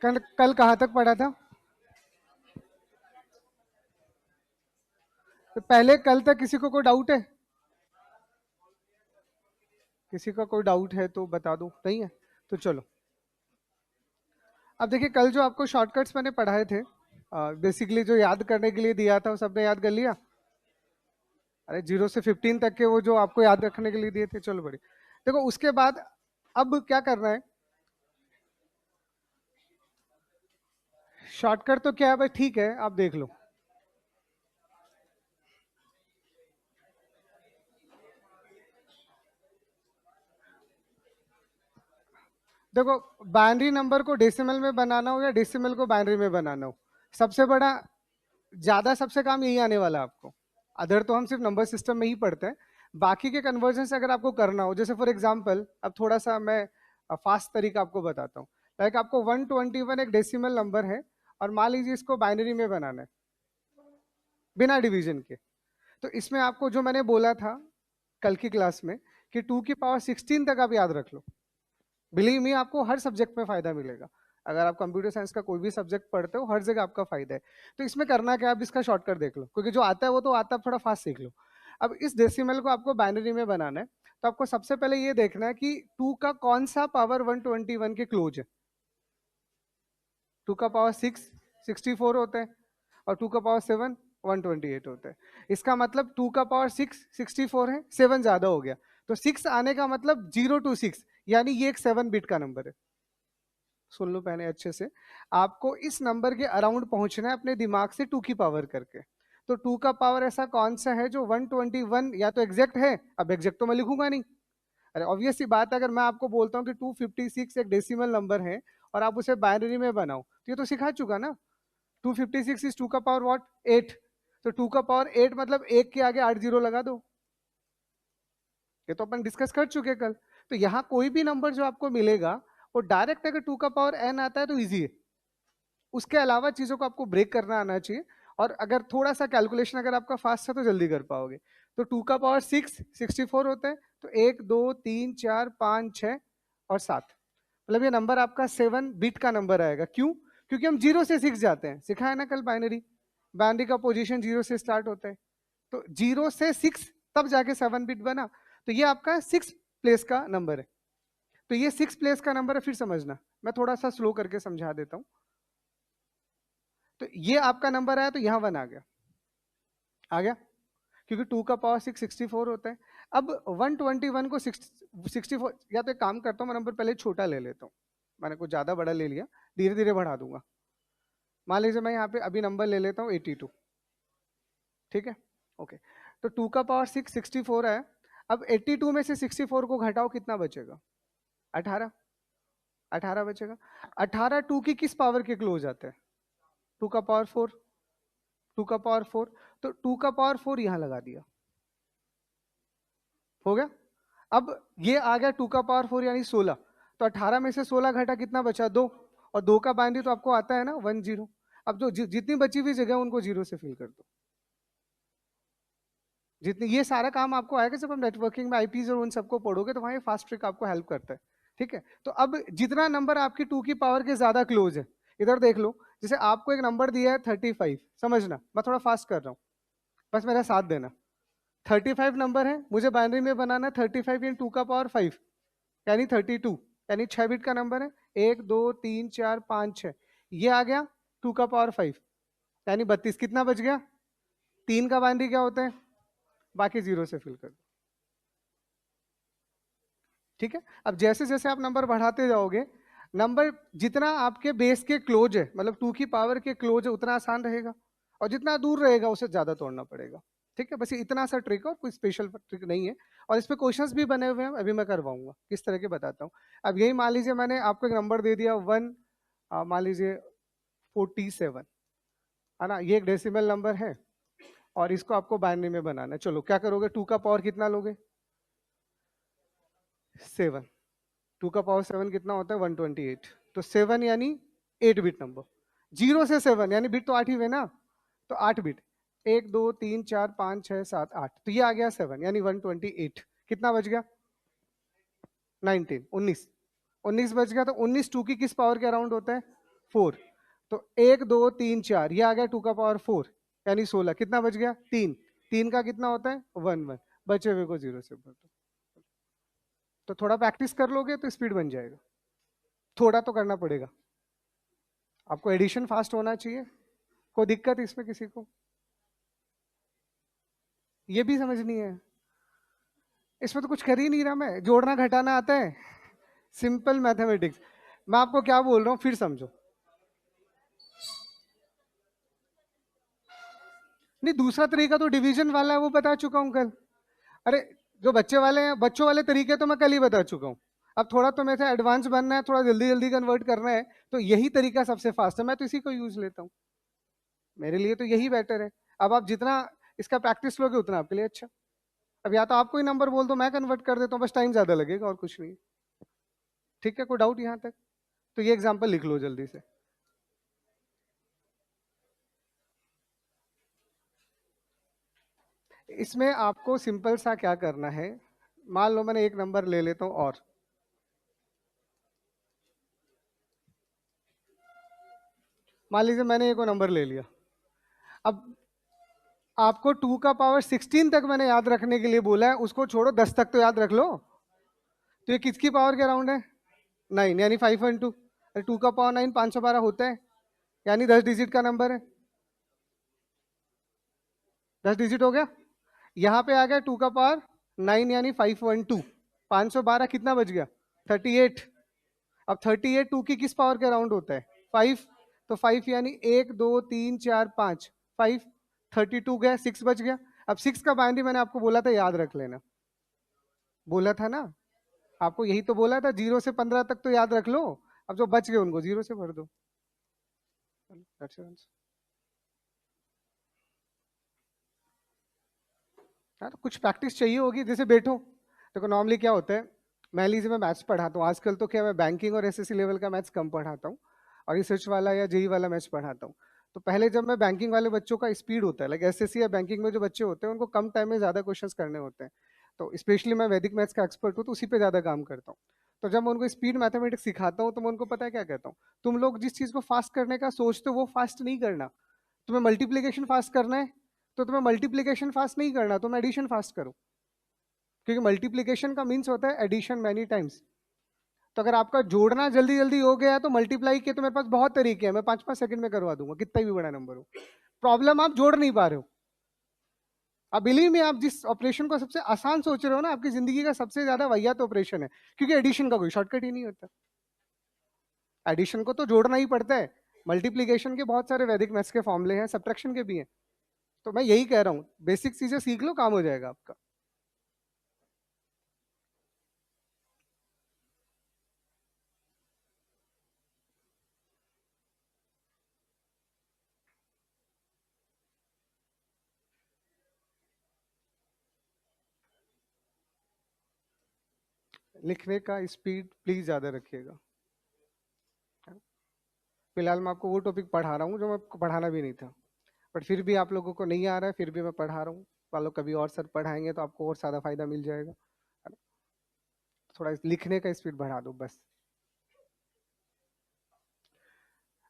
कल कहाँ तक पढ़ा था? तो पहले कल तक किसी को कोई डाउट है? किसी का कोई डाउट है तो बता दो, नहीं है तो चलो। अब देखिए, कल जो आपको शॉर्टकट्स मैंने पढ़ाए थे, बेसिकली जो याद करने के लिए दिया था वो सबने याद कर लिया? अरे 0 से 15 तक के वो जो आपको याद रखने के लिए दिए थे, चलो बड़ी। देखो उसके बाद अब क्या करना है, शॉर्टकट तो क्या है भाई, ठीक है आप देख लो। देखो, बाइनरी नंबर को डेसिमल में बनाना हो या डेसिमल को बाइनरी में बनाना हो, सबसे बड़ा ज्यादा सबसे काम यही आने वाला है आपको। अदर तो हम सिर्फ नंबर सिस्टम में ही पढ़ते हैं, बाकी के कन्वर्जन अगर आपको करना हो, जैसे फॉर एग्जांपल अब थोड़ा सा मैं फास्ट तरीका आपको बताता हूँ। लाइक आपको 121 एक डेसिमल नंबर है और मान लीजिए इसको बाइनरी में बनाना है बिना डिवीजन के। तो इसमें आपको जो मैंने बोला था कल की क्लास में कि 2 की पावर 16 तक आप याद रख लो। बिलीव मी, आपको हर सब्जेक्ट में फायदा मिलेगा। अगर आप कंप्यूटर साइंस का कोई भी सब्जेक्ट पढ़ते हो, हर जगह आपका फायदा है। तो इसमें करना क्या, आप इसका शॉर्टकट देख लो, क्योंकि जो आता है वो तो आता है, थोड़ा फास्ट सीख लो। अब इस डेसिमल को आपको बाइनरी में बनाना है, तो आपको सबसे पहले ये देखना है कि 2 का कौन सा पावर 121 के क्लोज है। 2 का पावर 6 64 होता है, और 2 का पावर 7 128 होता है। इसका मतलब 2 का पावर 6 64 है, 7 ज्यादा हो गया, तो 6 आने का मतलब 0 to 6, यानी ये एक 7 बिट का नंबर है। सुन लो पहले अच्छे से, आपको इस नंबर के अराउंड पहुंचना है अपने दिमाग से 2 की पावर करके। तो 2 का पावर ऐसा कौन सा है जो 121 या तो एग्जैक्ट है, अब एग्जैक्ट तो मैं लिखूंगा नहीं। अरे ऑब्वियस सी बात है, अगर मैं आपको बोलता हूँ कि 256 एक डेसिमल नंबर है और आप उसे बाइनरी में बनाओ, तो ये तो सिखा चुका ना। 256 इज 2 का पावर व्हाट, 8। तो 2 का पावर 8 मतलब 1 के आगे 8 जीरो लगा दो। ये तो अपन डिस्कस कर चुके कल। तो यहाँ कोई भी नंबर जो आपको मिलेगा वो डायरेक्ट अगर 2 का पावर n आता है तो इजी है। उसके अलावा चीजों को आपको ब्रेक करना आना चाहिए, और अगर थोड़ा सा कैलकुलेशन अगर आपका फास्ट है तो जल्दी कर पाओगे। तो 2 का पावर 6 64 होता है, तो 1 2 3 4 5 6 और 7, मतलब ये नंबर आपका 7 बिट का नंबर आएगा। क्यों? क्योंकि हम 0 से 6 जाते हैं, सिखाया ना कल बाइनरी। बाइनरी का पोजीशन 0 से स्टार्ट होता है, तो 0 से 6 तब जाके 7 बिट बना। तो ये आपका 6 प्लेस का नंबर है। तो ये 6 प्लेस का नंबर है, फिर समझना, मैं थोड़ा सा स्लो करके समझा देता हूं। तो ये आपका नंबर आया, तो यहां 1 आ गया, आ गया, क्योंकि 2 का पावर 6 64 होता है। अब 121 को 64, या तो एक काम करता हूं, मैं नंबर पहले छोटा ले लेता हूं, मैंने कुछ ज्यादा बड़ा ले लिया, धीरे धीरे बढ़ा दूंगा। मान लीजिए मैं यहाँ पे अभी नंबर ले लेता हूँ 82, ठीक है, ओके। तो 2 का पावर 6 64 है। अब 82 में से 64 को घटाओ, कितना बचेगा? 18, 18 बचेगा। 18 2 की किस पावर के क्लोज आता है? 2 का पावर 4, 2 का पावर 4। तो 2 का पावर 4 यहां लगा दिया, हो गया। अब ये आ गया 2 का पावर 4 यानी 16। तो 18 में से 16 घटा, कितना बचा? 2। और 2 का बाइनरी तो आपको आता है ना 1 0। अब जो जितनी बची हुई जगह उनको 0 से फिल कर दो। जितनी, ये सारा काम आपको आएगा जब हम नेटवर्किंग में आईपीज और उन सबको पढ़ोगे, तो वहां ये फास्ट ट्रिक आपको हेल्प करता है, ठीक है। तो अब जितना नंबर आपकी 2 की पावर के ज्यादा क्लोज है, इधर देख लो, जैसे आपको एक नंबर दिया है 35, समझना मैं थोड़ा फास्ट कर रहा हूँ, बस मेरा साथ देना। 35 नंबर है, मुझे बाइनरी में बनाना है 35 इन 2 का पावर 5, यानी 32, यानी 6 बिट का नंबर है। 1 2 3 4 5 6, ये आ गया 2 का पावर 5, यानी 32। कितना बच गया? 3 का बाइनरी क्या होता है? बाकी 0 से फिल कर दो, ठीक है। अब जैसे जैसे आप नंबर बढ़ाते जाओगे, नंबर जितना आपके बेस के क्लोज है, मतलब 2 की पावर के क्लोज है, उतना आसान रहेगा, और जितना दूर रहेगा उसे ज्यादा तोड़ना पड़ेगा, ठीक है। बस ये इतना सा ट्रिक है, और कोई स्पेशल ट्रिक नहीं है। और इस पे क्वेश्चंस भी बने हुए हैं, अभी मैं करवाऊंगा किस तरह के, बताता हूँ। अब यही मान लीजिए मैंने आपको एक नंबर दे दिया 1, मान लीजिए 47, है ना, ये एक डेसिमल नंबर है, और इसको आपको बाइनरी में बनाना है। चलो क्या करोगे, 2 का पावर कितना लोगे? 7। 2 का पावर 7 कितना होता है? 128। तो 7 यानी 8 बिट नंबर। 0 से 7 यानी बिट तो 8 ही हुए ना, तो 8 बिट। 1 2 3 4 5 6 7 8, तो ये आ गया 7 यानी 128। कितना बच गया? 19, 19 बच गया। तो 19 2 की किस पावर के अराउंड होता है? 4। तो 1 2 3 4 ये आ गया 2 का पावर 4 यानी 16। कितना बच गया? 3। 3 का कितना होता है? 1 1। बचे हुए को 0 से भर दो। तो थोड़ा प्रैक्टिस कर लोगे तो स्पीड बन जाएगा। थोड़ा तो करना पड़ेगा आपको। एडिशन फास्ट होना चाहिए। कोई दिक्कत इसमें किसी को? ये भी समझनी है। इसमें तो कुछ कर ही नहीं रहा मैं, जोड़ना घटाना आता है, सिंपल मैथमेटिक्स। मैं आपको क्या बोल रहा हूँ फिर समझो। नहीं, दूसरा तरीका तो डिवीजन वाला है, वो बता चुका हूँ कल। अरे जो बच्चे वाले हैं, बच्चों वाले तरीके तो मैं कल ही बता चुका हूँ। अब थोड़ा तो मेरे से एडवांस बनना है, थोड़ा जल्दी जल्दी कन्वर्ट करना है, तो यही तरीका सबसे फास्ट है, मैं तो इसी को यूज लेता हूँ। मेरे लिए तो यही बेटर है। अब आप जितना इसका प्रैक्टिस लोगे उतना आपके लिए अच्छा। अब या तो आपको ही नंबर बोल दो, मैं कन्वर्ट कर देता हूँ, बस टाइम ज्यादा लगेगा और कुछ नहीं। ठीक है, कोई डाउट यहाँ तक? तो ये एग्जाम्पल लिख लो जल्दी से। इसमें आपको सिंपल सा क्या करना है, मान लो मैंने एक नंबर ले लेता हूं, और मान लीजिए मैंने एक और नंबर ले लिया। अब आपको 2 का पावर 16 तक मैंने याद रखने के लिए बोला है, उसको छोड़ो, 10 तक तो याद रख लो। तो ये किसकी पावर के अराउंड है? 9, यानी 5 × 2। 2 का पावर 9 512 होता है, यानी 10 डिजिट का नंबर है। 10 डिजिट हो गया। यहाँ पे आ गया 2 का पावर 9 यानी 512। 512 कितना बच गया? 38। अब 38 2 की किस पावर के अराउंड होता है? 5। तो 5 यानी 1 2 3 4 5, 5। 32 गया, 6 बच गया। अब 6 का बाइनरी मैंने आपको बोला था याद रख लेना, बोला था ना आपको, यही तो बोला था 0 से 15 तक तो याद रख लो। अब जो बच गए उनको 0 से भर दो। That's your answer। हाँ, तो कुछ प्रैक्टिस चाहिए होगी, जैसे बैठो। देखो नॉर्मली क्या होता है, मैं लीजिए मैं मैथ्स पढ़ाता हूँ आजकल, तो क्या मैं बैंकिंग और एसएससी लेवल का मैथ्स कम पढ़ाता हूँ, और रिसर्च वाला या जेई वाला मैथ्स पढ़ाता हूँ। तो पहले जब मैं बैंकिंग वाले बच्चों का स्पीड होता है, लाइक एसएससी या बैंकिंग में जो बच्चे होते हैं उनको कम टाइम में ज्यादा क्वेश्चंस करने होते हैं, तो स्पेशली मैं वैदिक मैथ्स का एक्सपर्ट हूँ तो उसी पे ज्यादा काम करता हूँ। तो जब मैं उनको स्पीड मैथमेटिक्स सिखाता हूँ तो मैं उनको पता है क्या कहता हूँ, तुम लोग जिस चीज को फास्ट करने का सोचते हो वो फास्ट नहीं करना। तुम्हें मल्टीप्लीकेशन फास्ट करना है तो तुम्हें मल्टीप्लीकेशन फास्ट नहीं करना, तुम एडिशन फास्ट करो। क्योंकि मल्टीप्लीकेशन का मीन्स होता है एडिशन मैनी टाइम्स। तो अगर आपका जोड़ना जल्दी जल्दी हो गया तो मल्टीप्लाई के तो मेरे पास बहुत तरीके हैं, मैं 5 5 सेकंड में करवा दूंगा, कितना भी बड़ा नंबर हो। प्रॉब्लम आप जोड़ नहीं पा रहे हो। अब बिलीव में आप जिस ऑपरेशन को सबसे आसान सोच रहे हो ना, आपकी जिंदगी का सबसे ज्यादा वाहियात ऑपरेशन है, क्योंकि एडिशन का कोई शॉर्टकट ही नहीं होता। एडिशन को तो जोड़ना ही पड़ता है। मल्टीप्लीकेशन के बहुत सारे वैदिक मैथ्स के फॉर्मूले हैं, सब्ट्रैक्शन के भी हैं। तो मैं यही कह रहा हूँ, बेसिक चीजें सीख लो, काम हो जाएगा आपका। लिखने का स्पीड प्लीज ज्यादा रखिएगा। फिलहाल मैं आपको वो टॉपिक पढ़ा रहा हूँ जो मैं आपको पढ़ाना भी नहीं था, बट फिर भी आप लोगों को नहीं आ रहा है, फिर भी मैं पढ़ा रहा हूँ। वालों कभी और सर पढ़ाएंगे तो आपको और ज्यादा फायदा मिल जाएगा। थोड़ा लिखने का स्पीड बढ़ा दो बस।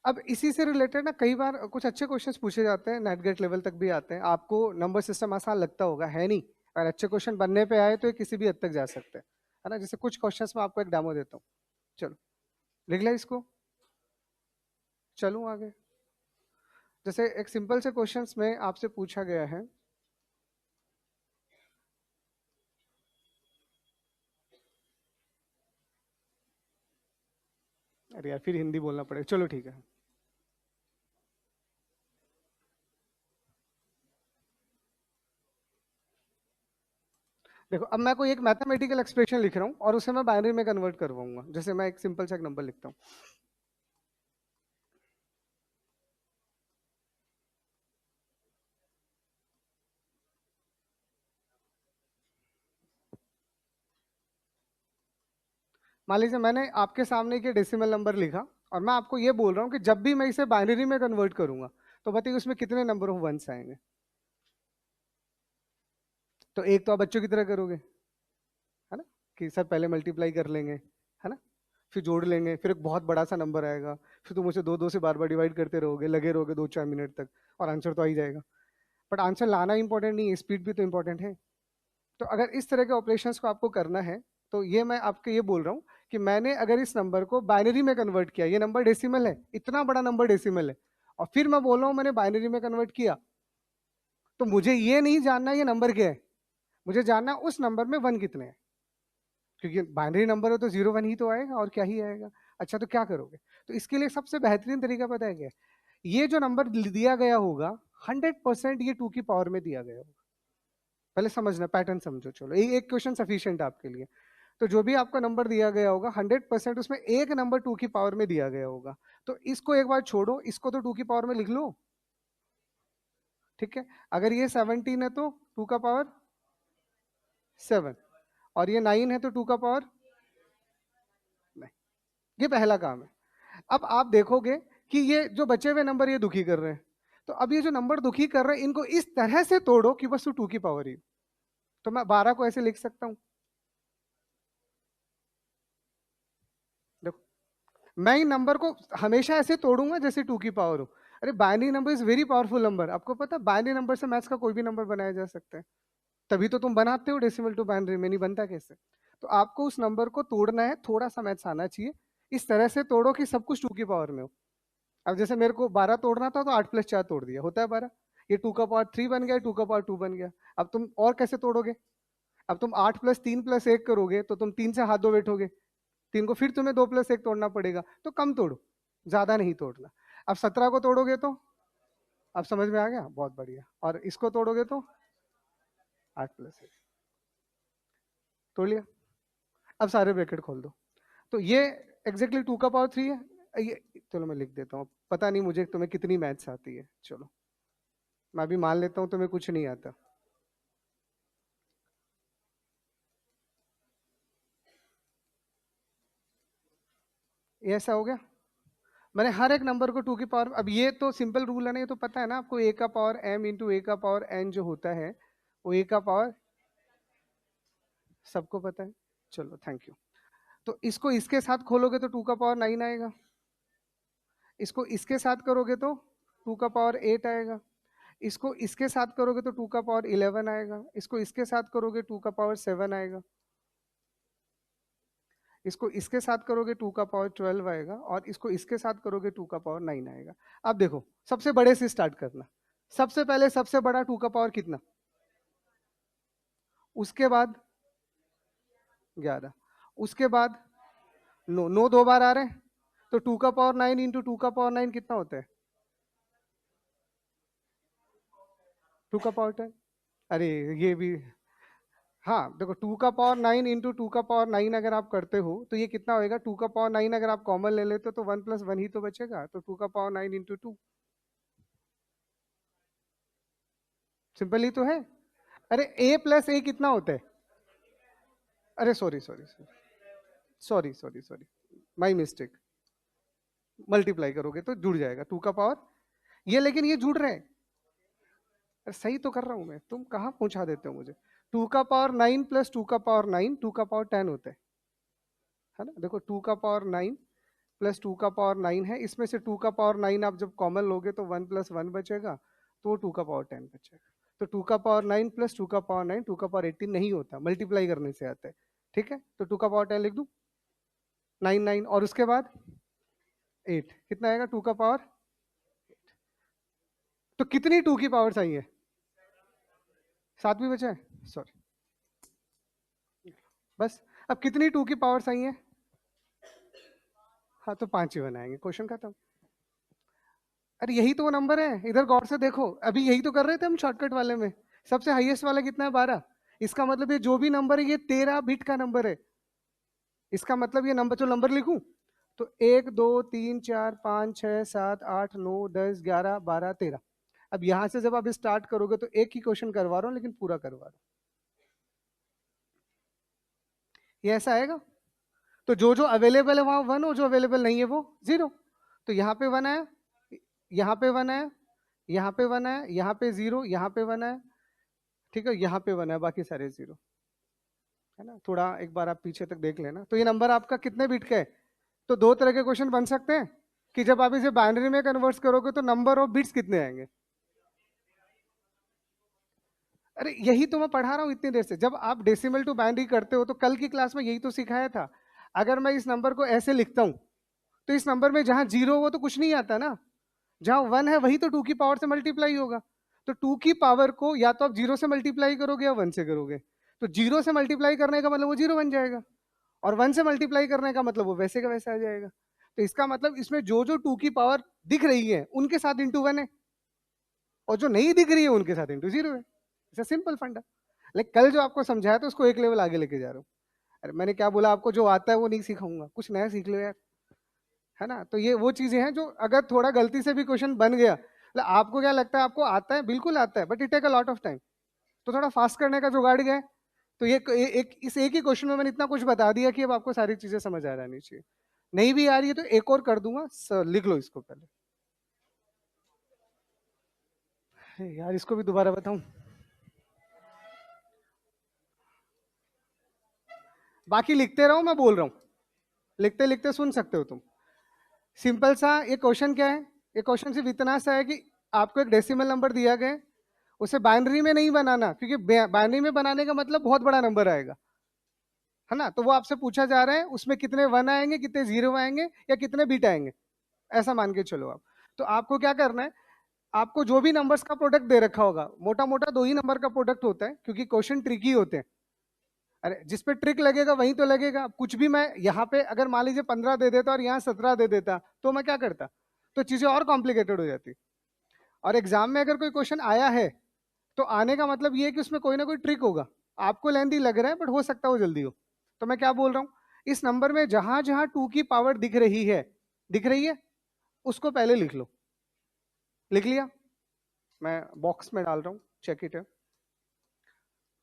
अब इसी से रिलेटेड ना कई बार कुछ अच्छे क्वेश्चंस पूछे जाते हैं, नेट गेट लेवल तक भी आते हैं। आपको नंबर सिस्टम आसान लगता होगा, है नहीं? अगर अच्छे क्वेश्चन बनने पे आए तो ये किसी भी हद तक जा सकते हैं, है ना? जैसे कुछ क्वेश्चंस में आपको एक डेमो देता हूँ, चलो लिख लिया इसको। चलूँ आगे। जैसे एक सिंपल से क्वेश्चंस में आपसे पूछा गया है, अरे यार फिर हिंदी बोलना पड़ेगा, चलो ठीक है। देखो अब मैं कोई एक मैथमेटिकल एक्सप्रेशन लिख रहा हूँ और उसे मैं बाइनरी में कन्वर्ट करवाऊंगा। जैसे मैं एक सिंपल सा एक नंबर लिखता हूँ, मान लीजिए मैंने आपके सामने के डेसिमल नंबर लिखा, और मैं आपको ये बोल रहा हूँ कि जब भी मैं इसे बाइनरी में कन्वर्ट करूंगा तो बताइए उसमें कितने नंबर ऑफ वंस आएंगे। तो एक तो आप बच्चों की तरह करोगे, है ना, कि सर पहले मल्टीप्लाई कर लेंगे, है ना, फिर जोड़ लेंगे, फिर एक बहुत बड़ा सा नंबर आएगा, फिर तुम उसे दो दो से बार बार डिवाइड करते रहोगे, लगे रहोगे 2-4 मिनट तक, और आंसर तो आ ही जाएगा। बट आंसर लाना इंपॉर्टेंट नहीं है, स्पीड भी तो इंपॉर्टेंट है। तो अगर इस तरह के ऑपरेशंस को आपको करना है, तो ये मैं आपको ये बोल रहा हूँ कि मैंने अगर इस नंबर को बाइनरी में कन्वर्ट किया, ये नंबर डेसिमल है, इतना बड़ा नंबर डेसिमल है, और फिर मैं बोल रहा हूँ मैंने बाइनरी में कन्वर्ट किया, तो मुझे ये नहीं जानना ये नंबर क्या है, मुझे जानना उस नंबर में 1 कितने हैं, क्योंकि बाइनरी नंबर है तो 0 1 ही तो आएगा, और क्या ही आएगा। अच्छा, तो क्या करोगे? तो इसके लिए सबसे बेहतरीन तरीका पता है क्या? ये जो नंबर दिया गया होगा 100% ये 2 की पावर में दिया गया होगा। पहले समझना, पैटर्न समझो। चलो एक क्वेश्चन सफिशिएंट आपके लिए। तो जो भी आपका नंबर दिया गया होगा 100% उसमें एक नंबर 2 की पावर में दिया गया होगा। तो इसको एक बार छोड़ो, इसको तो 2 की पावर में लिख लो, ठीक है। अगर ये 17 है तो 2 का पावर 7, और ये 9 है तो 2 का पावर 9। ये पहला काम है। अब आप देखोगे कि ये जो बचे हुए नंबर ये दुखी कर रहे हैं, तो अब ये जो नंबर दुखी कर रहे हैं इनको इस तरह से तोड़ो कि बस 2 की पावर ही। तो मैं 12 को ऐसे लिख सकता हूं, देखो मैं इन नंबर को हमेशा ऐसे तोड़ूंगा जैसे 2 की पावर हो। अरे binary number is very powerful number, आपको पता है बाइनरी नंबर से मैथ्स का कोई भी नंबर बनाया जा सकता है। तभी तो तुम बनाते हो डेसिमल टू बाइनरी में, नहीं बनता कैसे? तो आपको उस नंबर को तोड़ना है, थोड़ा सा मैथ्स आना चाहिए। इस तरह से तोड़ो कि सब कुछ 2 की पावर में हो। अब जैसे मेरे को 12 तोड़ना था तो 8 + 4 तोड़ दिया, होता है 12। ये 2 का पावर 3 बन गया, 2 का पावर 2 बन गया। अब तुम और कैसे तोड़ोगे? अब तुम 8 + 3 + 1 करोगे तो तुम 3 से हाथ दो बैठोगे, 3 को फिर तुम्हें 2 + 1 तोड़ना पड़ेगा, तो कम तोड़ो, ज्यादा नहीं तोड़ना। अब 17 को तोड़ोगे तो, अब समझ में आ गया, बहुत बढ़िया। और इसको तोड़ोगे तो 8 + 1 तोड़ लिया। अब सारे ब्रैकेट खोल दो, तो ये एग्जैक्टली 2 का पावर 3 है। ये चलो मैं लिख देता हूँ, पता नहीं मुझे तुम्हें कितनी मैथ्स आती है, चलो मैं भी मान लेता हूँ तुम्हें कुछ नहीं आता। ये ऐसा हो गया, मैंने हर एक नंबर को 2 की पावर। अब ये तो सिंपल रूल है ना, ये तो पता है ना आपको, a का पावर m इंटू a का पावर n जो होता है वो a का पावर, सबको पता है। चलो थैंक यू। तो इसको इसके साथ खोलोगे तो 2 का पावर 9 आएगा, इसको इसके साथ करोगे तो 2 का पावर 8 आएगा, इसको इसके साथ करोगे तो 2 का पावर 11 आएगा, इसको इसके साथ करोगे 2 का पावर 7 आएगा, इसको इसके साथ करोगे 2 का पावर 12 आएगा, और इसको इसके साथ करोगे 2 का पावर 9 आएगा। अब देखो सबसे बड़े से स्टार्ट करना, सबसे पहले सबसे बड़ा 2 का पावर कितना, उसके बाद 11, उसके बाद 9, 9 दो बार आ रहे हैं, तो 2 का पावर 9 इंटू 2 का पावर 9 कितना होता है? 2 का पावर 10। अरे ये भी, हाँ देखो 2 का पावर 9 इंटू 2 का पावर 9 अगर आप करते हो तो ये कितना होएगा? 2 का पावर 9 अगर आप कॉमन ले लेते हो तो 1 + 1 ही तो बचेगा, तो 2 का पावर 9 इंटू 2, सिंपल ही तो है। अरे a + a कितना होता है? अरे sorry sorry sorry sorry sorry sorry, my mistake. Multiply करोगे तो जुड़ जाएगा 2 का पावर, ये लेकिन ये जुड़ रहे हैं। अरे सही तो कर रहा हूं मैं, तुम कहाँ पहुंचा देते हो मुझे। 2 का पावर 9 + 2 का पावर 9, 2 का पावर 10 होता है ना? देखो 2 का पावर 9 + 2 का पावर 9 है, इसमें से 2 का पावर 9 आप जब कॉमन लोगे तो 1 + 1 बचेगा, तो 2 का पावर 10 बचेगा। तो 2 का पावर 9 + 2 का पावर 9, 2 का पावर 18 नहीं होता, मल्टीप्लाई करने से आता है, ठीक है। तो 2 का पावर 10 लिख दूं, 9 9, और उसके बाद 8, कितना आएगा 2 का पावर? तो कितनी 2 की पावर चाहिए? 7 भी बचा है, सॉरी। बस अब कितनी 2 की पावर चाहिए? हाँ तो 5 ही बनाएंगे, क्वेश्चन खत्म। अरे यही तो वो नंबर है, इधर गौर से देखो, अभी यही तो कर रहे थे हम शॉर्टकट वाले में। सबसे हाईएस्ट वाला कितना है? 12। इसका मतलब ये जो भी नंबर है ये 13 बिट का नंबर है। इसका मतलब ये नंबर, जो नंबर लिखूं तो 1 2 3 4 5 6 7 8 9 10 11 12 13। अब यहां से जब आप स्टार्ट करोगे तो एक ही क्वेश्चन करवा रहा हूं लेकिन पूरा करवा रहा हूं, ये ऐसा आएगा। तो जो जो अवेलेबल है वहां 1 हो, जो अवेलेबल नहीं है वो 0। तो यहाँ पे 1 है, यहाँ पे 1 है, यहाँ पे 1 है, यहाँ पे 0, यहाँ पे 1 है, ठीक है, यहाँ पे 1 है, बाकी सारे 0 है ना। थोड़ा एक बार आप पीछे तक देख लेना। तो ये नंबर आपका कितने बिट का है? तो दो तरह के क्वेश्चन बन सकते हैं कि जब आप इसे बाइनरी में कन्वर्ट करोगे तो नंबर ऑफ बिट्स कितने आएंगे। अरे यही तो मैं पढ़ा रहा हूँ इतनी देर से। जब आप डेसिमल टू बाइनरी करते हो तो कल की क्लास में यही तो सिखाया था। अगर मैं इस नंबर को ऐसे लिखता हूँ तो इस नंबर में जहां जीरो हो तो कुछ नहीं आता ना, जहां वन है वही तो टू की पावर से मल्टीप्लाई होगा। तो टू की पावर को या तो आप जीरो से मल्टीप्लाई करोगे या वन से करोगे। तो जीरो से मल्टीप्लाई करने का मतलब वो जीरो बन जाएगा, और वन से मल्टीप्लाई करने का मतलब वो वैसे का वैसे आ जाएगा। तो इसका मतलब इसमें जो जो टू की पावर दिख रही है उनके साथ इंटू वन है, और जो नहीं दिख रही है उनके साथ इंटू जीरो है। इट्स सिंपल फंडा। लेकिन कल जो आपको समझाया था उसको एक लेवल आगे लेके जा रहा हूँ। अरे मैंने क्या बोला आपको, जो आता है वो नहीं सिखाऊंगा, कुछ नया सीख लो यार, है ना। तो ये वो चीजें हैं जो अगर थोड़ा गलती से भी क्वेश्चन बन गया, मतलब आपको क्या लगता है आपको आता है, बिल्कुल आता है, but it take a lot of time. तो थोड़ा फास्ट करने का जुगाड़ गया है। तो ये इस एक ही क्वेश्चन में मैंने इतना कुछ बता दिया कि अब आपको सारी चीजें समझ आ जानी चाहिए। नहीं भी आ रही है तो एक और कर दूंगा, लिख लो इसको पहले। यार इसको भी दोबारा बताऊं, बाकी लिखते रहो, मैं बोल रहा हूँ, लिखते लिखते सुन सकते हो तुम। सिंपल सा ये क्वेश्चन क्या है, ये क्वेश्चन सिर्फ इतना सा है कि आपको एक डेसिमल नंबर दिया गया, उसे बाइनरी में नहीं बनाना, क्योंकि बाइनरी में बनाने का मतलब बहुत बड़ा नंबर आएगा, है ना। तो वो आपसे पूछा जा रहा है उसमें कितने वन आएंगे, कितने जीरो आएंगे, या कितने बीट आएंगे, ऐसा मान के चलो आप। तो आपको क्या करना है, आपको जो भी नंबर्स का प्रोडक्ट दे रखा होगा, मोटा मोटा दो ही नंबर का प्रोडक्ट होता है क्योंकि क्वेश्चन ट्रिकी होते हैं। अरे जिस पे ट्रिक लगेगा वहीं तो लगेगा। कुछ भी मैं यहाँ पे अगर मान लीजिए 15 दे देता और यहाँ 17 दे देता तो मैं क्या करता, तो चीजें और कॉम्प्लिकेटेड हो जाती। और एग्जाम में अगर कोई क्वेश्चन आया है तो आने का मतलब ये है कि उसमें कोई ना कोई ट्रिक होगा। आपको लेंथी लग रहा है बट हो सकता है वो जल्दी हो। तो मैं क्या बोल रहा हूँ, इस नंबर में जहां जहां टू की पावर दिख रही है, दिख रही है, उसको पहले लिख लो। लिख लिया, मैं बॉक्स में डाल रहा हूँ, चेक इट है।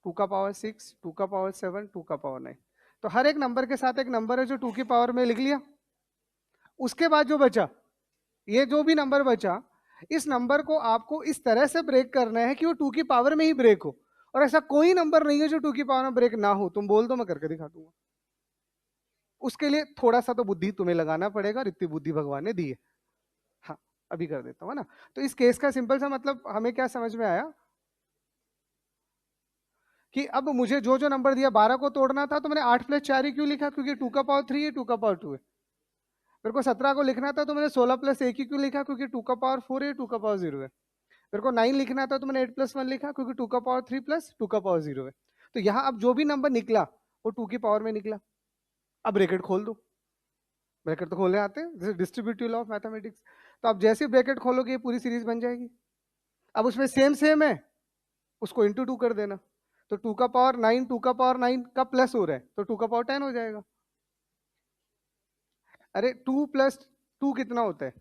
टू का पावर 6, टू का पावर 7, टू का पावर 9। तो हर एक नंबर के साथ एक नंबर है जो टू की पावर में लिख लिया। उसके बाद जो बचा, ये जो भी नंबर बचा, इस नंबर को आपको इस तरह से ब्रेक करना है कि वो टू की पावर में ही ब्रेक हो। और ऐसा कोई नंबर नहीं है जो टू की पावर में ब्रेक ना हो। तुम बोल दो, मैं करके दिखा दूंगा। उसके लिए थोड़ा सा तो बुद्धि तुम्हें लगाना पड़ेगा, और इतनी बुद्धि भगवान ने दी है। हाँ, अभी कर देता हूँ, है ना। तो इस केस का सिंपल सा मतलब हमें क्या समझ में आया कि अब मुझे जो जो नंबर दिया 12 को तोड़ना था, तो मैंने 8 प्लस 4 ही क्यों लिखा, क्योंकि टू का पावर 3 है, टू का पावर 2 है। मेरे को 17 को लिखना था तो मैंने 16 प्लस 1 ही क्यों लिखा, क्योंकि टू का पावर 4 है, टू का पावर 0 है। मेरे को 9 लिखना था तो मैंने 8 प्लस 1 लिखा, क्योंकि टू का पावर 3 प्लस टू का पावर 0 है। तो यहाँ अब जो भी नंबर निकला वो टू की पावर में निकला। अब ब्रैकेट खोल दो, ब्रैकेट तो खोलने आते हैं, जैसे डिस्ट्रीब्यूटिव लॉ ऑफ मैथमेटिक्स। तो अब जैसे ब्रैकेट खोलोगे ये पूरी सीरीज बन जाएगी। अब उसमें सेम सेम है, उसको इंटू टू कर देना। तो टू का पावर 9, टू का पावर 9 का प्लस हो रहा है तो टू का पावर 10 हो जाएगा। अरे 2 प्लस 2 कितना होता है,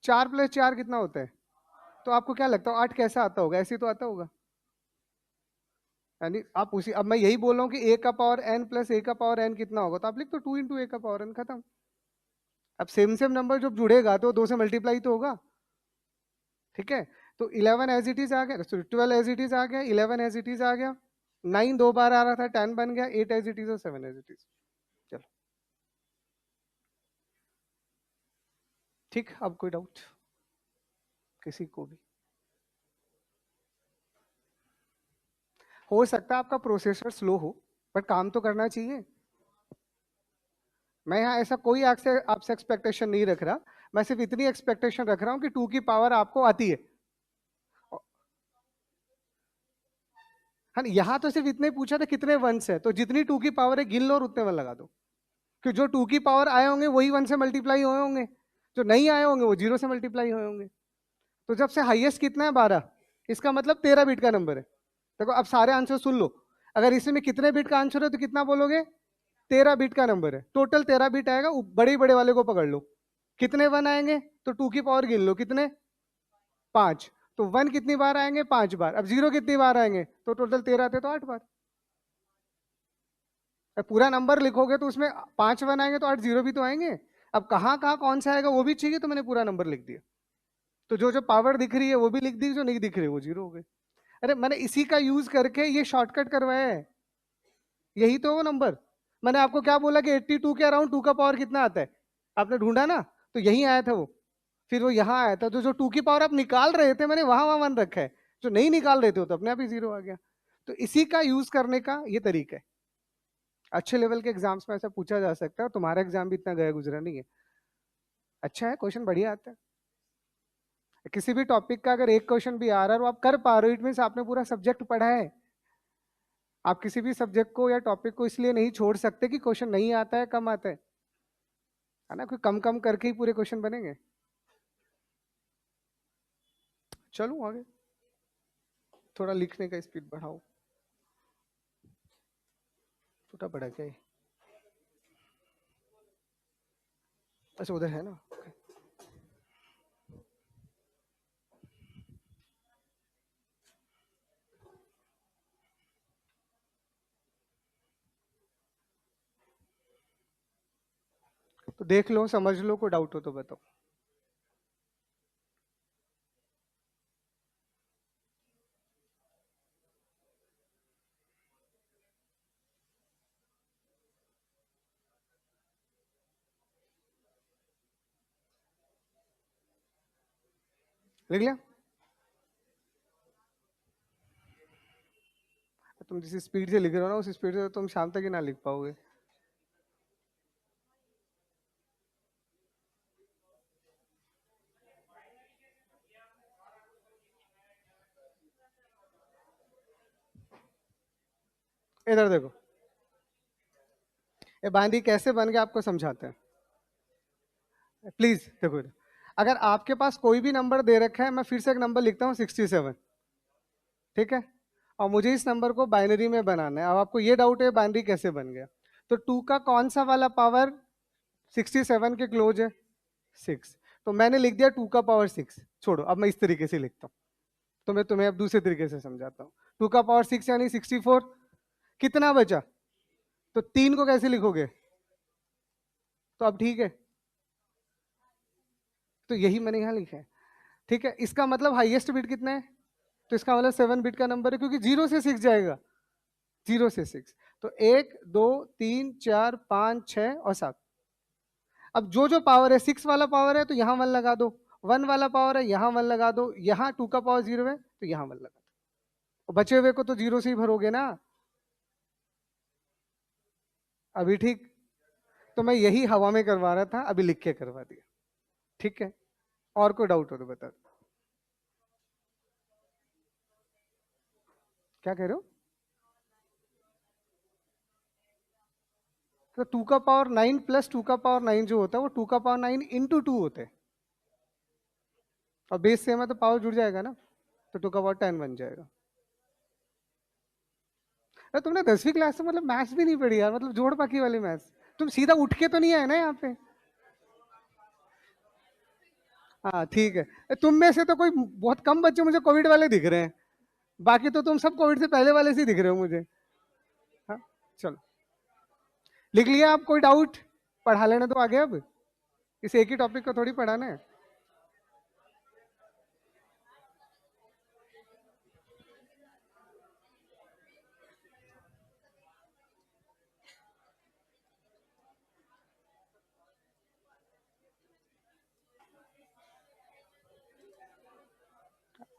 4 प्लस 4 कितना होता है। तो आपको क्या लगता है 8 कैसा आता होगा, ऐसे ही तो आता होगा। यानी आप उसी, अब मैं यही बोल रहा हूँ कि a का पावर n प्लस a का पावर n कितना होगा, तो आप लिख तो 2 इंटू ए का पावर n, खत्म। अब सेम सेम नंबर जब जुड़ेगा तो 2 से मल्टीप्लाई तो होगा, ठीक है। तो 11 एज इट इज आ गया, सॉरी 12 एज इट इज आ गया, 11 एज इट इज आ गया, 9 दो बार आ रहा था 10 बन गया, 8 एज इट इज और 7 एज इट इज। चलो ठीक, अब कोई डाउट किसी को भी। हो सकता है आपका प्रोसेसर स्लो हो, बट काम तो करना चाहिए। मैं यहाँ ऐसा कोई आपसे एक्सपेक्टेशन नहीं रख रहा, मैं सिर्फ इतनी एक्सपेक्टेशन रख रहा हूँ कि टू की पावर आपको आती है। हाँ, यहाँ तो सिर्फ इतने पूछा था कितने वंस है, तो जितनी टू की पावर है गिन लो और उतने वन लगा दो। कि जो टू की पावर आए होंगे वही वन से मल्टीप्लाई हुए होंगे, जो नहीं आए होंगे वो जीरो से मल्टीप्लाई हुए होंगे। तो जब से हाईएस्ट कितना है 12, इसका मतलब 13 बिट का नंबर है। देखो अब सारे आंसर सुन लो, अगर इसमें कितने बिट का आंसर है तो कितना बोलोगे, 13 बिट का नंबर है, टोटल 13 बिट आएगा। बड़े बड़े वाले को पकड़ लो, कितने वन आएंगे, तो टू की पावर गिन लो कितने, 5। तो वन कितनी बार आएंगे, 5 बार। अब जीरो कितनी बार आएंगे, तो टोटल 13 थे तो 8 बार। अब पूरा नंबर लिखोगे तो उसमें 5 वन आएंगे तो 8 जीरो भी तो आएंगे। अब कहाँ कहाँ कौन सा आएगा वो भी चाहिए, तो मैंने पूरा नंबर लिख दिया। तो जो जो पावर दिख रही है वो भी लिख दी, जो नहीं दिख रही वो जीरो हो गए। अरे मैंने इसी का यूज करके ये शॉर्टकट करवाया है, यही तो वो नंबर। मैंने आपको क्या बोला कि 82 के अराउंड 2 का पावर कितना आता है, आपने ढूंढा ना, तो यही आया था वो, फिर वो यहाँ आया था। तो जो 2 की पावर आप निकाल रहे थे मैंने वहां वहां 1 रखा है, जो नहीं निकाल रहे थे तो अपने आप ही 0 आ गया। तो इसी का यूज करने का ये तरीका है। अच्छे लेवल के एग्जाम्स में ऐसा पूछा जा सकता है, तुम्हारा एग्जाम भी इतना गया गुजरा नहीं है। अच्छा है, क्वेश्चन बढ़िया आता है। किसी भी टॉपिक का अगर एक क्वेश्चन भी आ रहा है और आप कर पा रहे हो, इट मीन्स आपने पूरा सब्जेक्ट पढ़ा है। आप किसी भी सब्जेक्ट को या टॉपिक को इसलिए नहीं छोड़ सकते कि क्वेश्चन नहीं आता है, कम आता है ना, कोई कम कम करके ही पूरे क्वेश्चन बनेंगे। चलो आगे, थोड़ा लिखने का स्पीड बढ़ाओ, छोटा बड़ा क्या है? अच्छा उधर है ना। तो देख लो, समझ लो, कोई डाउट हो तो बताओ। लिख लिया? तुम जिस स्पीड से लिख रहे हो ना, उस स्पीड से तुम शाम तक ही ना लिख पाओगे। इधर देखो, ये बांदी कैसे बन गया आपको समझाते हैं, प्लीज देखो इधर। अगर आपके पास कोई भी नंबर दे रखा है, मैं फिर से एक नंबर लिखता हूँ 67, ठीक है, और मुझे इस नंबर को बाइनरी में बनाना है। अब आपको ये डाउट है बाइनरी कैसे बन गया, तो 2 का कौन सा वाला पावर 67 के क्लोज है? 6। तो मैंने लिख दिया 2 का पावर 6। छोड़ो, अब मैं इस तरीके से लिखता हूँ, तो मैं तुम्हें अब दूसरे तरीके से समझाता हूँ। 2 का पावर 6 यानी 64, कितना बचा? तो 3 को कैसे लिखोगे? तो अब ठीक है, तो यही मैंने यहाँ लिखा है, ठीक है। इसका मतलब हाईएस्ट बिट कितना है? तो इसका मतलब 7 बिट का नंबर है, क्योंकि 0 से 6 जाएगा, 0 से 6। तो 1 2 3 4 5 6 और 7। अब जो जो पावर है, 6 वाला पावर है तो यहाँ 1 लगा दो, 1 वाला पावर है यहाँ 1 लगा दो, यहाँ 2 का पावर 0 है तो यहाँ 1 लगा दो, बचे हुए को तो 0 से ही भरोगे ना। अभी ठीक? तो मैं यही हवा में करवा रहा था, अभी लिख के करवा दिया, ठीक है। और कोई डाउट हो तो बता दो। क्या कह रहे हो? तो 2 का पावर 9 प्लस 2 का पावर 9 जो होता है वो 2 का पावर 9 इंटू 2 होते हैं, और बेस सेम है तो पावर जुड़ जाएगा ना, तो 2 का पावर 10 बन जाएगा। अरे तुमने 10वीं क्लास से मतलब मैथ्स भी नहीं पढ़ी यार, मतलब जोड़ बाकी वाली मैथ्स, तुम सीधा उठ के तो नहीं आए ना यहाँ पे। हाँ ठीक है, तुम में से तो कोई बहुत कम बच्चे मुझे कोविड वाले दिख रहे हैं, बाकी तो तुम सब कोविड से पहले वाले से ही दिख रहे हो मुझे। हाँ चलो, लिख लिया आप? कोई डाउट? पढ़ा लेने तो आगे, अब इस एक ही टॉपिक को थोड़ी पढ़ाना है।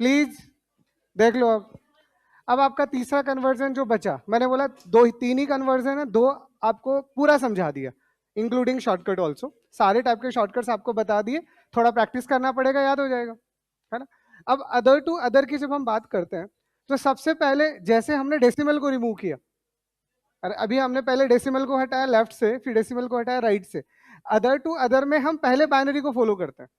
प्लीज देख लो। अब आपका तीसरा कन्वर्जन जो बचा, मैंने बोला दो तीन ही कन्वर्जन है, दो आपको पूरा समझा दिया, इंक्लूडिंग शॉर्टकट ऑल्सो, सारे टाइप के शॉर्टकट्स आपको बता दिए। थोड़ा प्रैक्टिस करना पड़ेगा, याद हो जाएगा, है ना। अब अदर टू अदर की जब हम बात करते हैं, तो सबसे पहले जैसे हमने डेसिमल को रिमूव किया, अरे अभी हमने पहले डेसिमल को हटाया लेफ्ट से, फिर डेसिमल को हटाया राइट से। अदर टू अदर में हम पहले बाइनरी को फॉलो करते हैं,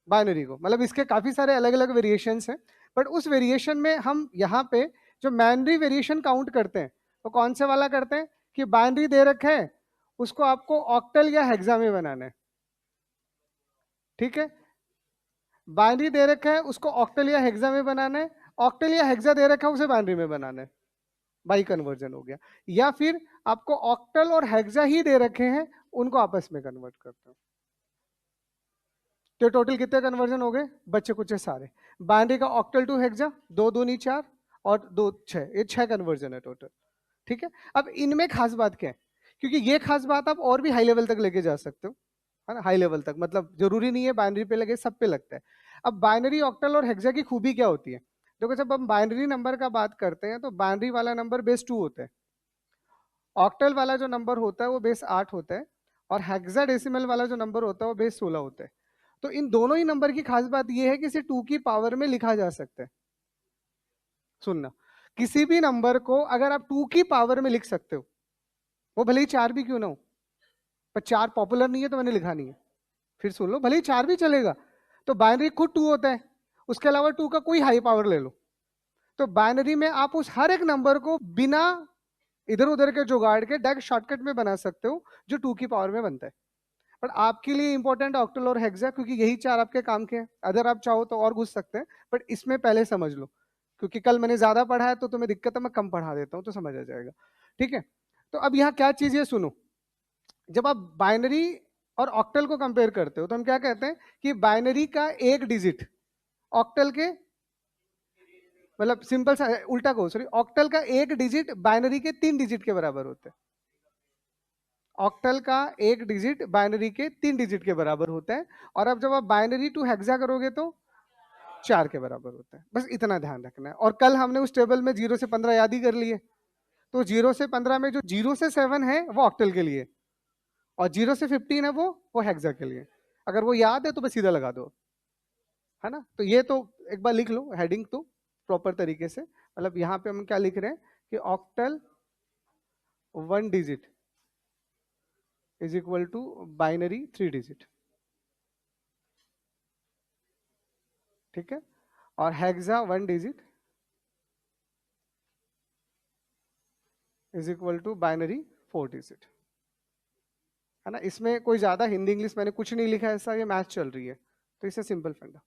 बाइनरी को, मतलब इसके काफी सारे अलग अलग वेरिएशंस हैं, बट उस वेरिएशन में हम यहाँ पे जो बाइनरी वेरिएशन काउंट करते हैं वो कौन से वाला करते हैं कि बाइनरी दे रखा है, उसको आपको ऑक्टल या हेक्सा में बनाना है, ठीक है। बाइनरी दे रखा है उसको ऑक्टल या हेक्सा में बनाना है, ऑक्टल या हेक्सा दे रखा है उसे बाइनरी में बनाना है, बाई कन्वर्जन हो गया। या फिर आपको ऑक्टल और हेक्सा ही दे रखे हैं, उनको आपस में कन्वर्ट करते हैं। तो टोटल कितने कन्वर्जन हो गए बच्चे कुछ सारे? बाइनरी का ऑक्टल टू हेक्सा, 2 दूनी 4 और 2 6, ये 6 कन्वर्जन है टोटल, ठीक है। अब इनमें खास बात क्या है क्योंकि ये खास बात आप और भी हाई लेवल तक लेके जा सकते हो, है ना, हाई लेवल तक, मतलब जरूरी नहीं है बाइनरी पे लगे, सब पे लगता है। अब बाइनरी, ऑक्टल और हेक्सा की खूबी क्या होती है? देखो जब हम बाइनरी नंबर का बात करते हैं तो बाइनरी वाला नंबर बेस 2 होता है, ऑक्टल वाला जो नंबर होता है वो बेस 8 होता है, और हेक्साडेसिमल वाला जो नंबर होता है वो बेस 16 होता है। तो इन दोनों ही नंबर की खास बात ये है कि इसे 2 की पावर में लिखा जा सकता है। सुनना, किसी भी नंबर को अगर आप 2 की पावर में लिख सकते हो, वो भले ही 4 भी क्यों ना हो, पर 4 पॉपुलर नहीं है तो मैंने लिखा नहीं है। फिर सुन लो, भले ही 4 भी चलेगा, तो बाइनरी खुद 2 होता है, उसके अलावा 2 का कोई हाई पावर ले लो, तो बाइनरी में आप उस हर एक नंबर को बिना इधर उधर के जुगाड़ के डायरेक्ट शॉर्टकट में बना सकते हो, जो 2 की पावर में बनता है। पर आपके लिए इंपॉर्टेंट ऑक्टल और हेक्सा, क्योंकि यही 4 आपके काम के हैं। अगर आप चाहो तो और घुस सकते हैं, बट इसमें पहले समझ लो, क्योंकि कल मैंने ज्यादा पढ़ा है तो तुम्हें दिक्कत है, मैं कम पढ़ा देता हूँ तो समझ आ जाएगा। ठीक है, तो अब यहाँ क्या चीज है सुनो, जब आप बाइनरी और ऑक्टल को कंपेयर करते हो तो हम क्या कहते हैं कि बाइनरी का एक डिजिट ऑक्टल के, मतलब सिंपल सा उल्टा कहो, सॉरी, ऑक्टल का एक डिजिट बाइनरी के 3 डिजिट के बराबर होता है। ऑक्टल का एक डिजिट बाइनरी के 3 डिजिट के बराबर होता है, और अब जब आप बाइनरी टू हेक्सा करोगे तो 4 के बराबर होता है। बस इतना ध्यान रखना है। और कल हमने उस टेबल में 0 से 15 याद ही कर लिए, तो 0 से 15 में जो 0 से 7 है वो ऑक्टल के लिए, और 0 से 15 है वो हेक्सा के लिए। अगर वो याद है तो बस सीधा लगा दो, है ना। तो ये तो एक बार लिख लो हेडिंग तो प्रॉपर तरीके से, मतलब यहाँ पे हम क्या लिख रहे हैं कि octal 1 digit is equal to binary 3 digit, ठीक है, और hexa 1 digit is equal to binary 4 digit, है ना। इसमें कोई ज्यादा हिंदी इंग्लिश मैंने कुछ नहीं लिखा है, ऐसा ये मैथ चल रही है, तो इसे सिंपल फंडा।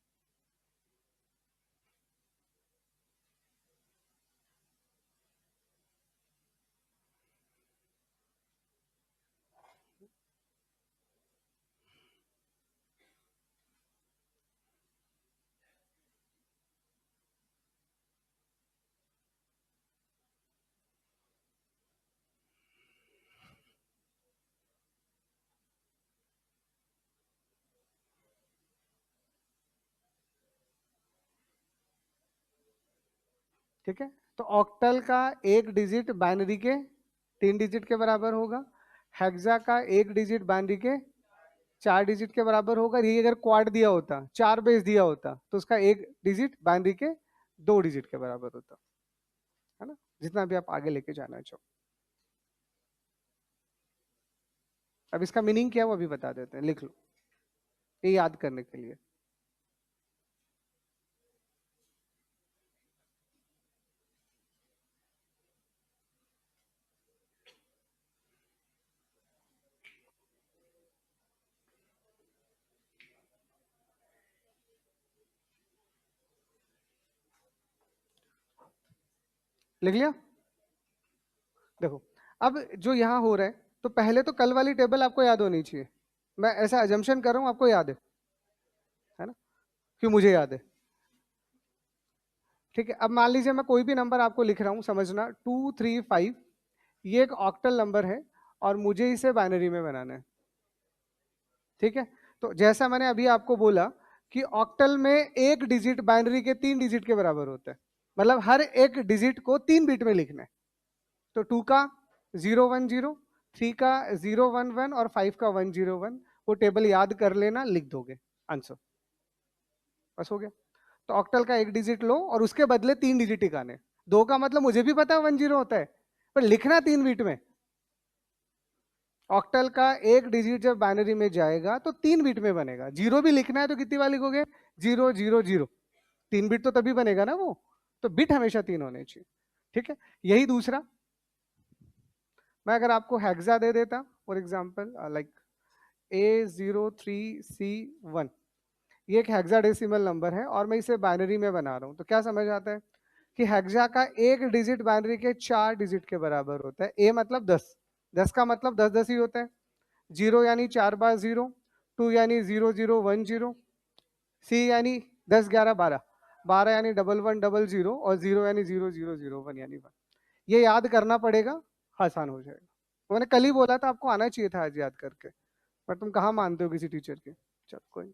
ठीक है, तो ऑक्टल का एक डिजिट बाइनरी के 3 डिजिट के बराबर होगा, हेक्सा का एक डिजिट बाइनरी के 4 डिजिट के बराबर होगा। ये अगर क्वाड दिया होता, 4 बेस दिया होता, तो उसका एक डिजिट बाइनरी के 2 डिजिट के बराबर होता, है ना। जितना भी आप आगे लेके जाना चाहो। अब इसका मीनिंग क्या है वो अभी बता देते हैं, लिख लो ये याद करने के लिए। लिख लिया? देखो, अब जो यहाँ हो रहा है, तो पहले तो कल वाली टेबल आपको याद होनी चाहिए। मैं ऐसा अजम्पशन कर रहा हूँ आपको याद है ना, क्यों मुझे याद है। ठीक है, अब मान लीजिए मैं कोई भी नंबर आपको लिख रहा हूँ, समझना 235, ये एक ऑक्टल नंबर है और मुझे इसे बाइनरी में बनाना है। ठीक है, तो जैसा मैंने अभी आपको बोला कि ऑक्टल में एक डिजिट बाइनरी के 3 डिजिट के बराबर होता है, मतलब हर एक डिजिट को 3 बिट में लिखना है। तो 2 का 010, 3 का 011 और 5 का 101, वो टेबल याद कर लेना, लिख दोगे आंसर, बस हो गया। तो ऑक्टल का एक डिजिट लो और उसके बदले 3 डिजिट टिकाने। 2 का मतलब मुझे भी पता है 10 होता है, पर लिखना 3 बिट में। ऑक्टल का एक डिजिट जब बाइनरी में जाएगा तो 3 बिट में बनेगा। जीरो भी लिखना है तो कितनी बार लिखोगे? 000, 3 बिट तो तभी बनेगा ना वो, तो बिट हमेशा 3 होने चाहिए। ठीक है, यही दूसरा, मैं अगर आपको हेक्सा दे देता फॉर एग्जाम्पल लाइक A03C1, ये एक हेक्साडेसिमल नंबर है और मैं इसे बाइनरी में बना रहा हूँ, तो क्या समझ आता है कि हेक्सा का एक डिजिट बाइनरी के 4 डिजिट के बराबर होता है। ए मतलब 10, 10 का मतलब 10 10 ही होता है। 0 यानी 4 बार 0, 2 यानी 0010, सी यानी 10 11 12, 12 यानी 1100 और 0 यानी 0001 यानी 1। ये याद करना पड़ेगा, आसान हो जाएगा। मैंने कल ही बोला था आपको आना चाहिए था आज याद करके, पर तुम कहाँ मानते हो किसी टीचर के। चल कोई,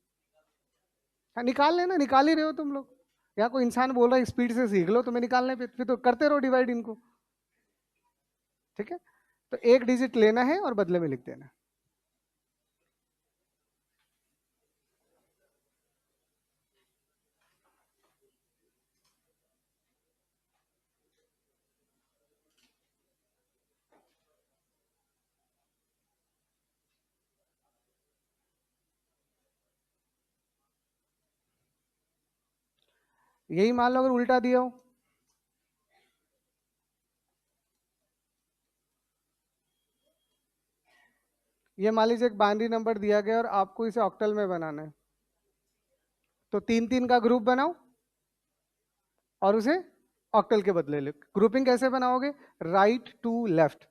हाँ निकाल लेना, निकाल ही रहे हो तुम लोग। यहाँ कोई इंसान बोल रहा है स्पीड से सीख लो, तुम्हें निकालने पे फिर तो करते रहो डिवाइड इनको। ठीक है, तो एक डिजिट लेना है और बदले में लिख देना। यही मान लो अगर उल्टा दिया हो, ये मान लीजिए एक बाइनरी नंबर दिया गया और आपको इसे ऑक्टल में बनाना है, तो 3 3 का ग्रुप बनाओ और उसे ऑक्टल के बदले लिख। ग्रुपिंग कैसे बनाओगे, राइट टू लेफ्ट,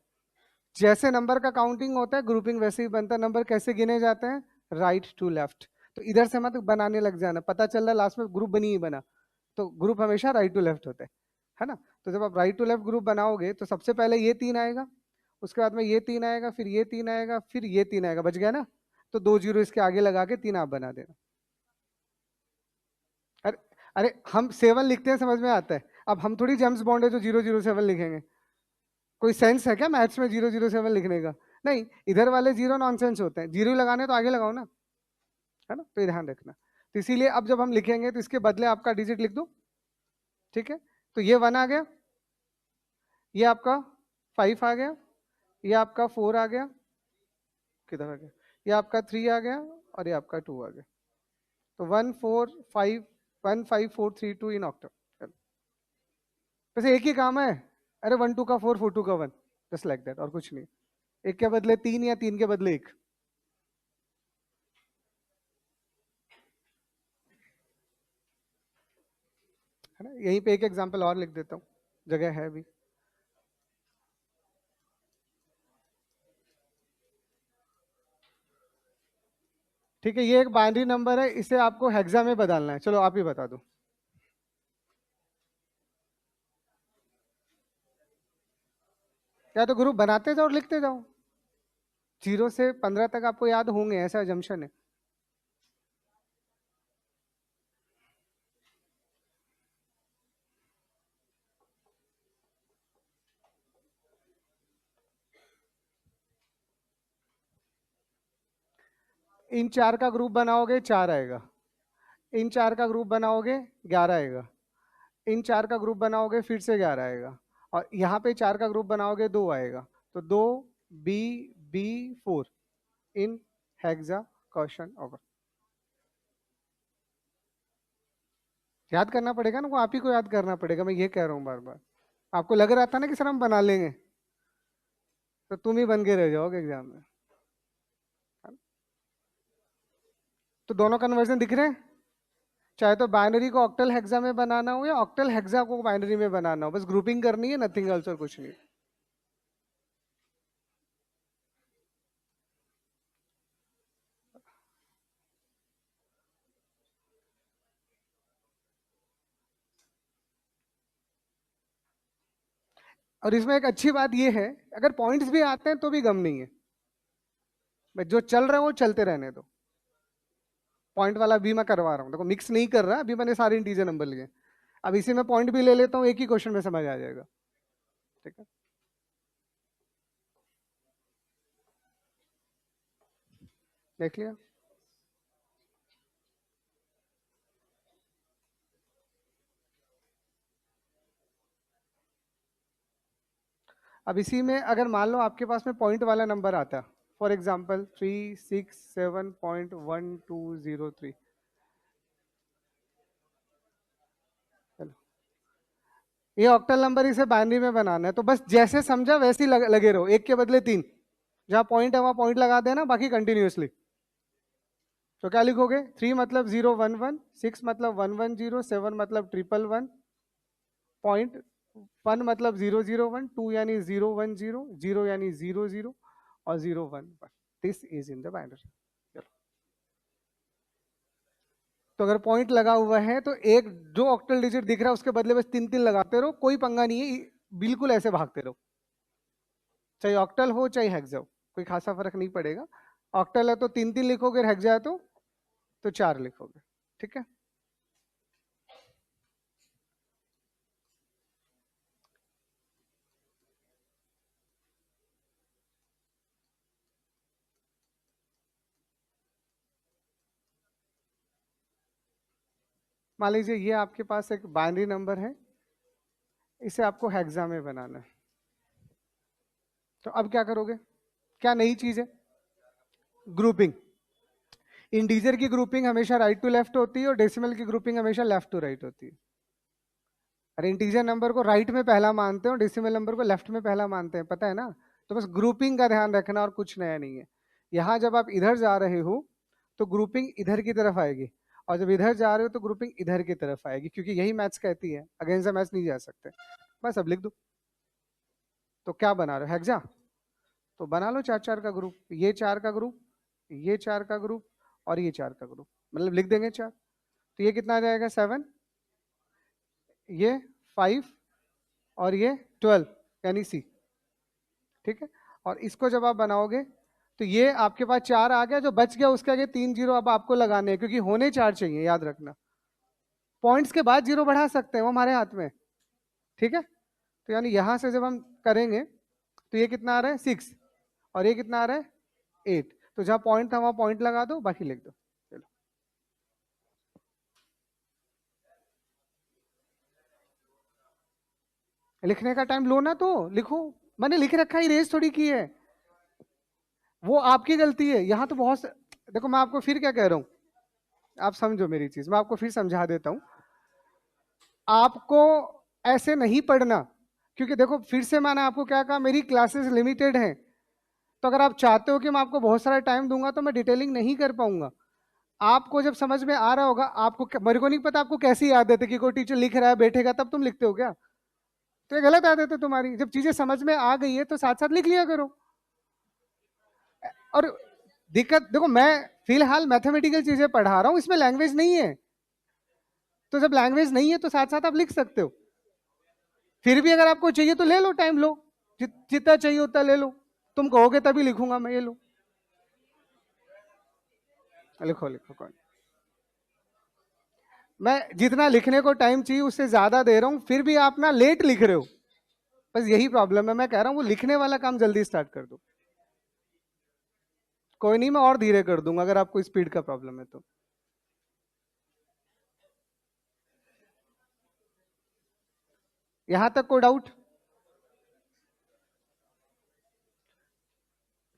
जैसे नंबर का काउंटिंग होता है ग्रुपिंग वैसे ही बनता है। नंबर कैसे गिने जाते हैं, राइट टू लेफ्ट। तो इधर से मत बनाने लग जाना, पता चल रहा है लास्ट में ग्रुप बनी ही बना। तो ग्रुप हमेशा राइट टू लेफ्ट होते हैं, है ना। तो जब आप राइट टू लेफ्ट ग्रुप बनाओगे तो सबसे पहले ये 3 आएगा, उसके बाद में ये 3 आएगा, फिर ये 3 आएगा, फिर ये 3 आएगा, बच गया ना। तो 2 जीरो इसके आगे लगा के 3 आप बना देना। अरे अरे हम 7 लिखते हैं समझ में आता है, अब हम थोड़ी जेम्स बॉन्ड है जो 007 लिखेंगे। कोई सेंस है क्या मैथ्स में 007 लिखने का, नहीं। इधर वाले जीरो नॉनसेंस होते हैं, जीरो लगाने तो आगे लगाओ ना, है ना। तो ये ध्यान रखना। तो इसीलिए अब जब हम लिखेंगे तो इसके बदले आपका डिजिट लिख दो। ठीक है, तो ये 1 आ गया, ये आपका 5 आ गया, ये आपका 4 आ गया, किधर आ गया, ये आपका 3 आ गया और ये आपका 2 आ गया। तो 1 4 5 1 5 4 3 2 इन ऑक्टल। वैसे एक ही काम है, अरे 1 2 का 4 4 2 का 1, जस्ट लाइक दैट, और कुछ नहीं। एक के बदले 3 या 3 के बदले 1, है ना। यहीं पे एक एग्जांपल और लिख देता हूँ, जगह है अभी। ठीक है, ये एक बाइनरी नंबर है, इसे आपको हेक्सा में बदलना है। चलो आप ही बता दो। या तो ग्रुप बनाते जाओ और लिखते जाओ, 0 से 15 तक आपको याद होंगे, ऐसा जंक्शन है। इन 4 का ग्रुप बनाओगे 4 आएगा, इन 4 का ग्रुप बनाओगे 11 आएगा, इन 4 का ग्रुप बनाओगे फिर से 11 आएगा, और यहाँ पे 4 का ग्रुप बनाओगे 2 आएगा। तो 2 बी बी 4 इन हेक्सा क्वेश्चन ओवर। याद करना पड़ेगा ना, वो आप ही को याद करना पड़ेगा, मैं ये कह रहा हूँ बार बार। आपको लग रहा था ना कि सर हम बना लेंगे, तो तुम ही बन के रह जाओगे एग्जाम में। तो दोनों कन्वर्जन दिख रहे हैं, चाहे तो बाइनरी को ऑक्टल हेक्सा में बनाना हो या ऑक्टल हेक्सा को बाइनरी में बनाना हो, बस ग्रुपिंग करनी है, नथिंग एल्स और कुछ नहीं। और इसमें एक अच्छी बात ये है, अगर पॉइंट्स भी आते हैं तो भी गम नहीं है, भाई जो चल रहा है वो चलते रहने दो। पॉइंट वाला भी मैं करवा रहा हूँ, देखो मिक्स नहीं कर रहा, अभी मैंने सारे इंटीजर नंबर लिए। अब इसी में पॉइंट भी ले लेता हूँ, एक ही क्वेश्चन में समझ आ जाएगा। ठीक है, देख लिया। अब इसी में अगर मान लो आपके पास में पॉइंट वाला नंबर आता, फॉर एग्जाम्पल 367.1203, चलो ये ऑक्टल नंबर, इसे बाइनरी में बनाना है, तो बस जैसे समझा वैसे ही लगे रहो, एक के बदले 3, जहां पॉइंट है वहां पॉइंट लगा देना, बाकी कंटिन्यूअसली। तो क्या लिखोगे, 3 मतलब 011, 6 मतलब 110, 7 मतलब 111, पॉइंट 1 मतलब 001, 2 यानी 010, 0 यानी 00 और 011। This is in the binary. तो अगर पॉइंट लगा हुआ है तो एक जो ऑक्टल डिजिट दिख रहा है उसके बदले बस 3 3 लगाते रहो, कोई पंगा नहीं है, बिल्कुल ऐसे भागते रहो। चाहे ऑक्टल हो चाहे हेक्सा हो, कोई खासा फर्क नहीं पड़ेगा। ऑक्टल है तो 3 3 लिखोगे, हेक्सा है तो 4 लिखोगे। ठीक है, मान लीजिए ये आपके पास एक बाइनरी नंबर है, इसे आपको हेक्सा में बनाना है, तो अब क्या करोगे? क्या नई चीज है? ग्रुपिंग। इंटीजर की ग्रुपिंग हमेशा राइट टू लेफ्ट होती है और डेसिमल की ग्रुपिंग हमेशा लेफ्ट टू राइट होती है। अरे इंटीजर नंबर को राइट में पहला मानते हैं और डेसिमल नंबर को लेफ्ट में पहला मानते हैं, पता है ना? तो बस ग्रुपिंग का ध्यान रखना और कुछ नया नहीं है। यहाँ जब आप इधर जा रहे हो तो ग्रुपिंग इधर की तरफ आएगी, और जब इधर जा रहे हो तो ग्रुपिंग इधर की तरफ आएगी, क्योंकि यही मैथ्स कहती है, अगेंस्ट द मैथ्स नहीं जा सकते। बस अब लिख दो। तो क्या बना रहे हो? हेक्सा। तो बना लो 4 4 का ग्रुप, ये 4 का ग्रुप, ये 4 का ग्रुप और ये 4 का ग्रुप, मतलब लिख देंगे 4। तो ये कितना आ जाएगा? 7, ये 5 और ये 12, यानी सी। ठीक है, और इसको जब आप बनाओगे तो ये आपके पास 4 आ गया, जो बच गया उसके आगे 3 जीरो अब आपको लगाने हैं, क्योंकि होने 4 चाहिए, याद रखना। पॉइंट्स के बाद जीरो बढ़ा सकते हैं, वो हमारे हाथ में। ठीक है, तो यानी यहां से जब हम करेंगे तो ये कितना आ रहा है? 6, और ये कितना आ रहा है? 8। तो जहां पॉइंट था वहां पॉइंट लगा दो, बाकी लिख दो। चलो, लिखने का टाइम लो ना, तो लिखो। मैंने लिख रखा है, इरेज थोड़ी की है, वो आपकी गलती है। यहाँ तो बहुत देखो, मैं आपको फिर क्या कह रहा हूँ, आप समझो मेरी चीज, मैं आपको फिर समझा देता हूँ। आपको ऐसे नहीं पढ़ना, क्योंकि देखो फिर से मैंने आपको क्या कहा, मेरी क्लासेस लिमिटेड हैं। तो अगर आप चाहते हो कि मैं आपको बहुत सारा टाइम दूंगा तो मैं डिटेलिंग नहीं कर पाऊंगा। आपको जब समझ में आ रहा होगा, आपको मेरे को नहीं पता आपको कैसी आदत है कि कोई टीचर लिख रहा है बैठेगा तब तुम लिखते हो क्या? तो ये गलत आदत है तुम्हारी। जब चीजें समझ में आ गई है तो साथ साथ लिख लिया करो। और दिक्कत देखो, मैं फिलहाल मैथमेटिकल चीजें पढ़ा रहा हूं, इसमें लैंग्वेज नहीं है। तो जब लैंग्वेज नहीं है तो साथ साथ आप लिख सकते हो। फिर भी अगर आपको चाहिए तो ले लो, टाइम लो, जितना चाहिए उतना ले लो। तुम कहोगे तभी लिखूंगा मैं, ये लो, लिखो लिखो। कौन, मैं जितना लिखने को टाइम चाहिए उससे ज्यादा दे रहा हूं, फिर भी आप ना लेट लिख रहे हो। बस यही प्रॉब्लम है। मैं कह रहा हूं वो लिखने वाला काम जल्दी स्टार्ट कर दो। कोई नहीं, मैं और धीरे कर दूंगा अगर आपको स्पीड का प्रॉब्लम है तो। यहां तक कोई डाउट?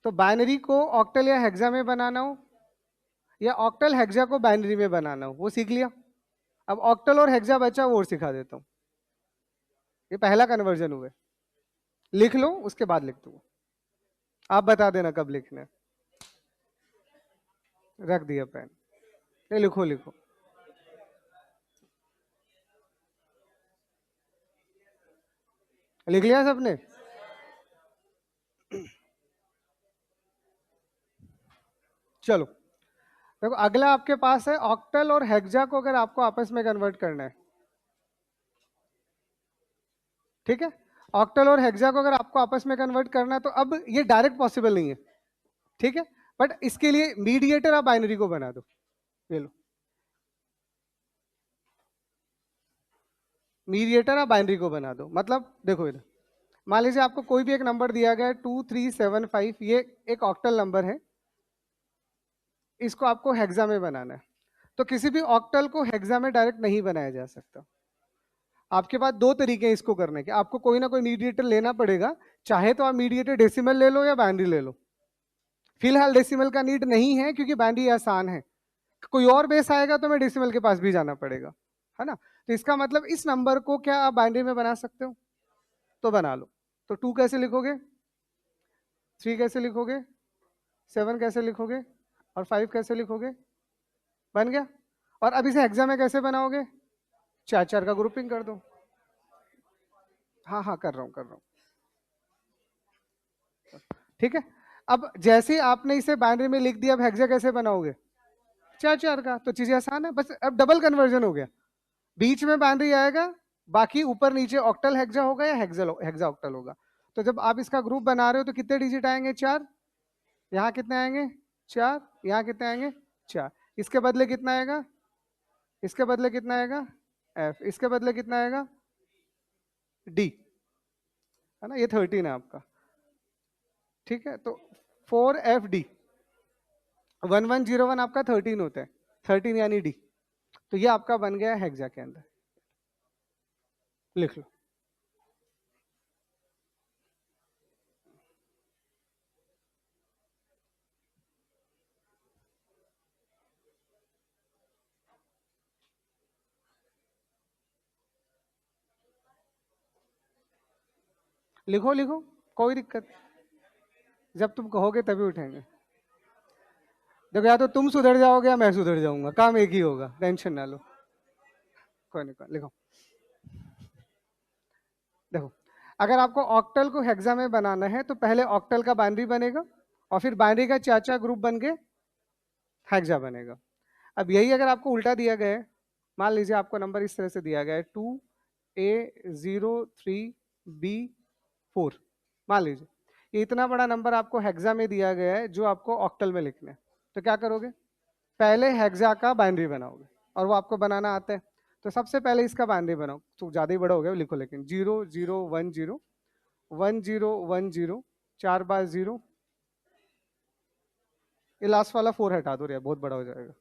तो बाइनरी को ऑक्टल या हेक्सा में बनाना हो, या ऑक्टल हेक्सा को बाइनरी में बनाना हो, वो सीख लिया। अब ऑक्टल और हेक्सा बचा, वो और सिखा देता हूं। ये पहला कन्वर्जन हुआ, लिख लो उसके बाद लिख दूंगा। आप बता देना कब लिखना है। रख दिया पेन, ये लिखो लिखो। लिख लिया सबने? चलो, देखो अगला आपके पास है ऑक्टल और हेक्सा को अगर आपको आपस में कन्वर्ट करना है। ठीक है, ऑक्टल और हेक्सा को अगर आपको आपस में कन्वर्ट करना है तो अब ये डायरेक्ट पॉसिबल नहीं है। ठीक है, बट इसके लिए मीडिएटर आप बाइनरी को बना दो। ये लो, मीडिएटर आप बाइनरी को बना दो। मतलब देखो इधर, मान लीजिए आपको कोई भी एक नंबर दिया गया है 2375, ये एक ऑक्टल नंबर है, इसको आपको हेक्सा में बनाना है। तो किसी भी ऑक्टल को हेक्सा में डायरेक्ट नहीं बनाया जा सकता। आपके पास दो तरीके हैं इसको करने के, आपको कोई ना कोई मीडिएटर लेना पड़ेगा। चाहे तो आप मीडिएटर डेसिमल ले लो या बाइनरी ले लो। फिलहाल डेसिमल का नीड नहीं है क्योंकि बाइनरी आसान है। कोई और बेस आएगा तो मैं डेसिमल के पास भी जाना पड़ेगा, है ना? तो इसका मतलब इस नंबर को क्या आप बाइनरी में बना सकते हो? तो बना लो। तो 2 कैसे लिखोगे, 3 कैसे लिखोगे, 7 कैसे लिखोगे, और 5 कैसे लिखोगे? बन गया। और अब इसे हेक्सा में कैसे बनाओगे? 4 4 का ग्रुपिंग कर दो। हाँ हाँ, कर रहा हूँ कर रहा हूँ। ठीक है, अब जैसे आपने इसे बाइनरी में लिख दिया, अब हेक्सा कैसे बनाओगे? 4 4 का। तो चीजें आसान है, बस अब डबल कन्वर्जन हो गया। बीच में बाइनरी आएगा, बाकी ऊपर नीचे ऑक्टल हेक्सा होगा या हेक्सा हेक्सा ऑक्टल होगा। तो जब आप इसका ग्रुप बना रहे हो तो कितने डिजिट आएंगे? 4। यहाँ कितने आएंगे? 4। यहाँ कितने आएंगे? 4। इसके बदले कितना आएगा? इसके बदले कितना आएगा? F। इसके बदले कितना आएगा? D, है ना? ये 13 है आपका, ठीक है। तो 4FD 1101 आपका 13 होता है, 13 यानी D। तो ये आपका बन गया हेक्सा के अंदर, लिख लो। लिखो लिखो, कोई दिक्कत, जब तुम कहोगे तभी उठेंगे। देखो या तो तुम सुधर जाओगे या मैं सुधर जाऊंगा, काम एक ही होगा, टेंशन ना लो। कोई नहीं, लिखो। देखो, अगर आपको ऑक्टल को हेक्सा में बनाना है तो पहले ऑक्टल का बाइनरी बनेगा और फिर बाइनरी का 4 ग्रुप बन के हेक्सा बनेगा। अब यही अगर आपको उल्टा दिया गया है, मान लीजिए आपको नंबर इस तरह से दिया गया है 2A03B4, मान लीजिए ये इतना बड़ा नंबर आपको हेक्सा में दिया गया है जो आपको ऑक्टल में लिखना है, तो क्या करोगे? पहले हेक्सा का बाइनरी बनाओगे, और वो आपको बनाना आता है। तो सबसे पहले इसका बाइनरी बनाओ, तो ज्यादा ही बड़ा हो गया, लिखो लेकिन 0010 1010 4 बार 0, ये लास्ट वाला 4 हटा दो, बहुत बड़ा हो जाएगा,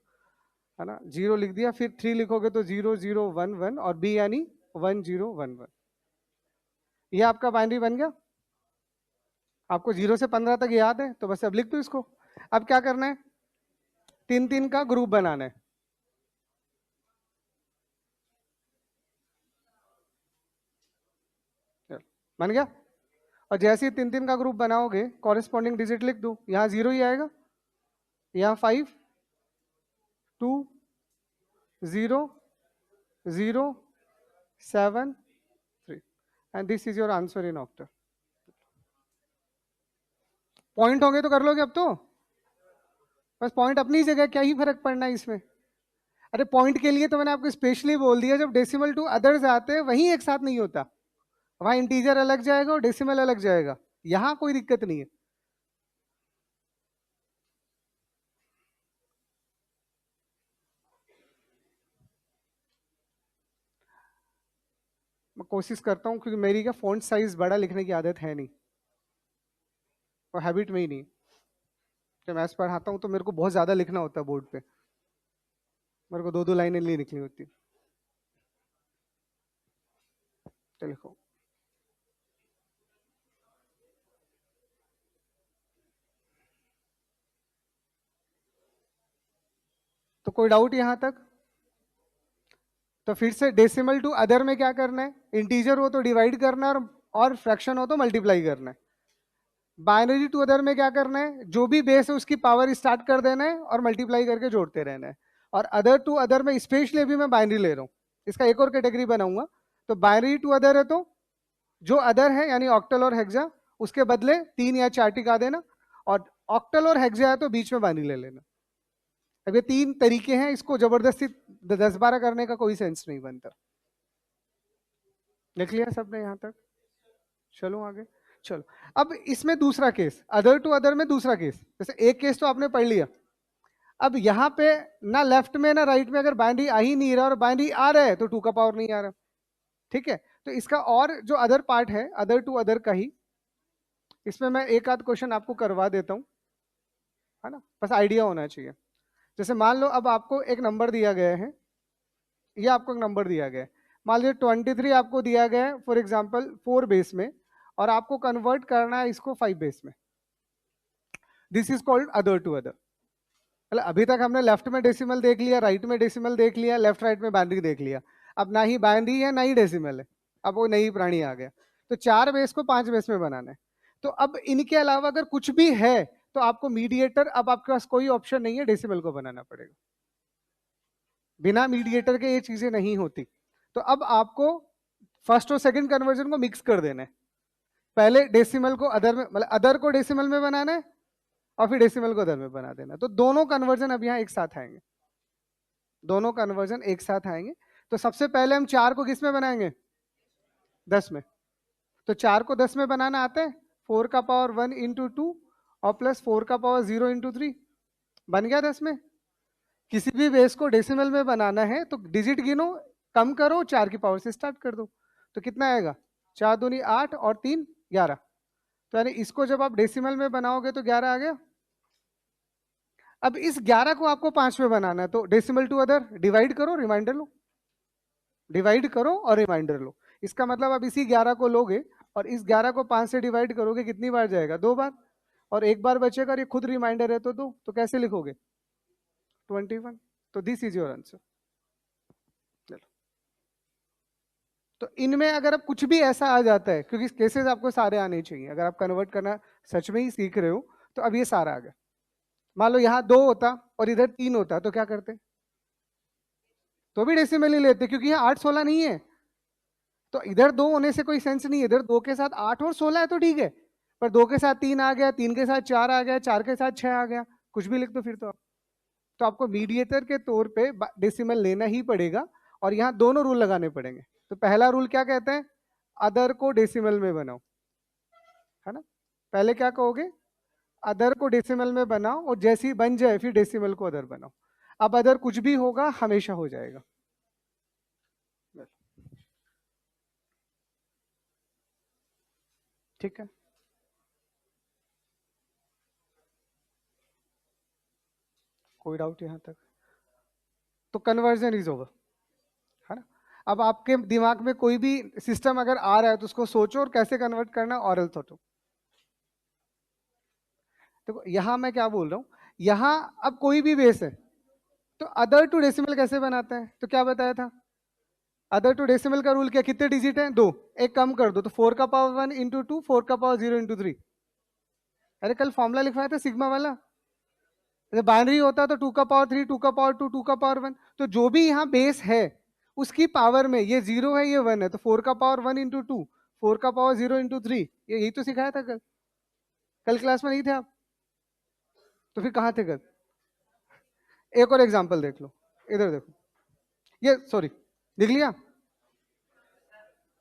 है ना? 0 लिख दिया, फिर 3 लिखोगे तो 0011 और B यानी 1011। ये आपका बाइनरी बन गया। आपको 0 से 15 तक याद है, तो बस अब लिख दो इसको। अब क्या करना है? 3 का ग्रुप बनाना है। बन गया। और जैसे ही 3 का ग्रुप बनाओगे, कॉरेस्पॉन्डिंग डिजिट लिख दो। यहाँ 0 ही आएगा, यहाँ 5 2 0 0 7 3 and this is your answer in octal. Point होंगे तो कर लोगे अब तो, बस पॉइंट अपनी जगह, क्या ही फर्क पड़ना है इसमें। अरे पॉइंट के लिए तो मैंने आपको स्पेशली बोल दिया, जब डेसिमल टू अदर्स आते हैं वहीं एक साथ नहीं होता, वहां इंटीजर अलग जाएगा और डेसिमल अलग जाएगा, यहां कोई दिक्कत नहीं है। मैं कोशिश करता हूँ, क्योंकि मेरी क्या फॉन्ट साइज बड़ा लिखने की आदत है नहीं, और हैबिट में ही नहीं। जब मैथ्स पढ़ाता हूँ तो मेरे को बहुत ज्यादा लिखना होता है बोर्ड पे, मेरे को 2 लाइनें नहीं लिखनी होती। तो लिखो। तो कोई डाउट यहां तक? तो फिर से डेसिमल टू अदर में क्या करना है? इंटीजर हो तो डिवाइड करना है, और फ्रैक्शन हो तो मल्टीप्लाई करना है। बाइनरी टू अदर में क्या करना है? जो भी बेस है उसकी पावर स्टार्ट कर देना है और मल्टीप्लाई करके जोड़ते रहना है। और अदर टू अदर में स्पेशली अभी मैं बाइनरी ले रहा हूँ, इसका एक और कैटेगरी बनाऊंगा। तो बाइनरी टू अदर है तो जो अदर है यानी ऑक्टल और हेक्सा, उसके बदले 3 या 4 टिका देना, और ऑक्टल और हेक्सा है तो बीच में बाइनरी ले लेना। अब ये 3 तरीके हैं, इसको जबरदस्ती 10-12 करने का कोई सेंस नहीं बनता। देख लिया सबने यहाँ तक? चलो आगे। चलो, अब इसमें दूसरा केस, अदर टू अदर में दूसरा केस। जैसे एक केस तो आपने पढ़ लिया, अब यहाँ पे ना लेफ्ट में ना राइट में अगर बाइनरी आ ही नहीं रहा, और बाइनरी आ रहा है तो 2 का पावर नहीं आ रहा, ठीक है? तो इसका और जो अदर पार्ट है, अदर टू अदर का ही, इसमें मैं एक आध क्वेश्चन आपको करवा देता हूँ, है ना? बस आइडिया होना चाहिए। जैसे मान लो अब आपको एक नंबर दिया गया है, ये आपको एक नंबर दिया गया है, मान लीजिए 23 आपको दिया गया है फॉर एग्जांपल 4 बेस में, और आपको कन्वर्ट करना है इसको 5 बेस में। This is called other to other. मतलब अभी तक हमने लेफ्ट में डेसिमल देख लिया, राइट में डेसिमल देख लिया, लेफ्ट राइट में बाइनरी देख लिया। अब ना ही बाइनरी है ना ही डेसिमल है, अब वो नई प्राणी आ गया। तो 4 बेस को 5 बेस में बनाना है। तो अब इनके अलावा अगर कुछ भी है तो आपको मीडिएटर, अब आपके पास कोई ऑप्शन नहीं है, डेसिमल को बनाना पड़ेगा। बिना मीडिएटर के ये चीजें नहीं होती। तो अब आपको फर्स्ट और सेकंड कन्वर्जन को मिक्स कर देना है। पहले डेसिमल को अदर में, मतलब अदर को डेसिमल में बनाना है, और फिर डेसिमल को अदर में बना देना। तो दोनों कन्वर्जन अब यहाँ एक साथ आएंगे, दोनों कन्वर्जन एक साथ आएंगे। तो सबसे पहले हम 4 को किस में बनाएंगे? 10 में। तो 4 को 10 में बनाना आता है, 4 का पावर 1 इंटू 2 और प्लस 4 का पावर 0 इंटू 3, बन गया 10 में। किसी भी बेस को डेसिमल में बनाना है तो डिजिट गिनो, कम करो, 4 की पावर से स्टार्ट कर दो, तो कितना आएगा, 4 दूनी 8 और 3 11। तो यानी इसको जब आप डेसिमल में बनाओगे तो 11 आ गया। अब इस 11 को आपको 5 में बनाना है, तो डेसिमल टू अदर, डिवाइड करो, रिमाइंडर लो, डिवाइड करो और रिमाइंडर लो। इसका मतलब आप इसी 11 को लोगे और इस 11 को 5 से डिवाइड करोगे, कितनी बार जाएगा, 2 बार, और एक बार बचेगा और ये खुद रिमाइंडर है तो 2, तो कैसे लिखोगे, 21। तो दिस इज योर आंसर। चलो, तो इनमें अगर आप कुछ भी ऐसा आ जाता है, क्योंकि केसेस आपको सारे आने चाहिए, अगर आप कन्वर्ट करना सच में ही सीख रहे हो, तो अब ये सारा आ गया। मान लो यहाँ 2 होता और इधर 3 होता, तो क्या करते, तो भी डेसिमल ही लेते, क्योंकि यहाँ 8 16 नहीं है, तो इधर 2 होने से कोई सेंस नहीं है, इधर 2 के साथ 8 और 16 है तो ठीक है, पर 2 के साथ 3 आ गया, 3 के साथ 4 आ गया, 4 के साथ 6 आ गया, कुछ भी लिख दो फिर तो आप। तो आपको मीडिएटर के तौर पे डेसिमल लेना ही पड़ेगा और यहाँ दोनों रूल लगाने पड़ेंगे। तो पहला रूल क्या कहते हैं, अदर को डेसिमल में बनाओ, है ना, पहले क्या कहोगे, अदर को डेसिमल में बनाओ और जैसे ही बन जाए फिर डेसिमल को अदर बनाओ। अब अदर कुछ भी होगा हमेशा हो जाएगा। ठीक है, कोई डाउट यहाँ तक, तो कन्वर्जन इज ओवर, है ना। अब आपके दिमाग में कोई भी सिस्टम अगर आ रहा है तो उसको सोचो और कैसे कन्वर्ट करना, ऑरल सोचो। देखो यहाँ मैं क्या बोल रहा हूँ, यहाँ अब कोई भी बेस है तो अदर टू डेसिमल कैसे बनाते हैं, तो क्या बताया था, अदर टू डेसिमल का रूल क्या, कितने डिजिट हैं, 2, एक कम कर दो, तो 4 का पावर 1 इंटू 2, 4 का पावर 0 इंटू 3। अरे कल फॉर्मूला लिखवाया था सिग्मा वाला, बाइनरी होता तो 2 का पावर 3, 2 का पावर 2, 2 का पावर 1, तो जो भी यहाँ बेस है उसकी पावर में ये 0 है ये 1 है, तो 4 का पावर 1 इंटू 2, 4 का पावर 0 इंटू 3, ये यही तो सिखाया था कल, कल क्लास में नहीं थे आप, तो फिर कहाँ थे कल। एक और एग्जाम्पल देख लो, इधर देखो, ये सॉरी लिख लिया,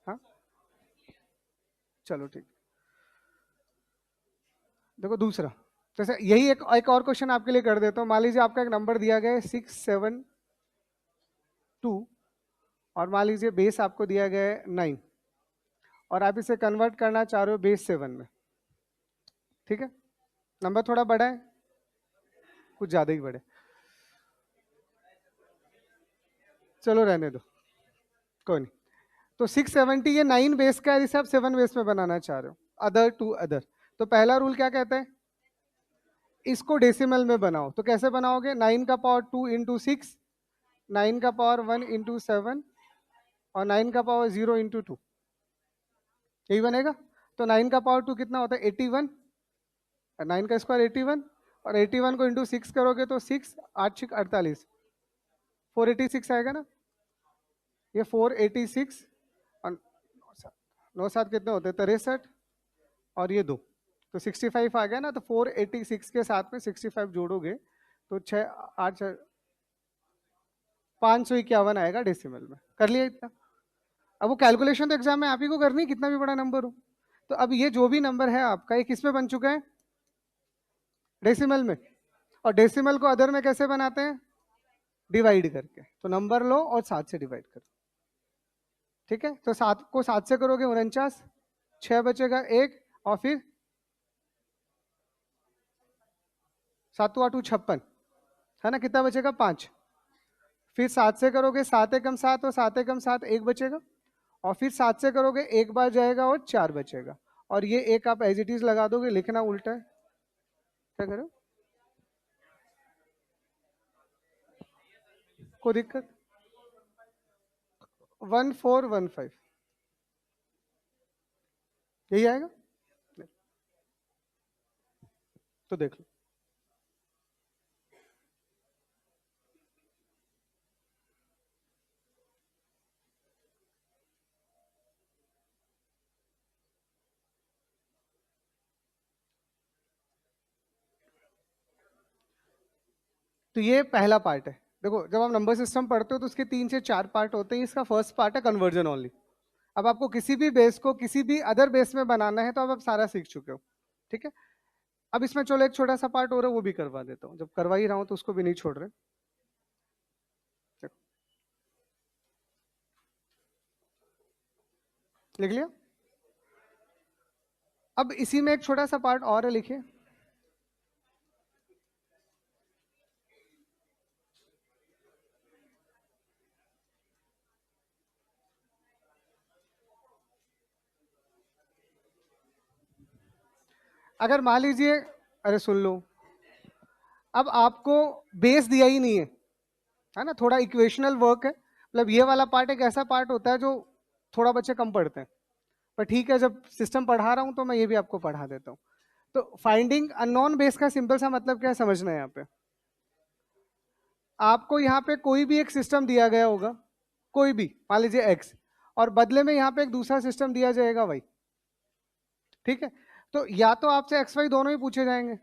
हाँ चलो ठीक। देखो दूसरा, जैसे यही एक और क्वेश्चन आपके लिए कर देता हूँ। मान लीजिए आपका एक नंबर दिया गया है 672 और मान लीजिए बेस आपको दिया गया है 9 और आप इसे कन्वर्ट करना चाह रहे हो बेस 7 में, ठीक है, नंबर थोड़ा बड़ा है, कुछ ज्यादा ही बड़े, चलो रहने दो, कोई नहीं। तो 670 ये 9 बेस का है, जिसे आप 7 बेस में बनाना चाह रहे हो, अदर टू अदर। तो पहला रूल क्या कहता है, इसको डेसिमल में बनाओ, तो कैसे बनाओगे, 9 का पावर 2 इंटू 6, 9 का पावर 1 इंटू 7 और 9 का पावर 0 इंटू 2, यही बनेगा। तो 9 का पावर 2 कितना होता है, 81, 9 का स्क्वायर 81 और 81 को इंटू 6 करोगे तो 6 8 6 48, 486 आएगा ना, ये 486 और 9 7 कितने होते हैं 63 और ये 2, तो 65 आ गया ना। तो 486 के साथ में 65 जोड़ोगे तो 6 8 551 आएगा डेसिमल में, कर लिया इतना। अब वो कैलकुलेशन तो एग्जाम में आप ही को करनी है, कितना भी बड़ा नंबर हो। तो अब ये जो भी नंबर है आपका, ये किस में बन चुका है, डेसिमल में। और डेसिमल को अदर में कैसे बनाते हैं, डिवाइड करके, तो नंबर लो और 7 से डिवाइड करो, ठीक है। तो 7 को 7 से करोगे 49, 6 बचेगा 1 और फिर 7 8 56, है ना, कितना बचेगा 5, फिर 7 से करोगे 7 एकम 7 और 7 एकम 7 1 बचेगा, और फिर 7 से करोगे 1 बार जाएगा और 4 बचेगा, और ये एक आप एज इट इज लगा दोगे, लिखना उल्टा है, क्या करो, कोई दिक्कत, 1415 यही आएगा, तो देख लो। तो ये पहला पार्ट है। देखो जब आप नंबर सिस्टम पढ़ते हो तो उसके 3 से 4 पार्ट होते हैं, इसका फर्स्ट पार्ट है कन्वर्जन ओनली, अब आपको किसी भी बेस को किसी भी अदर बेस में बनाना है तो अब आप सारा सीख चुके हो, ठीक है। अब इसमें चलो एक छोटा सा पार्ट हो रहा है, वो भी करवा देता हूँ, जब करवा ही रहा हूँ तो उसको भी नहीं छोड़ रहे। देखो, लिख लिया। अब इसी में एक छोटा सा पार्ट और है, लिखिए। अगर मान लीजिए, अरे सुन लो, अब आपको बेस दिया ही नहीं है ना, थोड़ा इक्वेशनल वर्क है, मतलब ये वाला पार्ट एक ऐसा पार्ट होता है जो थोड़ा बच्चे कम पढ़ते हैं, पर ठीक है, जब सिस्टम पढ़ा रहा हूं तो मैं ये भी आपको पढ़ा देता हूँ। तो फाइंडिंग अननोन बेस का सिंपल सा मतलब क्या है समझना है। यहाँ पे आपको यहाँ पे कोई भी एक सिस्टम दिया गया होगा, कोई भी, मान लीजिए एक्स, और बदले में यहाँ पे एक दूसरा सिस्टम दिया जाएगा वाई, ठीक है। तो या तो आपसे एक्स वाई दोनों ही पूछे जाएंगे,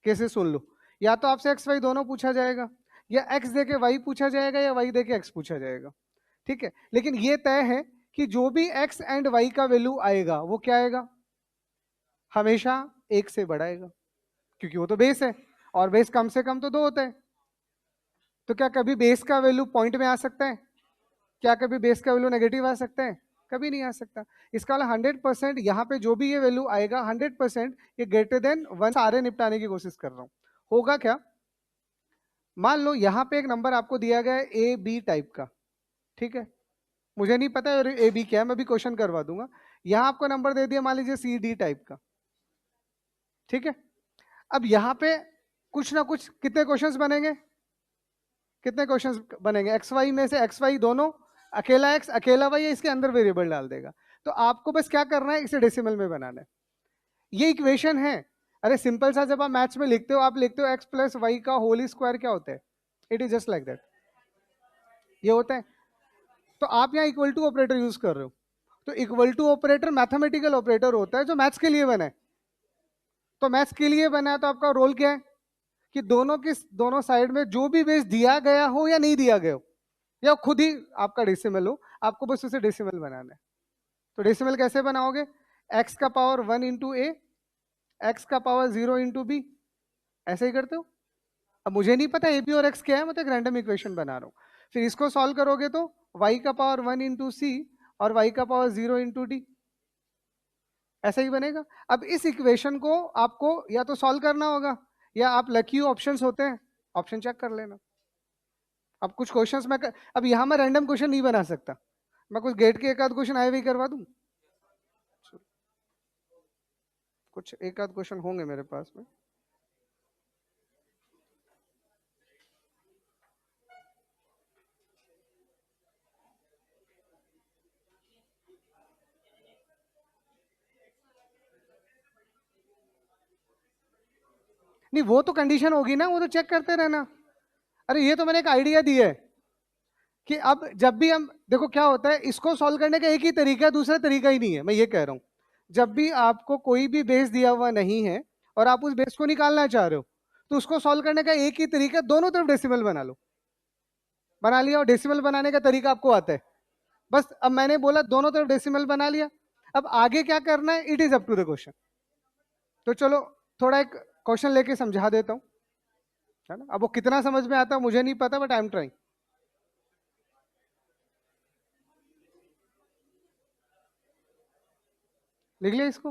कैसे सुन लो, या तो आपसे एक्स वाई दोनों पूछा जाएगा, या एक्स दे के वाई पूछा जाएगा, या वाई दे के एक्स पूछा जाएगा, ठीक है। लेकिन ये तय है कि जो भी एक्स एंड वाई का वैल्यू आएगा वो क्या आएगा, हमेशा एक से बड़ा आएगा, क्योंकि वो तो बेस है, और बेस कम से कम तो दो होता है। तो क्या कभी बेस का वैल्यू पॉइंट में आ सकता है, क्या कभी बेस का वैल्यू नेगेटिव आ सकता है, कभी नहीं आ सकता। इसका वाला 100% यहाँ पे जो भी ये वैल्यू आएगा 100% ये ग्रेटर देन 1 सारे निपटाने की कोशिश कर रहा हूँ। होगा क्या, मान लो यहाँ पे एक नंबर आपको दिया गया है ए बी टाइप का, ठीक है, मुझे नहीं पता ए बी क्या है, मैं भी क्वेश्चन करवा दूंगा। यहाँ आपको नंबर दे दिया मान लीजिए सी डी टाइप का, ठीक है। अब यहाँ पे कुछ ना कुछ कितने क्वेश्चंस बनेंगे, कितने क्वेश्चंस बनेंगे, एक्स वाई में से एक्स वाई दोनों, अकेला एक्स अकेला वाई, इसके अंदर वेरिएबल डाल देगा। तो आपको बस क्या करना है, इसे डेसिमल में बनाना है, ये इक्वेशन है। अरे सिंपल सा, जब आप मैथ्स में लिखते हो, आप लिखते हो एक्स प्लस वाई का होल स्क्वायर क्या होता है, it is just like that, ये होता है। तो आप यहाँ इक्वल टू ऑपरेटर यूज कर रहे हो, तो equal to operator mathematical operator होता है जो मैथ्स के लिए बना है। तो मैथ्स के लिए बना है तो आपका रोल क्या है कि दोनों की दोनों साइड में जो भी बेस दिया गया हो या नहीं दिया गया हो, या खुद ही आपका डेसिमल हो, आपको बस उसे डेसिमल बनाना है। तो डेसिमल कैसे बनाओगे, एक्स का पावर 1 इंटू ए, एक्स का पावर 0 इंटू बी, ऐसे ही करते हो। अब मुझे नहीं पता ए बी और एक्स क्या है, मैं तो एक रैंडम इक्वेशन बना रहा हूँ। फिर इसको सॉल्व करोगे तो वाई का पावर 1 इंटू सी और वाई का पावर 0 इंटू डी, ऐसा ही बनेगा। अब इस इक्वेशन को आपको या तो सॉल्व करना होगा, या आप लकी ऑप्शंस होते हैं, ऑप्शन चेक कर लेना। अब कुछ क्वेश्चंस मैं अब यहाँ मैं रैंडम क्वेश्चन नहीं बना सकता, मैं कुछ गेट के एक आध क्वेश्चन आए हुए करवा दूं, कुछ एक आध क्वेश्चन होंगे मेरे पास में। नहीं वो तो कंडीशन होगी ना, वो तो चेक करते रहना। अरे ये तो मैंने एक आइडिया दिया है कि अब जब भी हम देखो क्या होता है, इसको सॉल्व करने का एक ही तरीका है, दूसरा तरीका ही नहीं है, मैं ये कह रहा हूं। जब भी आपको कोई भी बेस दिया हुआ नहीं है और आप उस बेस को निकालना चाह रहे हो, तो उसको सॉल्व करने का एक ही तरीका है, दोनों तरफ डेसिमल बना लो। बना लिया, और डेसिमल बनाने का तरीका आपको आता है, बस अब मैंने बोला दोनों तरफ डेसिमल बना लिया। अब आगे क्या करना है, it is up to the question. तो चलो थोड़ा एक क्वेश्चन लेके समझा देता हूँ, है ना। अब वो कितना समझ में आता है मुझे नहीं पता, बट आई एम ट्राइंग। लिख लिया इसको।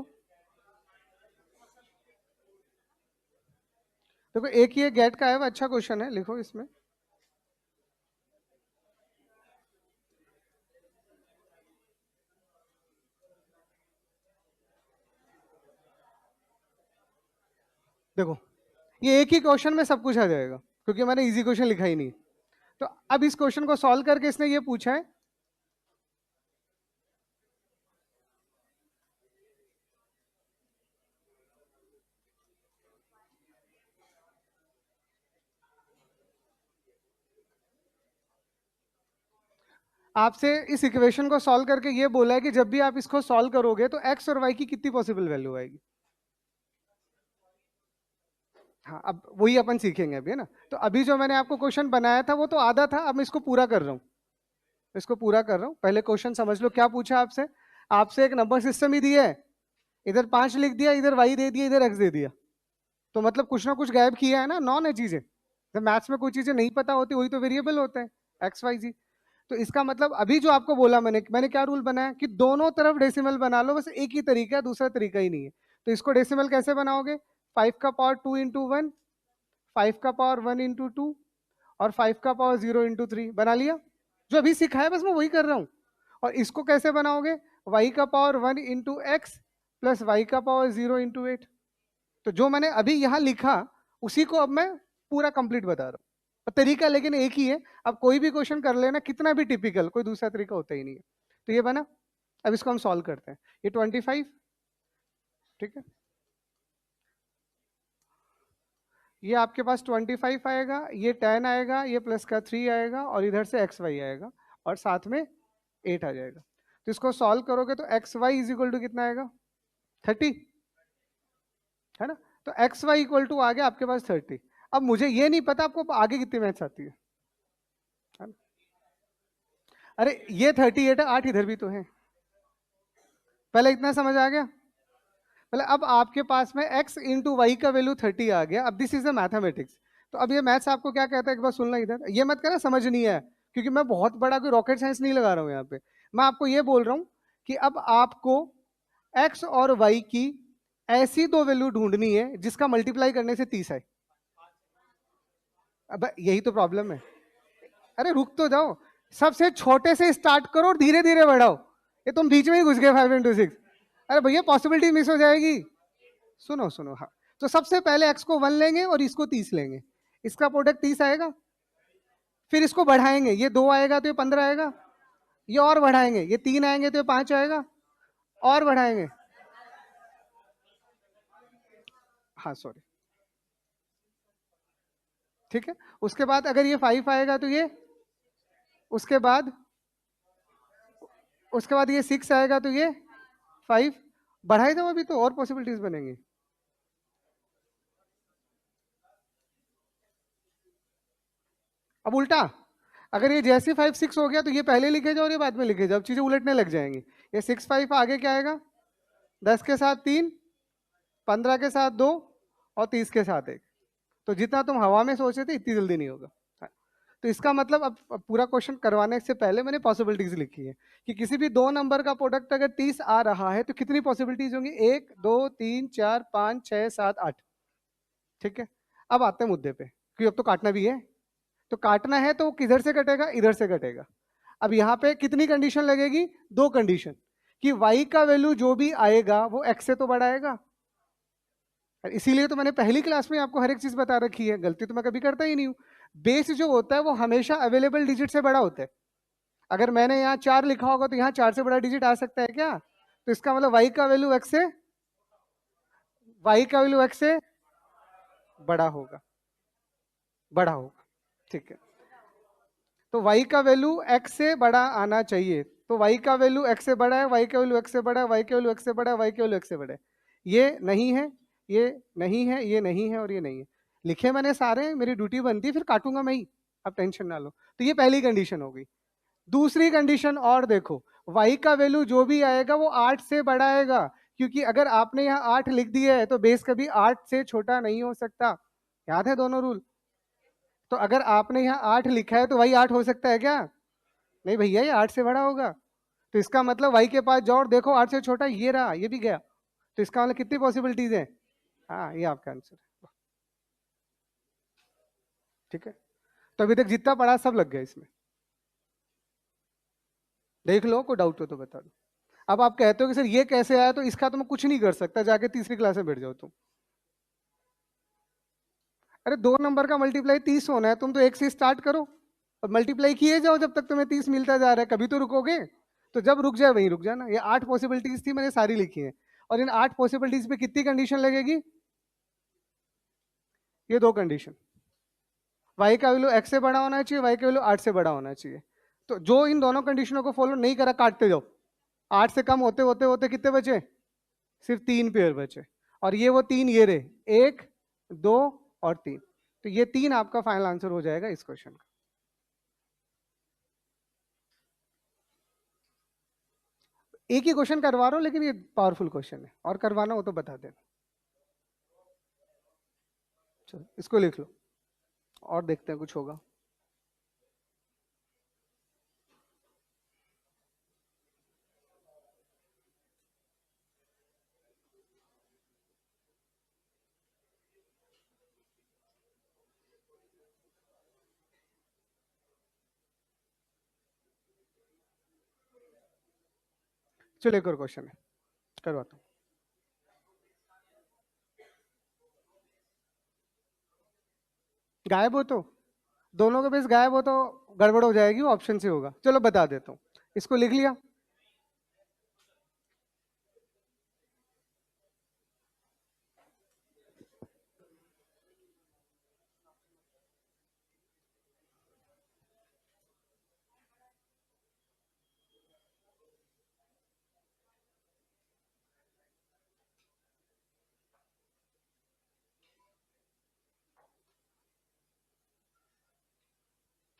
देखो एक ये गेट का है, वो अच्छा क्वेश्चन है, लिखो इसमें। देखो ये एक ही क्वेश्चन में सब कुछ आ जाएगा, क्योंकि मैंने इजी क्वेश्चन लिखा ही नहीं। तो अब इस क्वेश्चन को सॉल्व करके इसने ये पूछा है, आपसे इस इक्वेशन को सॉल्व करके ये बोला है कि जब भी आप इसको सॉल्व करोगे तो एक्स और वाई की कितनी पॉसिबल वैल्यू आएगी। हाँ अब वही अपन सीखेंगे अभी, है ना। तो अभी जो मैंने आपको क्वेश्चन बनाया था वो तो आधा था, अब मैं इसको पूरा कर रहा हूँ। इसको पूरा कर रहा हूं, पहले क्वेश्चन समझ लो क्या पूछा आपसे। आपसे एक नंबर सिस्टम ही दिया है, इधर 5 लिख दिया, इधर y दे दिया, इधर x दे दिया, तो मतलब कुछ ना कुछ गायब किया है ना, नॉन है चीजें। जब मैथ्स में कोई चीजें नहीं पता होती वही तो वेरिएबल होते हैं, एक्स वाई जी। तो इसका मतलब अभी जो आपको बोला मैंने क्या रूल बनाया कि दोनों तरफ डेसिमल बना लो, बस एक ही तरीका है, दूसरा तरीका ही नहीं है। तो इसको डेसिमल कैसे बनाओगे, 5 का पावर 2 इंटू 1, 5 का पावर 1 इंटू 2 और 5 का पावर 0 इंटू 3 बना लिया। जो अभी सिखाया बस मैं वही कर रहा हूँ। और इसको कैसे बनाओगे, y का power 1 into X plus Y का पावर 0 इंटू 8। तो जो मैंने अभी यहाँ लिखा उसी को अब मैं पूरा कंप्लीट बता रहा हूँ, तरीका लेकिन एक ही है। अब कोई भी क्वेश्चन कर लेना, कितना भी टिपिकल, कोई दूसरा तरीका होता ही नहीं है। तो ये बना, अब इसको हम सॉल्व करते हैं। ये 25, ठीक है, ये आपके पास 25 आएगा, ये 10 आएगा, ये प्लस का 3 आएगा और इधर से एक्स वाई आएगा और साथ में 8 आ जाएगा। तो इसको सॉल्व करोगे तो X Y is equal to कितना आएगा, 30, है ना। तो एक्स वाई इक्वल टू आ गया आपके पास 30। अब मुझे ये नहीं पता आपको आगे कितनी मैथ्स आती है ना? अरे ये 38 है, 8 इधर भी तो है। पहले इतना समझ आ गया। मतलब अब आपके पास में x इंटू वाई का वैल्यू 30 आ गया। अब दिस इज अ मैथमेटिक्स। तो अब ये मैथ्स आपको क्या कहता है, एक बार सुनना इधर, ये मत कहना समझ नहीं है, क्योंकि मैं बहुत बड़ा कोई रॉकेट साइंस नहीं लगा रहा हूँ यहाँ पे। मैं आपको ये बोल रहा हूँ कि अब आपको x और y की ऐसी दो वैल्यू ढूंढनी है जिसका मल्टीप्लाई करने से 30 आए। अब यही तो प्रॉब्लम है। अरे रुक तो जाओ, सबसे छोटे से स्टार्ट करो और धीरे धीरे बढ़ाओ। ये तुम बीच में ही घुस गए 5 इंटू 6। अरे भैया पॉसिबिलिटी मिस हो जाएगी। सुनो सुनो, हाँ। तो सबसे पहले x को 1 लेंगे और इसको 30 लेंगे, इसका प्रोडक्ट 30 आएगा। फिर इसको बढ़ाएंगे, ये 2 आएगा तो ये 15 आएगा, ये और बढ़ाएंगे, ये 3 आएंगे तो ये 5 आएगा, और बढ़ाएंगे, हाँ सॉरी, ठीक है। उसके बाद अगर ये 5 आएगा तो ये, उसके बाद ये 6 आएगा तो ये 5। बढ़ाई दो अभी तो और पॉसिबिलिटीज बनेंगी। अब उल्टा, अगर ये जैसे 5 6 हो गया तो ये पहले लिखे जाओ और ये बाद में लिखे जाओ, अब चीजें उलटने लग जाएंगी। ये 6 5 आगे क्या आएगा, 10 के साथ 3, 15 के साथ 2 और 30 के साथ 1। तो जितना तुम हवा में सोचे थे इतनी जल्दी नहीं होगा। तो इसका मतलब अब पूरा क्वेश्चन करवाने से पहले मैंने पॉसिबिलिटीज लिखी है कि किसी भी दो नंबर का प्रोडक्ट अगर 30 आ रहा है तो कितनी पॉसिबिलिटीज होंगी, 1 2 3 4 5 6 7 8। ठीक है, अब आते हैं मुद्दे पे, क्योंकि अब तो काटना भी है। तो काटना है तो किधर से कटेगा, इधर से कटेगा। अब यहाँ पे कितनी कंडीशन लगेगी, दो कंडीशन, कि y का वैल्यू जो भी आएगा वो x से तो बड़ा आएगा। इसीलिए तो मैंने पहली क्लास में आपको हर एक चीज बता रखी है, गलती तो मैं कभी करता ही नहीं हूँ। बेस जो होता है वो हमेशा अवेलेबल डिजिट से बड़ा होता है। अगर मैंने यहाँ 4 लिखा होगा तो यहाँ 4 से बड़ा डिजिट आ सकता है क्या, तो इसका मतलब y का वैल्यू x से, बड़ा होगा, ठीक है। तो y का वैल्यू x से बड़ा आना चाहिए। तो y का वैल्यू x से बड़ा है, y का वैल्यू x से बड़ा है, y का वैल्यू x से बड़ा है, y का वैल्यू x से बड़ा है। ये नहीं है, ये नहीं है, ये नहीं है और ये नहीं है। लिखे मैंने सारे, मेरी ड्यूटी बनती है, फिर काटूंगा मैं ही, आप टेंशन ना लो। तो ये पहली कंडीशन हो गई। दूसरी कंडीशन और देखो, y का वैल्यू जो भी आएगा वो 8 से बड़ा आएगा, क्योंकि अगर आपने यहाँ 8 लिख दिया है तो बेस कभी 8 से छोटा नहीं हो सकता। याद है दोनों रूल। तो अगर आपने यहाँ 8 लिखा है तो वही 8 हो सकता है क्या, नहीं भैया, ये 8 से बड़ा होगा। तो इसका मतलब y के पास जाओ और देखो 8 से छोटा ये रहा, ये भी गया। तो इसका मतलब कितनी पॉसिबिलिटीज है, हाँ ये आपका आंसर है। ठीक है, तो अभी तक जितना पढ़ा सब लग गया इसमें, देख लो, कोई डाउट हो तो बता दो। अब आप कहते हो कि सर ये कैसे आया, तो इसका तो मैं कुछ नहीं कर सकता, जाके तीसरी क्लास में बैठ जाओ तुम। अरे 2 नंबर का मल्टीप्लाई 30 होना है, तुम तो 1 से स्टार्ट करो और मल्टीप्लाई किए जाओ जब तक तुम्हें 30 मिलता जा रहा है, कभी तो रुकोगे। तो जब रुक जाए वहीं रुक जाना। ये 8 पॉसिबिलिटीज थी, मैंने सारी लिखी है। और इन 8 पॉसिबिलिटीज पे कितनी कंडीशन लगेगी, ये 2 कंडीशन। y का वैल्यू x से बड़ा होना चाहिए, y का वैल्यू 8 से बड़ा होना चाहिए। तो जो इन दोनों कंडीशनों को फॉलो नहीं करा, काटते जाओ। 8 से कम होते होते होते कितने बचे, सिर्फ 3 पेयर बचे। और ये वो 3 ये रहे, 1 2 और 3। तो ये 3 आपका फाइनल आंसर हो जाएगा इस क्वेश्चन का। एक ही क्वेश्चन करवा रहा हूं, लेकिन ये पावरफुल क्वेश्चन है, और करवाना हो तो बता देना। चलो इसको लिख लो और देखते हैं कुछ होगा। चलो एक और क्वेश्चन है, करवाता हूँ। गायब हो तो, दोनों के बेस गायब हो तो गड़बड़ हो जाएगी, वो ऑप्शन से होगा। चलो बता देता हूँ, इसको लिख लिया।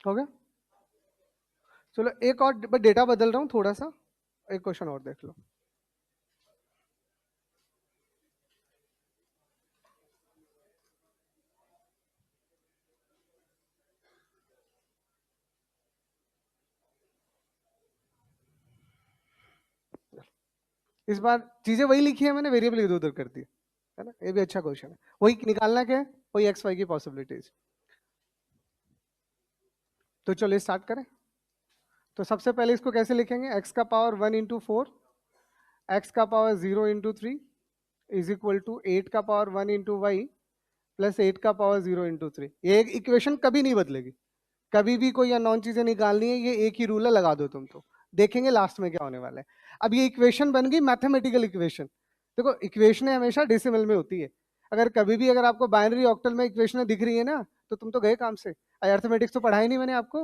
हो गया। चलो एक और डेटा बदल रहा हूँ थोड़ा सा, एक क्वेश्चन और देख लो। इस बार चीजें वही लिखी है मैंने, वेरिएबल इधर उधर कर दी है ना। ये भी अच्छा क्वेश्चन है। वही निकालना क्या है, वही एक्स वाई की पॉसिबिलिटीज। तो चलो स्टार्ट करें। तो सबसे पहले इसको कैसे लिखेंगे, एक्स का पावर 1 इंटू 4, एक्स का power 0 into 3 is equal to 8 का पावर 1 इंटू वाई प्लस 8 का पावर 0 इंटू 3। ये एक इक्वेशन कभी नहीं बदलेगी, कभी भी कोई अननोन चीजें निकालनी है, ये एक ही रूल है, लगा दो तुम। तो देखेंगे लास्ट में क्या होने वाला है। अब ये इक्वेशन बन गई मैथमेटिकल इक्वेशन। देखो इक्वेशन हमेशा डेसिमल में होती है। अगर कभी भी अगर आपको बाइनरी ऑक्टल में इक्वेशन दिख रही है ना, तो तुम तो गए काम से। अर्थमेटिक्स तो पढ़ाई नहीं मैंने आपको।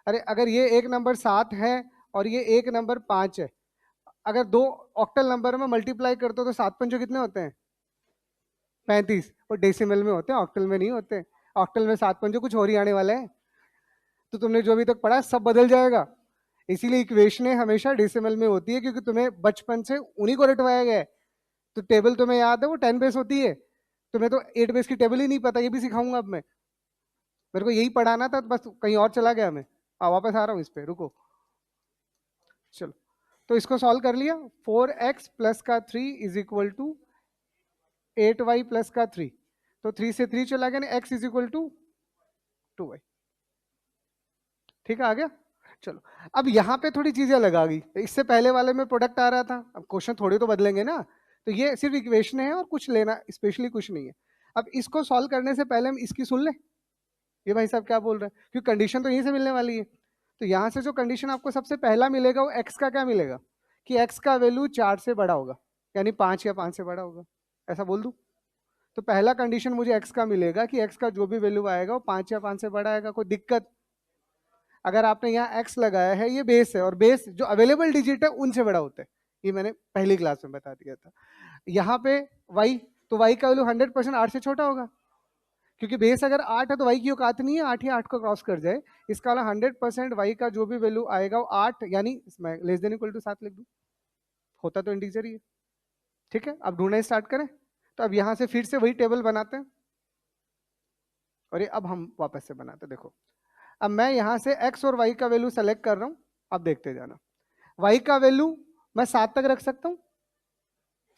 अरे अगर ये एक नंबर 7 है और ये एक नंबर 5 है, अगर दो ऑक्टल नंबर में मल्टीप्लाई करते हो तो 7 पंचों कितने होते हैं, 35। और डेसिमल में होते हैं, ऑक्टल में नहीं होते। ऑक्टल में 7 पंचों कुछ और ही आने वाला है। तो तुमने जो अभी तक पढ़ा सब बदल जाएगा। इसीलिए इक्वेशनें हमेशा डेसिमल में होती है, क्योंकि तुम्हें बचपन से उन्हीं को रटवाया गया है। तो टेबल तुम्हें याद है, वो 10 बेस होती है। तुम्हें तो 8 बेस की टेबल ही नहीं पता, ये भी सिखाऊंगा अब मैं। मेरे को यही पढ़ाना था, बस कहीं और चला गया मैं। वापस आ रहा हूँ इस पे, रुको। चलो तो इसको सॉल्व कर लिया। 4x प्लस का 3 is equal to 8y plus का 3। तो 3 से 3 चला गया ना, x is equal to 2y। ठीक है, आ गया। चलो अब यहाँ पे थोड़ी चीजें लगा गई। इससे पहले वाले में प्रोडक्ट आ रहा था, अब क्वेश्चन थोड़े तो बदलेंगे ना। तो ये सिर्फ इक्वेशन है और कुछ लेना स्पेशली कुछ नहीं है। अब इसको सॉल्व करने से पहले हम इसकी सुन ले, ये भाई साहब क्या बोल रहे हैं, क्योंकि कंडीशन तो यहीं से मिलने वाली है। तो यहाँ से जो कंडीशन आपको सबसे पहला मिलेगा वो एक्स का क्या मिलेगा, कि एक्स का वैल्यू 4 से बड़ा होगा, यानी 5 या 5 से बड़ा होगा, ऐसा बोल दूं। तो पहला कंडीशन मुझे एक्स का मिलेगा कि एक्स का जो भी वैल्यू आएगा वो 5 या 5 से बड़ा आएगा। कोई दिक्कत? अगर आपने यहाँ एक्स लगाया है, ये बेस है, और बेस जो अवेलेबल डिजिट है उनसे बड़ा होता है, ये मैंने पहली क्लास में बता दिया था। यहाँ पे वाई, तो वाई का वैल्यू 100% 8 से छोटा होगा, क्योंकि बेस अगर 8 है तो वाई की औकात नहीं है 8 ही 8 को क्रॉस कर जाए। इसका वाला 100% वाई का जो भी वैल्यू आएगा वो 8, यानी लेस देन इक्वल टू 7 लिख दूं, होता तो इंटीजर ही है। ठीक है, अब ढूंढना स्टार्ट करें। तो अब यहाँ से फिर से वही टेबल बनाते हैं, और ये अब हम वापस से बनाते हैं। देखो अब मैं यहाँ से x और y का वैल्यू सेलेक्ट कर रहा हूँ, अब देखते जाना। y का वैल्यू मैं 7 तक रख सकता हूँ,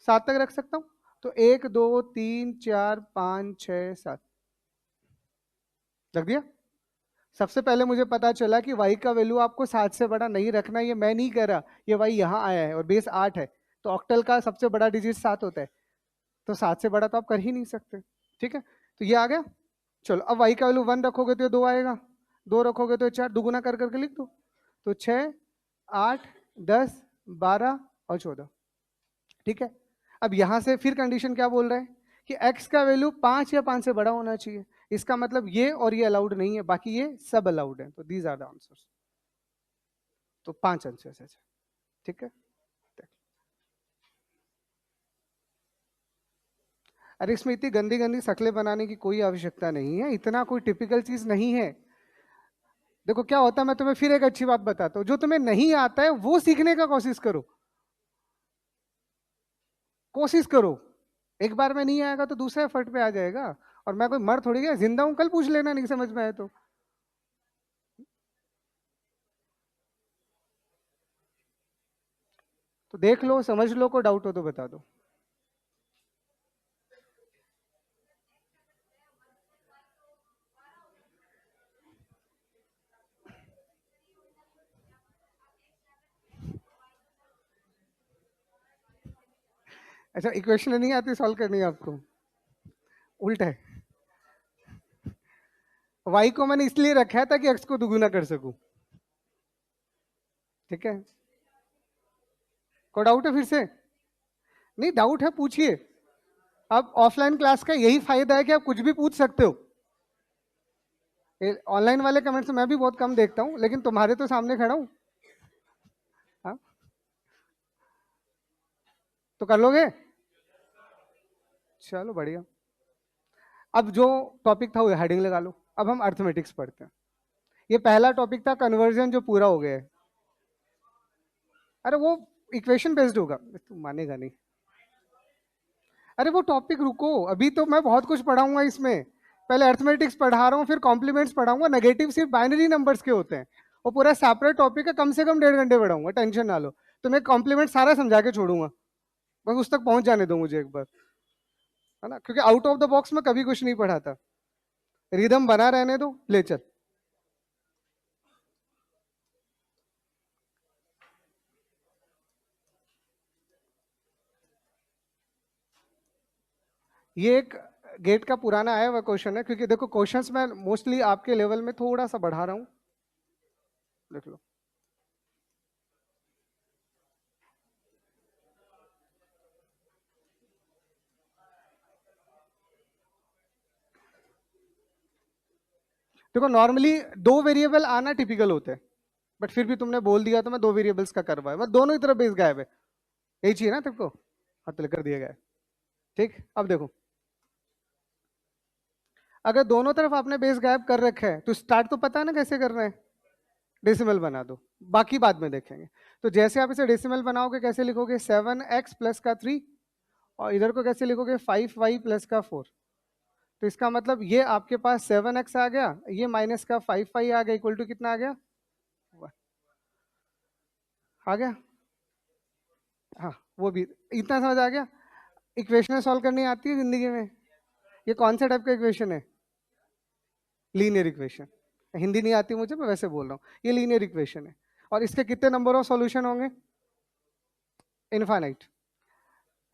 7 तक रख सकता हूँ। तो 1 2 3 4 5 6 7 रख दिया। सबसे पहले मुझे पता चला कि y का वैल्यू आपको 7 से बड़ा नहीं रखना, ये मैं नहीं कह रहा, ये y यहाँ आया है और बेस 8 है। तो ऑक्टल का सबसे बड़ा डिजिट 7 होता है, तो 7 से बड़ा तो आप कर ही नहीं सकते। ठीक है, तो ये आ गया। चलो अब y का वैल्यू 1 रखोगे तो ये 2 आएगा, 2 रखोगे तो 4, दुगुना कर करके लिख दो। तो 6 8 10 12 और 14। ठीक है, अब यहां से फिर कंडीशन क्या बोल रहा है कि x का वैल्यू 5 या 5 से बड़ा होना चाहिए। इसका मतलब ये और ये अलाउड नहीं है, बाकी ये सब अलाउड है। तो दीज आर द आंसर्स। तो 5 आंसर्स है। ठीक है, अरे इसमें इतनी गंदी गंदी शक्लें बनाने की कोई आवश्यकता नहीं है, इतना कोई टिपिकल चीज नहीं है। देखो क्या होता है, मैं तुम्हें फिर एक अच्छी बात बताता हूँ, जो तुम्हें नहीं आता है वो सीखने का कोशिश करो। कोशिश करो, एक बार में नहीं आएगा तो दूसरे एफर्ट पे आ जाएगा। और मैं कोई मर थोड़ी गया, जिंदा हूं, कल पूछ लेना नहीं समझ में आए तो देख लो, समझ लो, को डाउट हो तो बता दो। अच्छा, इक्वेशन नहीं आती सॉल्व करनी है आपको? उल्टा है। वाई को मैंने इसलिए रखा है ताकि एक्स को दुगुना कर सकूं। ठीक है, को डाउट है फिर से? नहीं, डाउट है पूछिए। अब ऑफलाइन क्लास का यही फायदा है कि आप कुछ भी पूछ सकते हो। ऑनलाइन वाले कमेंट्स मैं भी बहुत कम देखता हूँ, लेकिन तुम्हारे तो सामने खड़ा हूँ। हाँ, तो कर लोगे? चलो बढ़िया। अब जो टॉपिक था वो हेडिंग लगा लो। अब हम अर्थमेटिक्स पढ़ते हैं। ये पहला टॉपिक था कन्वर्जन, जो पूरा हो गया है। अरे वो इक्वेशन बेस्ड होगा, तू मानेगा नहीं। अरे वो टॉपिक रुको, अभी तो मैं बहुत कुछ पढ़ाऊंगा इसमें। पहले अर्थमेटिक्स पढ़ा रहा हूँ, फिर कॉम्प्लीमेंट्स पढ़ाऊंगा। नेगेटिव सिर्फ बाइनरी नंबर्स के होते हैं। वो पूरा सेपरेट टॉपिक है, कम से कम 1.5 घंटे पढ़ाऊंगा, टेंशन ना लो। तो मैं कॉम्प्लीमेंट सारा समझा के छोड़ूंगा, बस उस तक पहुंच जाने दो मुझे एक बार, है ना, क्योंकि आउट ऑफ द बॉक्स में कभी कुछ नहीं पढ़ाता। रिदम बना रहने दो, ले चल। ये एक गेट का पुराना आया हुआ क्वेश्चन है, क्योंकि देखो क्वेश्चंस मैं मोस्टली आपके लेवल में थोड़ा सा बढ़ा रहा हूँ। देख लो, देखो नॉर्मली दो वेरिएबल आना टिपिकल होते हैं, बट फिर भी तुमने बोल दिया तो मैं दो वेरिएबल्स का करवाया, मैं दोनों ही तरफ बेस गायब है। यही चाहिए ना तुमको? हाँ, तो कर दिया गया है। ठीक, अब देखो, अगर दोनों तरफ आपने बेस गायब कर रखा है तो स्टार्ट तो पता है ना कैसे करना है। डेसिमल बना दो, बाकी बाद में देखेंगे। तो जैसे आप इसे डेसिमल बनाओगे, कैसे लिखोगे? 7x प्लस का 3, और इधर को कैसे लिखोगे? 5y प्लस का 4। तो इसका मतलब ये आपके पास 7x आ गया, ये माइनस का 5y आ गया, इक्वल टू कितना आ गया? आ गया? हाँ, वो भी इतना समझ आ गया। इक्वेशन सॉल्व करनी आती है जिंदगी में? ये कौन सा टाइप का इक्वेशन है? Linear equation. हिंदी नहीं आती मुझे, मैं वैसे बोल रहा हूँ, ये लीनियर इक्वेशन है। और इसके कितने नंबर ऑफ सॉल्यूशन होंगे? इनफाइनाइट।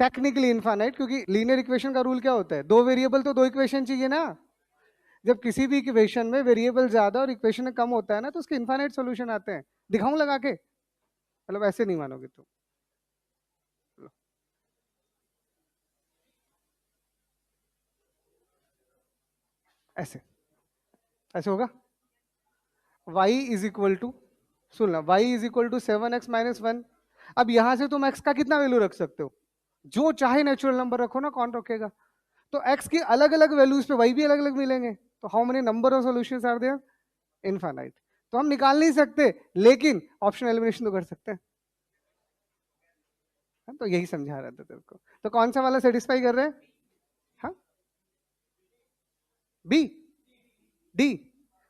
टेक्निकली इनफाइनाइट, क्योंकि लीनियर इक्वेशन का रूल क्या होता है? दो वेरिएबल तो दो इक्वेशन चाहिए ना। जब किसी भी इक्वेशन में वेरिएबल ज्यादा और इक्वेशन कम होता है ना, तो उसके इनफाइनाइट सॉल्यूशन आते हैं। दिखाऊं लगा के? मतलब ऐसे नहीं मानोगे तुम। ऐसे, ऐसे होगा। y इज इक्वल टू, सुनना, y is equal to 7x-1। अब यहां से तुम x का कितना वैल्यू रख सकते हो? जो चाहे नेचुरल नंबर रखो ना, कौन रखेगा? तो x की अलग अलग वैल्यूज पे y भी अलग अलग मिलेंगे। तो how many number of solutions are there? Infinite. तो हम निकाल नहीं सकते, लेकिन ऑप्शन एलिमिनेशन तो कर सकते हैं। हाँ, तो यही समझा रहा था तेरे को। तो कौन सा वाला सेटिस्फाई कर रहे हैं? हाँ, बी, डी।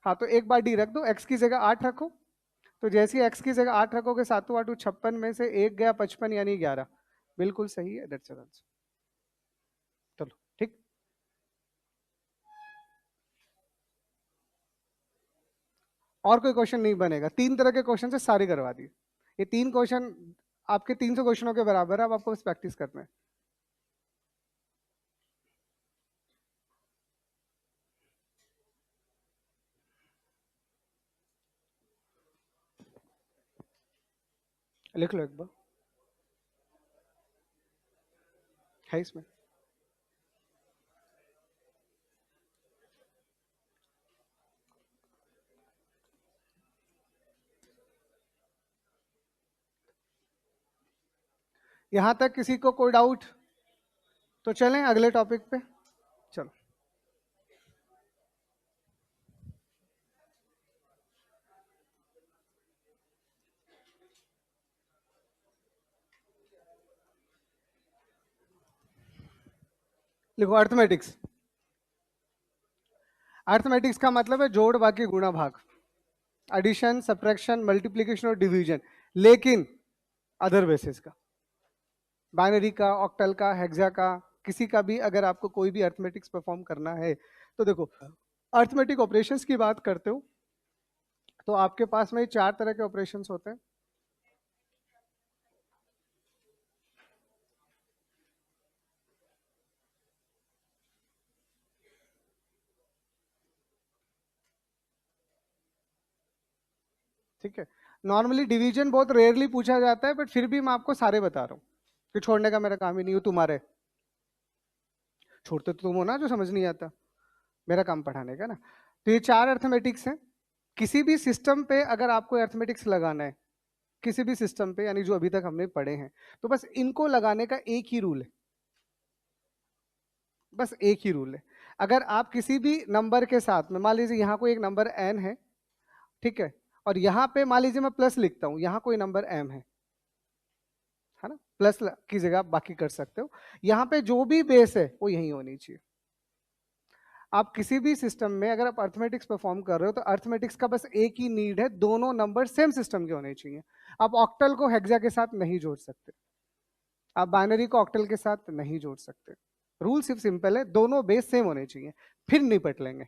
हाँ, तो एक बार डी रख दो, x की जगह 8 रखो। तो जैसे ही x की जगह 8 रखोगे, 7 8 56 में से एक गया 55, यानी 11। बिल्कुल सही है, दैट्स आंसर। चलो ठीक। और कोई क्वेश्चन नहीं बनेगा, 3 तरह के क्वेश्चन से सारे करवा दिए। ये 3 क्वेश्चन आपके 300 क्वेश्चनों के बराबर है, अब आपको बस प्रैक्टिस करना है। लिख लो एक बार, है इसमें। यहां तक किसी को कोई डाउट? तो चलें अगले टॉपिक पे। चलो, देखो अर्थमेटिक्स, अर्थमेटिक्स का मतलब है जोड़ बाकी गुणा भाग, एडिशन सब्ट्रैक्शन मल्टीप्लिकेशन और डिवीजन, लेकिन अदर बेसिस का, बाइनरी का, ऑक्टल का, हेक्सा का, किसी का भी अगर आपको कोई भी अर्थमेटिक्स परफॉर्म करना है तो देखो अर्थमेटिक ऑपरेशंस की बात करते हो तो आपके पास में 4 तरह के ऑपरेशंस होते हैं। ठीक है, नॉर्मली डिवीजन बहुत रेयरली पूछा जाता है, बट फिर भी मैं आपको सारे बता रहा हूँ कि छोड़ने का मेरा काम ही नहीं हो, तुम्हारे छोड़ते तो तुम हो ना जो समझ नहीं आता, मेरा काम पढ़ाने का ना। तो ये 4 अर्थमेटिक्स हैं। किसी भी सिस्टम पे अगर आपको अर्थमेटिक्स लगाना है, किसी भी सिस्टम पे, यानी जो अभी तक हमने पढ़े हैं, तो बस इनको लगाने का एक ही रूल है, बस एक ही रूल है। अगर आप किसी भी नंबर के साथ में, मान लीजिए यहाँ कोई एक नंबर n है, ठीक है, और यहाँ पे मान लीजिए मैं प्लस लिखता हूँ, यहाँ कोई नंबर m है ना, प्लस की जगह आप बाकी कर सकते हो, यहाँ पे जो भी बेस है वो यही होनी चाहिए। आप किसी भी सिस्टम में अगर आप अर्थमेटिक्स परफॉर्म कर रहे हो तो अर्थमेटिक्स का बस एक ही नीड है, दोनों नंबर सेम सिस्टम के होने चाहिए। आप ऑक्टल को हेक्सा के साथ नहीं जोड़ सकते, आप बाइनरी को ऑक्टल के साथ नहीं जोड़ सकते। रूल सिर्फ सिंपल है, दोनों बेस सेम होने चाहिए, फिर निपट लेंगे।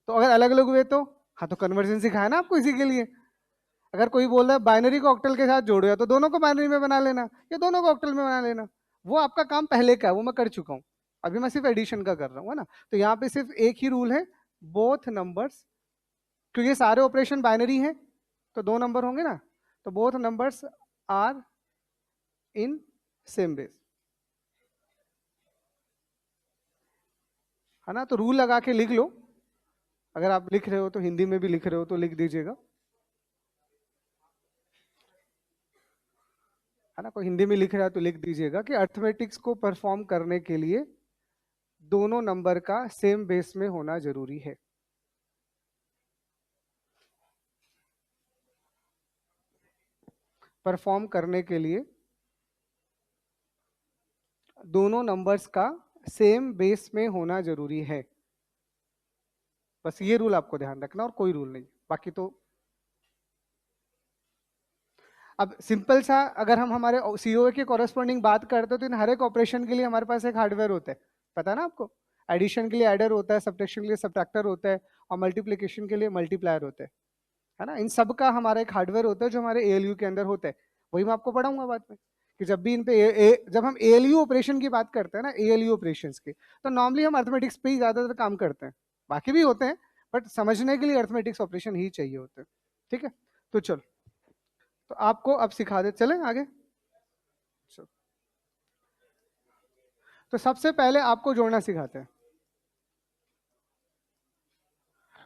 तो अगर अलग अलग हुए तो हाँ, तो कन्वर्जन सिखाया ना आपको इसी के लिए। अगर कोई बोल रहा है बाइनरी को ऑक्टल के साथ जोड़ो, या तो दोनों को बाइनरी में बना लेना या दोनों को ऑक्टल में बना लेना, वो आपका काम पहले का है, वो मैं कर चुका हूँ, अभी मैं सिर्फ एडिशन का कर रहा हूँ, है ना। तो यहाँ पे सिर्फ एक ही रूल है, बोथ नंबर्स, क्योंकि सारे ऑपरेशन बाइनरी हैं तो 2 नंबर होंगे ना, तो both numbers are in same base, है ना। तो रूल लगा के लिख लो, अगर आप लिख रहे हो तो हिंदी में भी लिख रहे हो तो लिख दीजिएगा, है ना। कोई हिंदी में लिख रहा है तो लिख दीजिएगा कि अर्थमेटिक्स को परफॉर्म करने के लिए दोनों नंबर का सेम बेस में होना जरूरी है। परफॉर्म करने के लिए दोनों नंबर्स का सेम बेस में होना जरूरी है, बस ये रूल आपको ध्यान रखना और कोई रूल नहीं, बाकी तो। अब सिंपल सा अगर हम हमारे सीओए के कॉरेस्पॉन्डिंग बात करते हैं तो इन हर एक ऑपरेशन के लिए हमारे पास एक हार्डवेयर होता है, पता है ना आपको। एडिशन के लिए एडर होता है, सब्ट्रैक्शन के लिए सब्ट्रैक्टर होता है, और मल्टीप्लिकेशन के लिए मल्टीप्लायर होता है ना। इन सब का हमारा एक हार्डवेयर होता है जो हमारे एएलयू के अंदर होता है, वही मैं आपको पढ़ाऊंगा बाद में कि जब भी इन पे जब हम एएलयू ऑपरेशन की बात करते हैं ना, एएलयू ऑपरेशंस की, तो नॉर्मली हम अर्थमेटिक्स पे ही ज्यादातर काम करते हैं, बाकी भी होते हैं, बट समझने के लिए अर्थमेटिक्स ऑपरेशन ही चाहिए होते हैं। ठीक है, तो चलो, तो आपको अब सिखा दे, चले आगे। चलो, तो सबसे पहले आपको जोड़ना सिखाते हैं।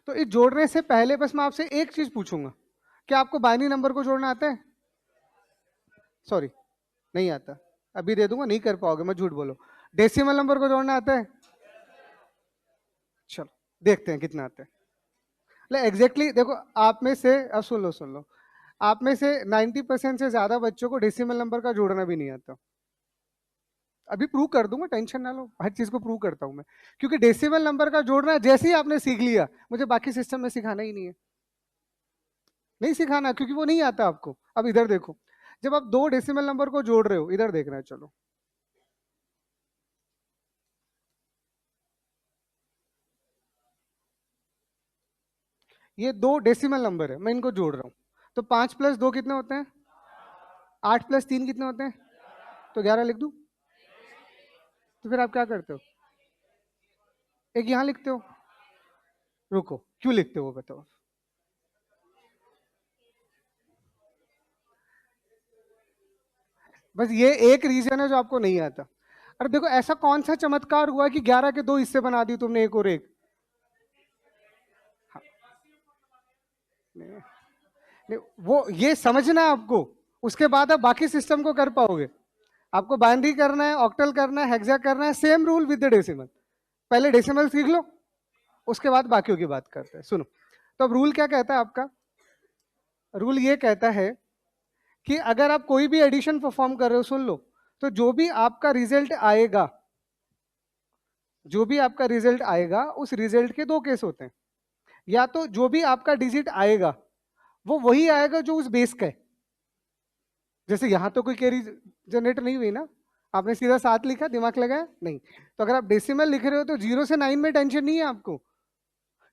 तो इस जोड़ने से पहले बस मैं आपसे एक चीज पूछूंगा, क्या आपको बाइनरी नंबर को जोड़ना आता है? सॉरी, नहीं आता, अभी दे दूंगा, नहीं कर पाओगे, मैं झूठ बोलो। डेसिमल नंबर को जोड़ना आता है? चलो देखते हैं कितना आता है। एग्जैक्टली देखो, आप में से, अब सुन लो, आप में से 90% से ज्यादा बच्चों को डेसिमल नंबर का जोड़ना भी नहीं आता। अभी प्रूव कर दूंगा, टेंशन ना लो, हर चीज को प्रूव करता हूं मैं, क्योंकि डेसिमल नंबर का जोड़ना जैसे ही आपने सीख लिया, मुझे बाकी सिस्टम में सिखाना ही नहीं है, नहीं सिखाना, क्योंकि वो नहीं आता आपको। अब इधर देखो, जब आप 2 डेसिमल नंबर को जोड़ रहे हो, इधर देखना है, चलो ये 2 डेसिमल नंबर है, मैं इनको जोड़ रहा हूं, तो 5 + 2 कितने होते हैं? 8 + 3 कितने होते हैं? तो 11 लिख दूं? तो फिर आप क्या करते हो, एक यहां लिखते हो। रुको, क्यों लिखते हो बताओ? बस ये एक रीजन है जो आपको नहीं आता। अरे देखो, ऐसा कौन सा चमत्कार हुआ कि 11 के 2 हिस्से बना दिए तुमने, एक और एक? हाँ, नहीं, नहीं, वो ये समझना है आपको, उसके बाद आप बाकी सिस्टम को कर पाओगे। आपको बाइनरी करना है, ऑक्टल करना है, हेक्सा करना है, सेम रूल विद डेसिमल। पहले डेसिमल सीख लो, उसके बाद बाकियों की बात करते हैं। सुनो, तो अब रूल क्या कहता है आपका? रूल ये कहता है कि अगर आप कोई भी एडिशन परफॉर्म कर रहे हो, सुन लो, तो जो भी आपका रिजल्ट आएगा जो भी आपका रिजल्ट आएगा उस रिजल्ट के दो केस होते हैं, या तो जो भी आपका डिजिट आएगा वो वही आएगा जो उस बेस का है। जैसे यहां तो कोई कैरी जनरेट नहीं हुई ना, आपने सीधा 7 लिखा, दिमाग लगाया नहीं। तो अगर आप डेसिमल लिख रहे हो तो 0 से 9 में टेंशन नहीं है आपको,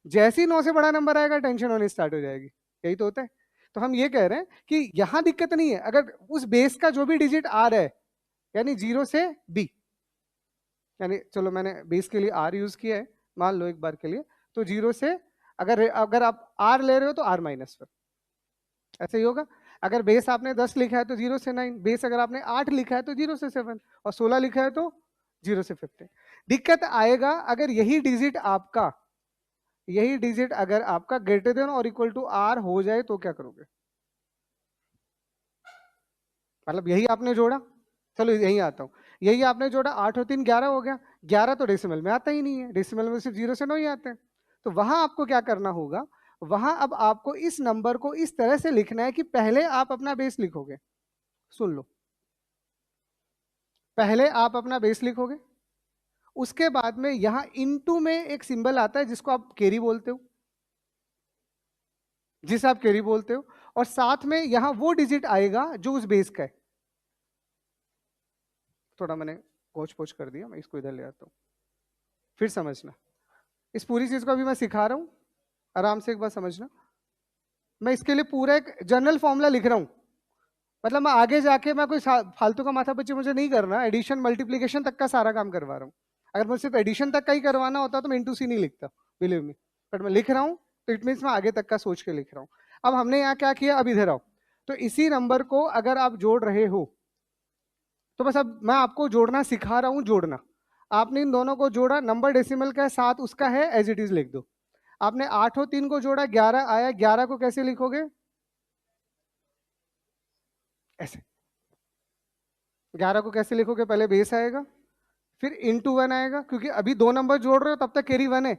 जैसे ही 9 से बड़ा नंबर आएगा टेंशन होनी स्टार्ट हो जाएगी। यही तो होता है। तो हम ये कह रहे हैं कि यहां दिक्कत नहीं है, अगर उस बेस का जो भी डिजिट आ रहा है, यानी 0 से बी, यानी चलो मैंने बेस के लिए आर यूज किया है, मान लो एक बार के लिए, तो 0 से अगर अगर आप आर ले रहे हो तो आर माइनस पर, ऐसे ही होगा। अगर बेस आपने 10 लिखा है तो 0 से 9, बेस अगर आपने 8 लिखा है तो 0 से 7, और 16 लिखा है तो 0 से 15। दिक्कत आएगा अगर यही डिजिट अगर आपका ग्रेटर देन और इक्वल टू आर हो जाए तो क्या करोगे? मतलब यही आपने जोड़ा, चलो यही आता हूं, यही आपने जोड़ा, 8 और 3 11 हो गया। 11 तो डेसिमल में आता ही नहीं है, डेसिमल में सिर्फ 0 से 9 ही आते हैं। तो वहां आपको क्या करना होगा, वहां अब आपको इस नंबर को इस तरह से लिखना है कि पहले आप अपना बेस लिखोगे, सुन लो, पहले आप अपना बेस लिखोगे, उसके बाद में यहां इनटू में एक सिंबल आता है जिसको आप कैरी बोलते हो, जिसे आप कैरी बोलते हो, और साथ में यहां वो डिजिट आएगा जो उस बेस का है। थोड़ा मैंने कोच पोच कर दिया, मैं इसको इधर ले आता हूं, फिर समझना। इस पूरी चीज को अभी मैं सिखा रहा हूं, आराम से एक बार समझना। मैं इसके लिए पूरा एक जनरल फॉर्मूला लिख रहा हूं, मतलब मैं आगे जाके मैं कोई फालतू का माथापच्ची मुझे नहीं करना, एडिशन मल्टीप्लीकेशन तक का सारा काम करवा रहा हूँ। अगर मुझे सिर्फ एडिशन तक का ही करवाना होता तो मैं इंटू सी नहीं लिखता, बिलीव मी, बट मैं लिख रहा हूँ तो इट मीन्स मैं आगे तक का सोच के लिख रहा हूँ। अब हमने यहाँ क्या किया, अब इधर आओ, तो इसी नंबर को अगर आप जोड़ रहे हो तो बस अब मैं आपको जोड़ना सिखा रहा हूँ, जोड़ना। आपने इन दोनों को जोड़ा, नंबर डेसिमल का है 7, उसका है एज इट इज लिख दो। आपने 8 और 3 को जोड़ा, 11 आया, 11 को कैसे लिखोगे, ऐसे। 11 को कैसे लिखोगे, पहले बेस आएगा, फिर इंटू 1 आएगा, क्योंकि अभी 2 नंबर जोड़ रहे हो तब तक कैरी 1 है।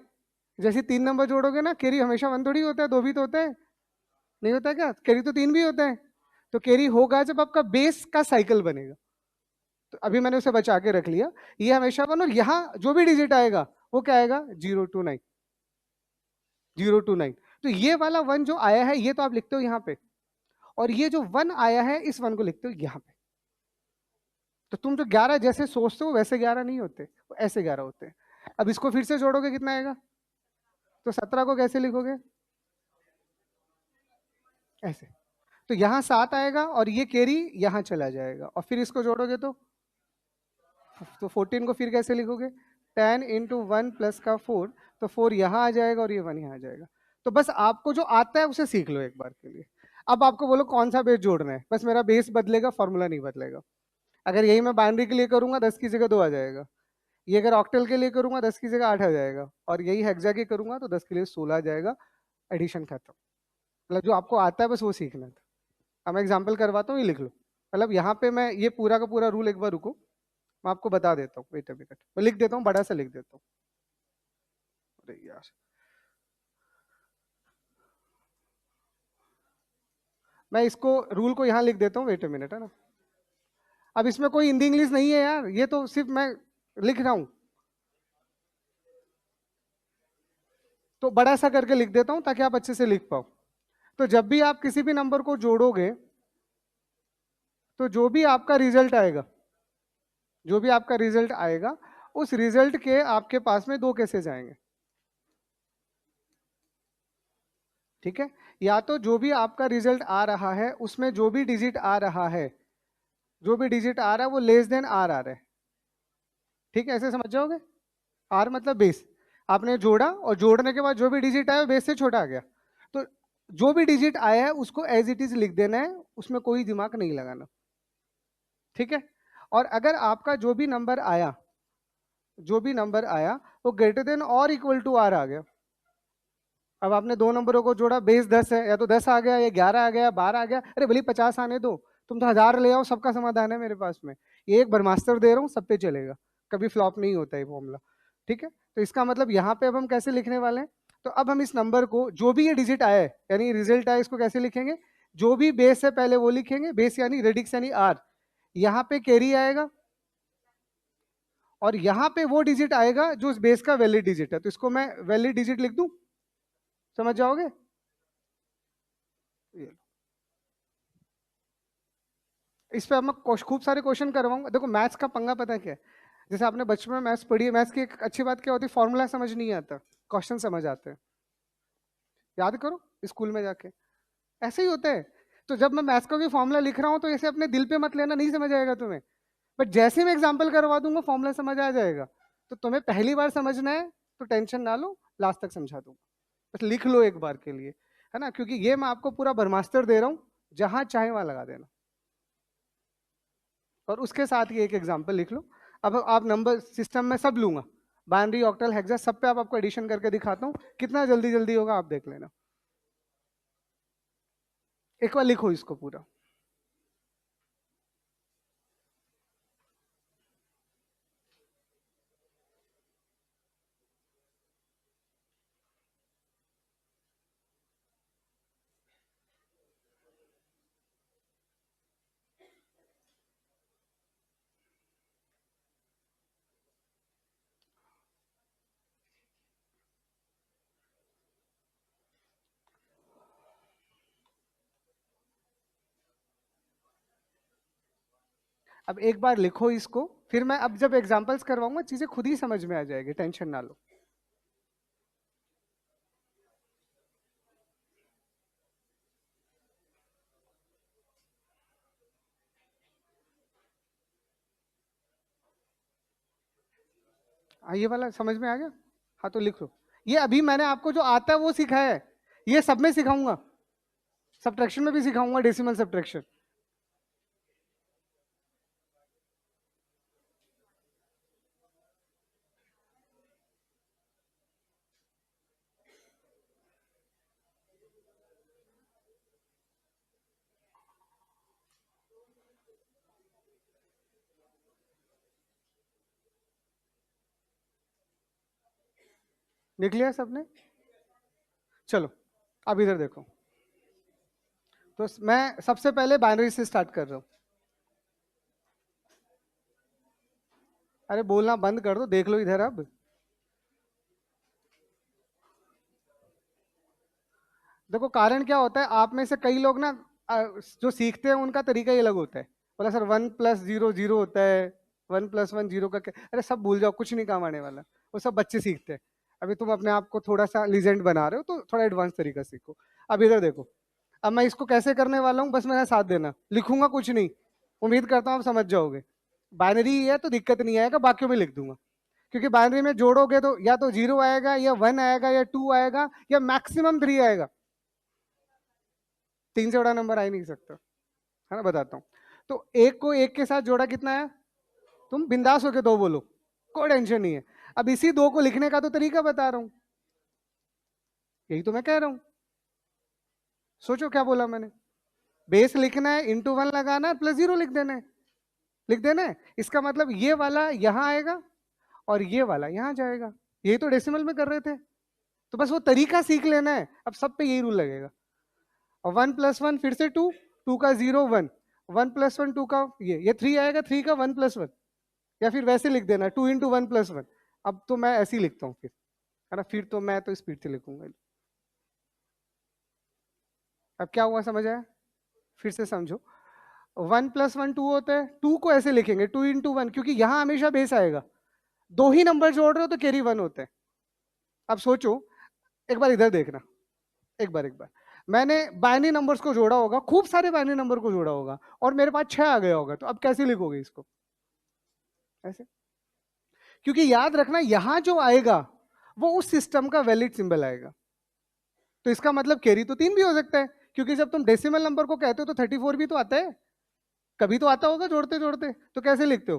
जैसे 3 नंबर जोड़ोगे ना, कैरी हमेशा 1 थोड़ी होता है, 2 भी तो होता है, नहीं होता क्या, कैरी तो 3 भी होता है। तो कैरी होगा जब आपका बेस का साइकिल बनेगा। तो अभी मैंने उसे बचा के रख लिया, ये हमेशा 1, और यहाँ जो भी डिजिट आएगा वो क्या आएगा, 0 to 9, 0 to 9। तो ये वाला 1 जो आया है ये तो आप लिखते हो यहाँ पे, और ये जो 1 आया है इस 1 को लिखते हो यहाँ पे। तो तुम जो 11 जैसे सोचते हो वैसे 11 नहीं होते, वो ऐसे 11 होते हैं। अब इसको फिर से जोड़ोगे कितना आएगा, तो 17 को कैसे लिखोगे, ऐसे। तो यहाँ 7 आएगा और ये कैरी यहाँ चला जाएगा, और फिर इसको जोड़ोगे तो 14 को फिर कैसे लिखोगे, 10 इंटू 1 प्लस का 4, तो 4 यहाँ आ जाएगा और ये 1 यहाँ आ जाएगा। तो बस आपको जो आता है उसे सीख लो एक बार के लिए। अब आपको बोलो कौन सा बेस जोड़ना है, बस मेरा बेस बदलेगा, फॉर्मूला नहीं बदलेगा। अगर यही मैं बाइनरी के लिए करूंगा 10 की जगह 2 आ जाएगा, ये अगर ऑक्टल के लिए करूंगा 10 की जगह 8 आ जाएगा, और यही हेक्सा के करूंगा तो 10 के लिए 16 आ जाएगा। एडिशन खत्म। मतलब जो आपको आता है बस वो सीखना था। अब मैं एग्जाम्पल करवाता हूँ, ये लिख लो। मतलब यहाँ पे मैं ये पूरा का पूरा रूल एक बार रुको, मैं आपको बता देता हूँ, वेट अ मिनट, मैं लिख देता हूँ, बड़ा सा लिख देता हूँ। अरे यार, मैं इसको रूल को यहाँ लिख देता हूँ, वेट अ मिनट, है ना। अब इसमें कोई हिंदी इंग्लिश नहीं है यार, ये तो सिर्फ मैं लिख रहा हूँ, तो बड़ा सा करके लिख देता हूँ ताकि आप अच्छे से लिख पाओ। तो जब भी आप किसी भी नंबर को जोड़ोगे तो जो भी आपका रिजल्ट आएगा, जो भी आपका रिजल्ट आएगा, उस रिजल्ट के आपके पास में 2 केसेस आएंगे, ठीक है। या तो जो भी आपका रिजल्ट आ रहा है उसमें जो भी डिजिट आ रहा है, जो भी डिजिट आ रहा है वो लेस देन आर आ रहा है, ठीक है, ऐसे समझ जाओगे। आर मतलब बेस, आपने जोड़ा और जोड़ने के बाद जो भी डिजिट आया बेस से छोटा आ गया, तो जो भी डिजिट आया है उसको एज इट इज लिख देना है, उसमें कोई दिमाग नहीं लगाना, ठीक है। और अगर आपका जो भी नंबर आया, जो भी नंबर आया वो ग्रेटर देन और इक्वल टू आर आ गया। अब आपने 2 नंबरों को जोड़ा, बेस 10 है, या तो 10 आ गया, या 11 आ गया, 12 आ गया, अरे भले 50 आने दो, तुम तो 1000 ले आओ, सबका समाधान है मेरे पास में। ये एक ब्रह्मास्त्र दे रहा हूँ, सब पे चलेगा, कभी फ्लॉप नहीं होता है फॉर्मूला, ठीक है। तो इसका मतलब यहाँ पे अब हम कैसे लिखने वाले हैं, तो अब हम इस नंबर को जो भी ये डिजिट आया है यानी रिजल्ट आया, इसको कैसे लिखेंगे, जो भी बेस है पहले वो लिखेंगे, बेस यानी रेडिक्स यानी आर, यहाँ पे कैरी आएगा, और यहाँ पे वो डिजिट आएगा जो उस बेस का वैलिड डिजिट है, तो इसको मैं वैलिड डिजिट लिख दूं, समझ जाओगे? इस पे अब मैं खूब सारे क्वेश्चन करवाऊंगा। देखो मैथ्स का पंगा पता है क्या है, जैसे आपने बचपन में मैथ्स पढ़ी है, मैथ्स की एक अच्छी बात क्या होती है, फॉर्मूला समझ नहीं आता, क्वेश्चन समझ आते हैं। याद करो स्कूल में जाके, ऐसे ही होता है। तो जब मैं मैथ्स का कोई फॉर्मूला लिख रहा हूँ तो ऐसे अपने दिल पे मत लेना, नहीं समझ आएगा तुम्हें, बट जैसे मैं एग्जाम्पल करवा दूंगा फॉर्मूला समझ आ जाएगा। तो तुम्हें पहली बार समझना है तो टेंशन ना लो, लास्ट तक समझा दूंगा, बस लिख लो एक बार के लिए, है ना, क्योंकि ये मैं आपको पूरा ब्रह्मास्त्र दे रहा हूँ, जहां चाहे वहां लगा देना। और उसके साथ ही एक एग्जाम्पल लिख लो। अब आप नंबर सिस्टम में सब लूंगा, बाइनरी, ऑक्टल, हेक्सा, सब पे आप आपको एडिशन करके दिखाता हूँ, कितना जल्दी जल्दी होगा आप देख लेना। एक बार लिखो इसको पूरा। अब एक बार लिखो इसको, फिर मैं अब जब एग्जांपल्स करवाऊंगा चीजें खुद ही समझ में आ जाएगी, टेंशन ना लो। हाँ ये वाला समझ में आ गया? हाँ तो लिख लो। ये अभी मैंने आपको जो आता है वो सिखाया है, ये सब में सिखाऊंगा, सब्ट्रैक्शन में भी सिखाऊंगा, डेसिमल सब्ट्रैक्शन। लिख लिया सबने? चलो अब इधर देखो, तो मैं सबसे पहले बाइनरी से स्टार्ट कर रहा हूँ। अरे बोलना बंद कर दो, देख लो इधर अब। देखो कारण क्या होता है, आप में से कई लोग ना जो सीखते हैं उनका तरीका ही अलग होता है। बोला सर 1+0 0 होता है, 1+1 0 का क्या, अरे सब भूल जाओ, कुछ नहीं काम आने वाला, वो सब बच्चे सीखते हैं। अभी तुम अपने आप को थोड़ा सा लीजेंड बना रहे हो तो थोड़ा एडवांस तरीका सीखो। अब इधर देखो, अब मैं इसको कैसे करने वाला हूँ, बस मेरा साथ देना, लिखूंगा कुछ नहीं, उम्मीद करता हूँ आप समझ जाओगे। बाइनरी है तो दिक्कत नहीं आएगा, बाकियों में लिख दूंगा, क्योंकि बाइनरी में जोड़ोगे तो या तो 0 आएगा या 1 आएगा या 2 आएगा या मैक्सिमम 3 आएगा, 3 से बड़ा नंबर आ ही नहीं सकता, है ना, बताता हूँ। तो एक को एक के साथ जोड़ा कितना है, तुम बिंदास होके दो बोलो, कोई टेंशन नहीं है। अब इसी दो को लिखने का तो तरीका बता रहा हूं, यही तो मैं कह रहा हूं। सोचो क्या बोला मैंने, बेस लिखना है, इंटू 1 लगाना है, +0 लिख देना है, लिख देना है। इसका मतलब ये वाला यहां आएगा और ये वाला यहां जाएगा, यही तो डेसिमल में कर रहे थे, तो बस वो तरीका सीख लेना है, अब सब पे यही रूल लगेगा। और 1+1 फिर से 2, 2 का 0 1, 1+1 2 का ये 3 आएगा, 3 का 1+1, या फिर वैसे लिख देना 2 × 1+1। अब तो मैं ऐसे ही लिखता हूँ फिर, है ना, फिर तो मैं तो स्पीड से लिखूंगा। अब क्या हुआ समझ आया? फिर से समझो, 1+1 2 होता है, 2 को ऐसे लिखेंगे 2 × 1, क्योंकि यहां हमेशा बेस आएगा, दो ही नंबर जोड़ रहे हो तो कैरी 1 होता है। अब सोचो, एक बार इधर देखना, एक बार मैंने बाइनरी नंबर्स को जोड़ा होगा, खूब सारे बाइनरी नंबर को जोड़ा होगा, और मेरे पास 6 आ गया होगा, तो अब कैसे लिखोगे इसको? ऐसे, क्योंकि याद रखना यहां जो आएगा वो उस सिस्टम का वैलिड सिंबल आएगा, तो इसका मतलब कैरी तो 3 भी हो सकता है, क्योंकि जब तुम डेसिमल नंबर को कहते हो तो 34 भी तो आता है, कभी तो आता होगा जोड़ते जोड़ते, तो कैसे लिखते हो?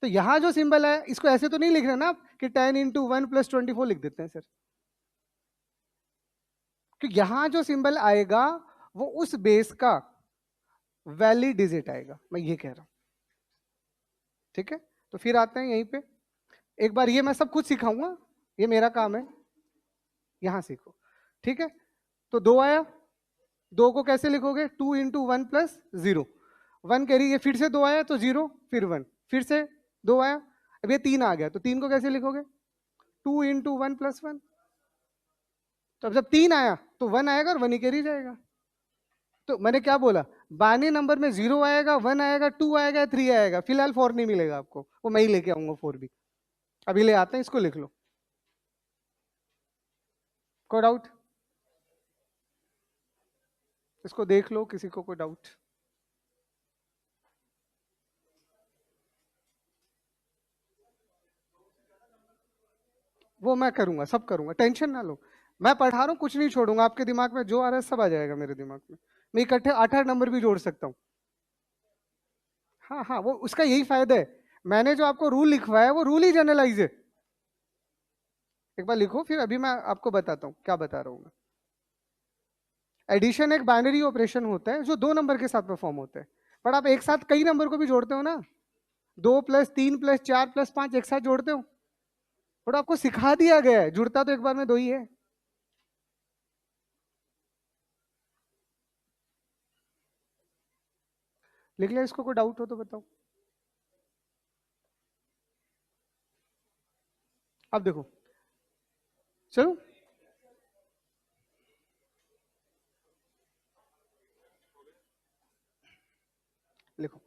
तो यहां जो सिंबल है इसको ऐसे तो नहीं लिख रहे ना आप कि 10 × 1 + 24 लिख देते हैं सर, क्योंकि यहां जो सिंबल आएगा वो उस बेस का वैलिड डिजिट आएगा, मैं ये कह रहा हूं। ठीक है, तो फिर आते हैं यहीं पे, एक बार ये मैं सब कुछ सिखाऊंगा, ये मेरा काम है, यहां सीखो। ठीक है, तो 2 आया, 2 को कैसे लिखोगे, 2 × 1 + 0, 1 कैरी, ये फिर से 2 आया तो 0 फिर 1 फिर से 2 आया, अब ये 3 आ गया, तो 3 को कैसे लिखोगे? 2 इंटू 1 प्लस 1। तो अब जब 3 आया तो 1 आएगा और 1 ही कैरी जाएगा। तो मैंने क्या बोला, बाइनरी नंबर में 0 आएगा, 1 आएगा, 2 आएगा, 3 आएगा, फिलहाल 4 नहीं मिलेगा आपको, वो मैं ही लेके आऊंगा 4 भी। अभी ले आते हैं, इसको लिख लो। कोई डाउट? इसको देख लो, किसी को कोई डाउट? वो मैं करूंगा, सब करूंगा, टेंशन ना लो। मैं पढ़ा रहा हूँ, कुछ नहीं छोड़ूंगा, आपके दिमाग में जो आ रहा है सब आ जाएगा मेरे दिमाग में। मैं इकट्ठे 8-8 नंबर भी जोड़ सकता हूँ। हाँ हाँ, वो उसका यही फायदा है। मैंने जो आपको रूल लिखवाया है वो रूल ही जनरलाइज है। एक बार लिखो, फिर अभी मैं आपको बताता हूँ क्या बता रहा हूँ मैं। एडिशन एक बाइनरी ऑपरेशन होता है जो 2 नंबर के साथ परफॉर्म होता है, पर आप एक साथ कई नंबर को भी जोड़ते हो ना। 2 + 3 + 4 + 5 एक साथ जोड़ते हो। और आपको सिखा दिया गया है, जुड़ता तो एक बार में 2 ही है। लिख लिया इसको? कोई डाउट हो तो बताओ। अब देखो, चलो लिखो।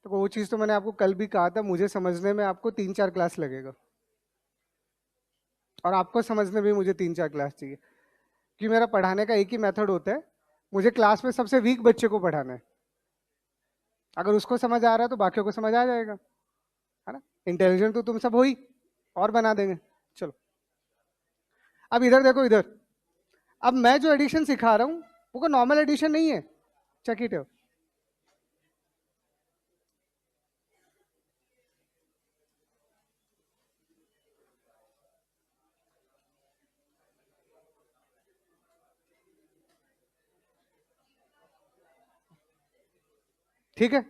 तो वो चीज तो मैंने आपको कल भी कहा था, मुझे समझने में आपको 3-4 क्लास लगेगा, और आपको समझने में मुझे 3-4 क्लास चाहिए, कि मेरा पढ़ाने का एक ही मेथड होता है। मुझे क्लास में सबसे वीक बच्चे को पढ़ाना है। अगर उसको समझ आ रहा है तो बाकियों को समझ आ जाएगा, है ना। इंटेलिजेंट तो तुम सब हो ही, और बना देंगे। चलो, अब इधर देखो, इधर। अब मैं जो एडिशन सिखा रहा हूँ वो कोई नॉर्मल एडिशन नहीं है। Check it. ठीक है,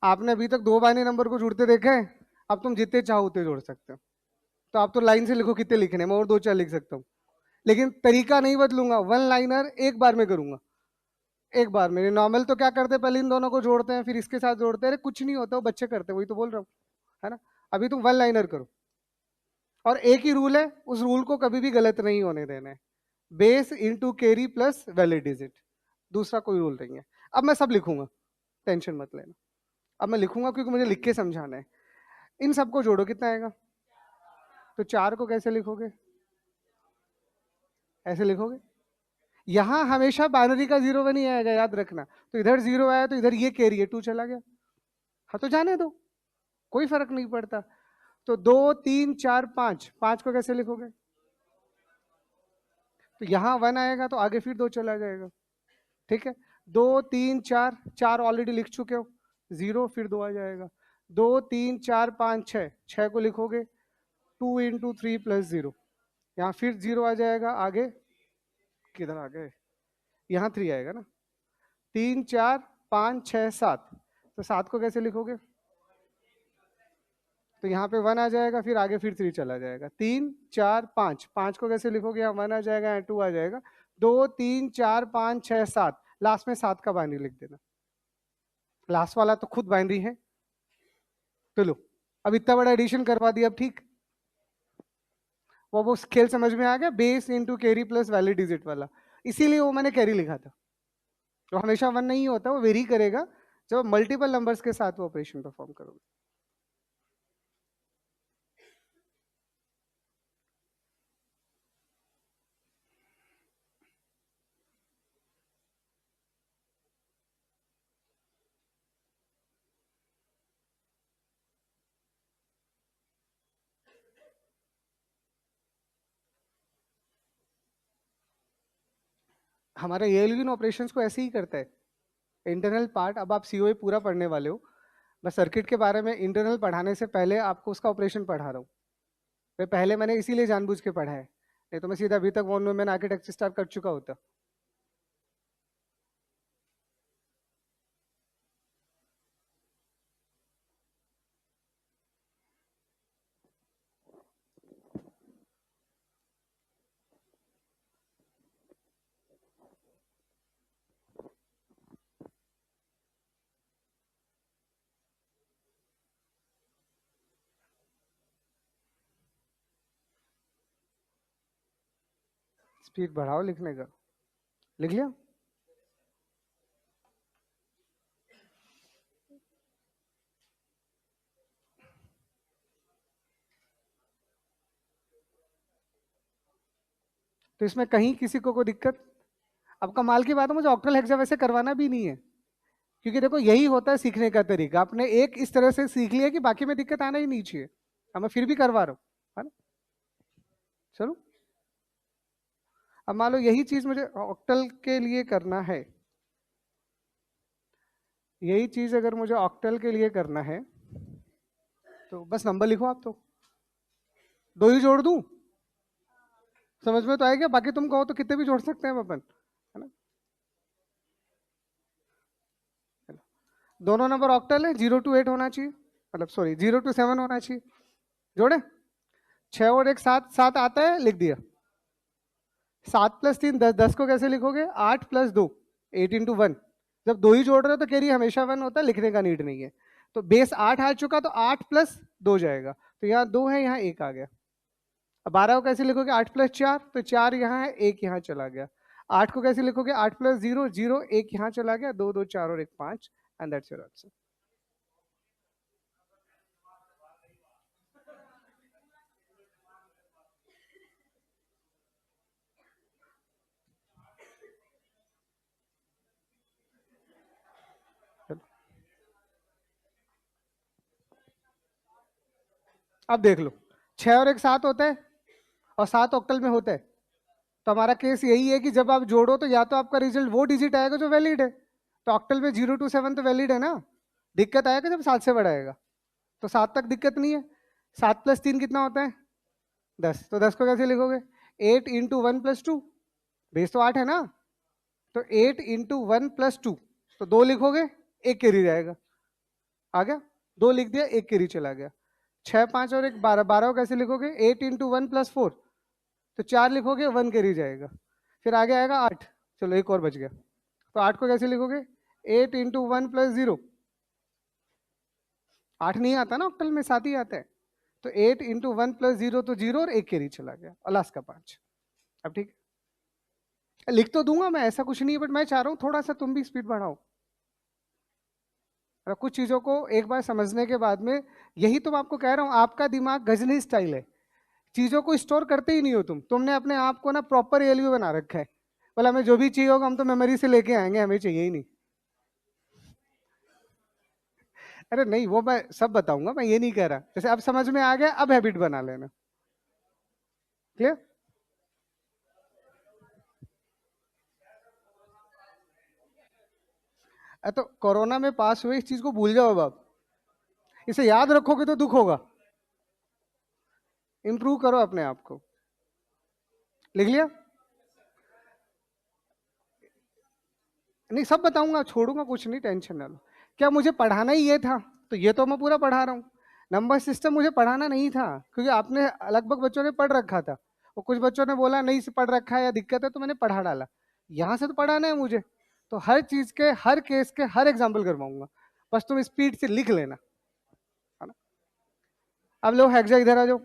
आपने अभी तक 2 बाइनरी नंबर को जुड़ते देखा है। अब तुम जितने चाहो उतने जोड़ सकते हो। तो आप तो लाइन से लिखो कितने लिखने हैं, मैं और 2-4 लिख सकता हूँ। लेकिन तरीका नहीं बदलूंगा, 1 लाइनर एक बार में करूंगा। एक बार में नॉर्मल तो क्या करते हैं, पहले इन दोनों को जोड़ते हैं, फिर इसके साथ जोड़ते हैं। अरे कुछ नहीं होता, वो बच्चे करते हैं, वही तो बोल रहा हूँ, है ना। अभी तुम 1 लाइनर करो, और एक ही रूल है, उस रूल को कभी भी गलत नहीं होने देना है। Base into carry plus valid digit, दूसरा कोई रूल नहीं है। अब मैं सब लिखूंगा, टेंशन मत लेना। अब मैं लिखूंगा क्योंकि मुझे लिख के समझाना है। इन सबको जोड़ो, कितना आएगा? तो 4 को कैसे लिखोगे? ऐसे लिखोगे। यहां हमेशा बाइनरी का 0 1 ही आएगा, याद रखना। तो इधर 0 आया तो इधर ये कैरी है, 2 चला गया। हाँ तो जाने दो, कोई फर्क नहीं पड़ता। तो 2 3 4 5, 5 को कैसे लिखोगे? तो यहाँ 1 आएगा तो आगे फिर 2 चला जाएगा। ठीक है, 2 3 4, 4 ऑलरेडी लिख चुके हो, 0 फिर 2 आ जाएगा। 2 3 4 5 6, 6 को लिखोगे 2 × 3 + 0, यहाँ फिर 0 आ जाएगा। आगे किधर आ गए? यहाँ 3 आएगा ना। 3 4 5 6 7, तो 7 को कैसे लिखोगे? तो यहाँ पे 1 आ जाएगा, फिर आगे फिर 3 चला जाएगा। 3 4 5, 5 को कैसे लिखोगे? यहाँ 1 आ जाएगा, यहाँ 2 आ जाएगा। 2 3 4 5 6 7, लास्ट में 7 का बाइनरी लिख देना। लास्ट वाला तो खुद बाइनरी है। तो लो, अब इतना बड़ा एडिशन करवा दिया। अब ठीक, वो खेल समझ में आ गया, base into carry plus valid digit वाला। इसीलिए वो मैंने कैरी लिखा था। तो हमेशा 1 नहीं होता, वो वेरी करेगा जब मल्टीपल नंबर्स के साथ वो ऑपरेशन परफॉर्म करोगे। हमारा ये ऑपरेशंस को ऐसे ही करता है। इंटरनल पार्ट, अब आप सीओए पूरा पढ़ने वाले हो, मैं सर्किट के बारे में इंटरनल पढ़ाने से पहले आपको उसका ऑपरेशन पढ़ा रहा हूँ। पहले मैंने इसीलिए जानबूझ के पढ़ा है, नहीं तो मैं सीधा अभी तक वॉन वुमेन आर्किटेक्चर स्टार्ट कर चुका होता। स्पीड बढ़ाओ लिखने का। लिख लिया? तो इसमें कहीं किसी को कोई दिक्कत? अब कमाल की बात है, मुझे ऑक्टल हेक्सा वैसे करवाना भी नहीं है, क्योंकि देखो यही होता है सीखने का तरीका। आपने एक इस तरह से सीख लिया कि बाकी में दिक्कत आना ही नहीं चाहिए, अब मैं फिर भी करवा रहा हूँ, है ना? चलो, अब मान लो यही चीज मुझे ऑक्टल के लिए करना है, यही चीज अगर मुझे ऑक्टल के लिए करना है तो बस नंबर लिखो आप तो, दो ही जोड़ दूं? समझ में तो आएगा? बाकी तुम कहो तो कितने भी जोड़ सकते हैं अपन, है ना? दोनों नंबर ऑक्टल है, 0 to 8 होना चाहिए, मतलब सॉरी 0 to 7 होना चाहिए। जोड़े? 6 और 1 7, 7 आता है, लिख दिया। 7 + 3 10, 10 को कैसे लिखोगे? 8 + 2 8 × 1। जब दो ही जोड़ रहे हो तो कैरी हमेशा 1 होता है, लिखने का नीड नहीं है। तो बेस 8 आ चुका तो 8 + 2 जाएगा, तो यहाँ 2 है, यहाँ 1 आ गया। अब 12 को कैसे लिखोगे? 8 + 4, तो 4 यहाँ है, 1 यहाँ चला गया। 8 को कैसे लिखोगे? 8 + 0 0, 1 यहाँ चला गया, 2 2 4 और 1 5, एंड दैट्स योर आंसर। अब देख लो, 6 और 1 7 होता है, और 7 ऑक्टल में होता है। तो हमारा केस यही है कि जब आप जोड़ो तो या तो आपका रिजल्ट वो डिजिट आएगा जो वैलिड है, तो ऑक्टल में 0 to 7 तो वैलिड है ना। दिक्कत आएगा जब 7 से बड़ा आएगा, तो 7 तक दिक्कत नहीं है। 7 + 3 कितना होता है? 10, तो 10 को कैसे लिखोगे? 8 × 1 + 2, बेस तो 8 है ना, तो 8 × 1 + 2, तो 2 लिखोगे, 1 कैरी जाएगा, आ गया। 2 लिख दिया, 1 कैरी चला गया। 6 5 और 1 12, 12 को कैसे लिखोगे? 8 × 1 + 4, तो 4 लिखोगे, 1 कैरी जाएगा। फिर आगे आएगा 8, चलो एक और बच गया, तो 8 को कैसे लिखोगे? 8 × 1 + 0, 8 नहीं आता ना ऑक्टल में, 7 ही आता है। तो 8 × 1 + 0, तो 0 और 1 कैरी चला गया, और लास्ट का 5। अब ठीक है, लिख तो दूंगा मैं, ऐसा कुछ नहीं है, बट मैं चाह रहा हूँ थोड़ा सा तुम भी स्पीड बढ़ाओ। और कुछ चीजों को एक बार समझने के बाद में, यही तो मैं आपको कह रहा हूँ, आपका दिमाग गजनी स्टाइल है, चीजों को स्टोर करते ही नहीं हो तुम। तुमने अपने आप को ना प्रॉपर एलयू बना रखा है, बोला हमें जो भी चाहिए होगा हम तो मेमोरी से लेके आएंगे, हमें चाहिए ही नहीं। अरे नहीं, वो मैं सब बताऊंगा, मैं ये नहीं कह रहा। जैसे अब समझ में आ गया, अब हैबिट बना लेना। क्लियर? तो कोरोना में पास हुए, इस चीज को भूल जाओ अब आप। इसे याद रखोगे तो दुख होगा। इंप्रूव करो अपने आप को। लिख लिया? नहीं, सब बताऊंगा, छोड़ूंगा कुछ नहीं, टेंशन ना लो। क्या मुझे पढ़ाना ही ये था? तो ये तो मैं पूरा पढ़ा रहा हूँ। नंबर सिस्टम मुझे पढ़ाना नहीं था, क्योंकि आपने लगभग बच्चों ने पढ़ रखा था, और कुछ बच्चों ने बोला नहीं से पढ़ रखा है या दिक्कत है, तो मैंने पढ़ा डाला। यहाँ से तो पढ़ाना है मुझे, तो हर चीज के, हर केस के, हर एग्जाम्पल करवाऊंगा। बस तुम स्पीड से लिख लेना, है ना? अब लो हेक्सा, इधर आ जाओ।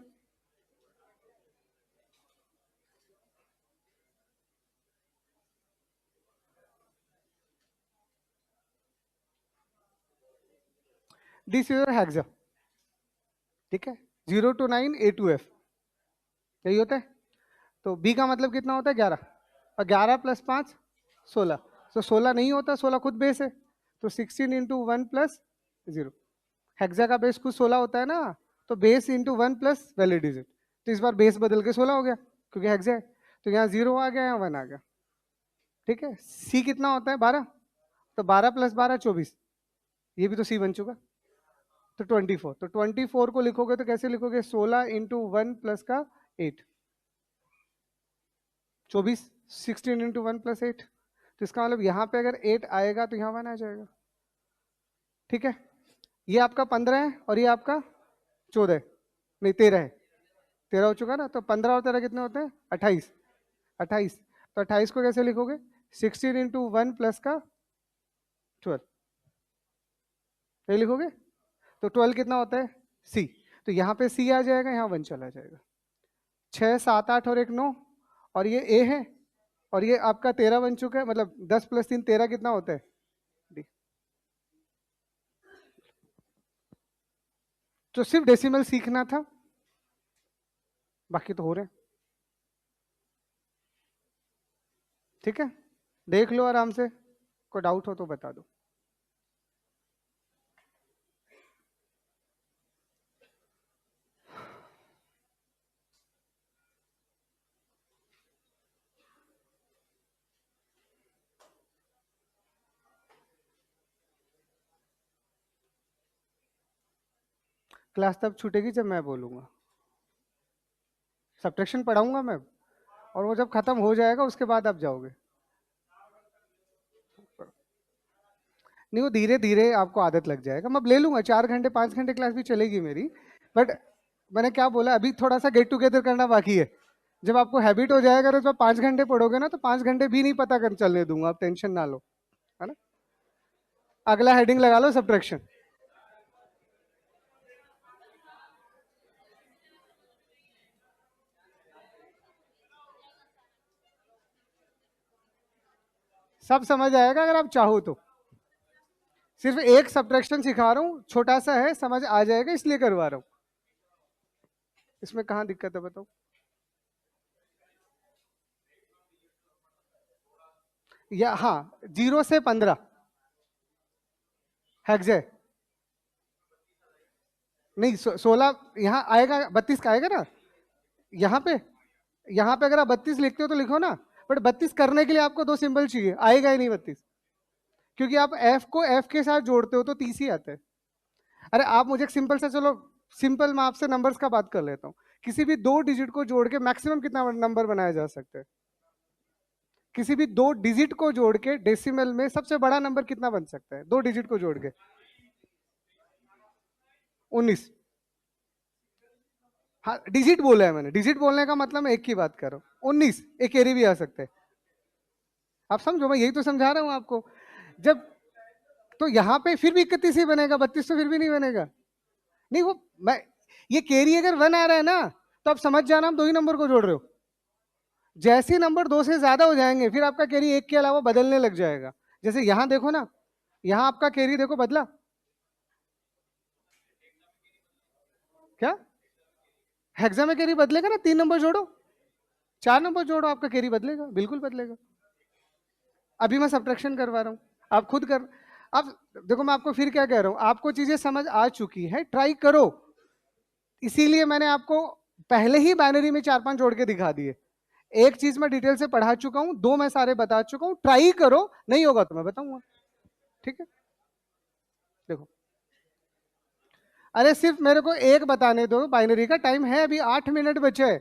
दिस इज हेक्सा, ठीक है? 0 to 9 A to F, यही होता है। तो बी का मतलब कितना होता है? 11, और 11 + 5 16। तो 16 नहीं होता, 16 खुद बेस है, तो 16 × 1 + 0। हेक्सा का बेस खुद 16 होता है ना, तो base into 1 plus valid digit. तो इस बार बेस बदल के 16 हो गया, क्योंकि हेक्सा है। तो यहाँ 0 आ गया, यहाँ 1 आ गया, ठीक है? सी कितना होता है? 12, तो 12 + 12 24, ये भी तो सी बन चुका। तो 24, तो 24 को लिखोगे तो कैसे लिखोगे? 16 × 1 + 8, 24। 16 × 1 + 8, तो इसका मतलब यहाँ पे अगर 8 आएगा तो यहाँ 1 आ जाएगा, ठीक है? ये आपका 15 है, और ये आपका 14 है, नहीं 13 है। 13 हो चुका ना, तो 15 और 13 कितने होते हैं? 28। 28, तो 28 को कैसे लिखोगे? 16 × 1 + का 12, ये लिखोगे। तो 12 कितना होता है? सी। तो यहाँ पे सी आ जाएगा, यहाँ 1 चला जाएगा। 6 7 8 और 1 9, और ये ए है, और ये आपका 13 बन चुका है, मतलब 10 + 3 13 कितना होता है डी। तो सिर्फ डेसिमल सीखना था, बाकी तो हो रहे हैं। ठीक है, देख लो आराम से, कोई डाउट हो तो बता दो। क्लास तब छूटेगी जब मैं बोलूंगा, सब्ट्रैक्शन पढ़ाऊंगा मैं, और वो जब खत्म हो जाएगा उसके बाद आप जाओगे। नहीं, वो धीरे धीरे आपको आदत लग जाएगा, मैं अब ले लूंगा, 4 घंटे 5 घंटे क्लास भी चलेगी मेरी। बट मैंने क्या बोला, अभी थोड़ा सा गेट टुगेदर करना बाकी है। जब आपको हैबिट हो जाएगा तो जब 5 घंटे पढ़ोगे ना, तो 5 घंटे भी नहीं पता कर चलने दूंगा, आप टेंशन ना लो, है ना। अगला हेडिंग लगा लो, सब्ट्रैक्शन। सब समझ आएगा अगर आप चाहो तो। सिर्फ एक सब्ट्रैक्शन सिखा रहा हूँ, छोटा सा है, समझ आ जाएगा इसलिए करवा रहा हूँ। इसमें कहाँ दिक्कत है बताओ। या हाँ, 0 से 15 हेक्से, नहीं 16 यहाँ आएगा, 32 का आएगा ना यहाँ पे। यहाँ पे अगर आप 32 लिखते हो तो लिखो ना, बट 32 करने के लिए आपको 2 सिंबल चाहिए, आएगा ही नहीं 32, क्योंकि आप एफ को एफ के साथ जोड़ते हो तो 30 ही आता है। अरे आप मुझे एक सिंपल सा, चलो सिंपल मैं आपसे नंबर्स का बात कर लेता हूँ। किसी भी 2 डिजिट को जोड़ के मैक्सिमम कितना नंबर बनाया जा सकता है? किसी भी 2 डिजिट को जोड़ के डेसिमल में सबसे बड़ा नंबर कितना बन सकता है 2 डिजिट को जोड़ के? 19। हाँ, डिजिट बोला है मैंने, डिजिट बोलने का मतलब मैं एक की बात कर रहा हूँ। 19 एक एरी भी आ सकते हैं, आप समझो, मैं यही तो समझा रहा हूँ आपको। जब तो यहाँ पे फिर भी 31 ही बनेगा, 32 तो फिर भी नहीं बनेगा। नहीं वो मैं, ये कैरी अगर 1 आ रहा है ना, तो आप समझ जाना हम 2 ही नंबर को जोड़ रहे हो। जैसे नंबर 2 से ज्यादा हो जाएंगे फिर आपका कैरी 1 के अलावा बदलने लग जाएगा। जैसे यहाँ देखो ना, यहाँ आपका कैरी देखो बदला क्या? हेक्सा में कैरी बदलेगा ना, 3 नंबर जोड़ो, 4 नंबर जोड़ो, आपका कैरी बदलेगा, बिल्कुल बदलेगा। अभी मैं सब्ट्रैक्शन करवा रहा हूँ, आप खुद कर। अब देखो मैं आपको फिर क्या कह रहा हूँ, आपको चीजें समझ आ चुकी है, ट्राई करो। इसीलिए मैंने आपको पहले ही बाइनरी में 4-5 जोड़ के दिखा दिए। एक चीज मैं डिटेल से पढ़ा चुका हूं, 2 मैं सारे बता चुका हूं, ट्राई करो, नहीं होगा तो मैं बताऊंगा। ठीक है, देखो, अरे सिर्फ मेरे को एक बताने दो, बाइनरी का टाइम है अभी 8 मिनट बचे है।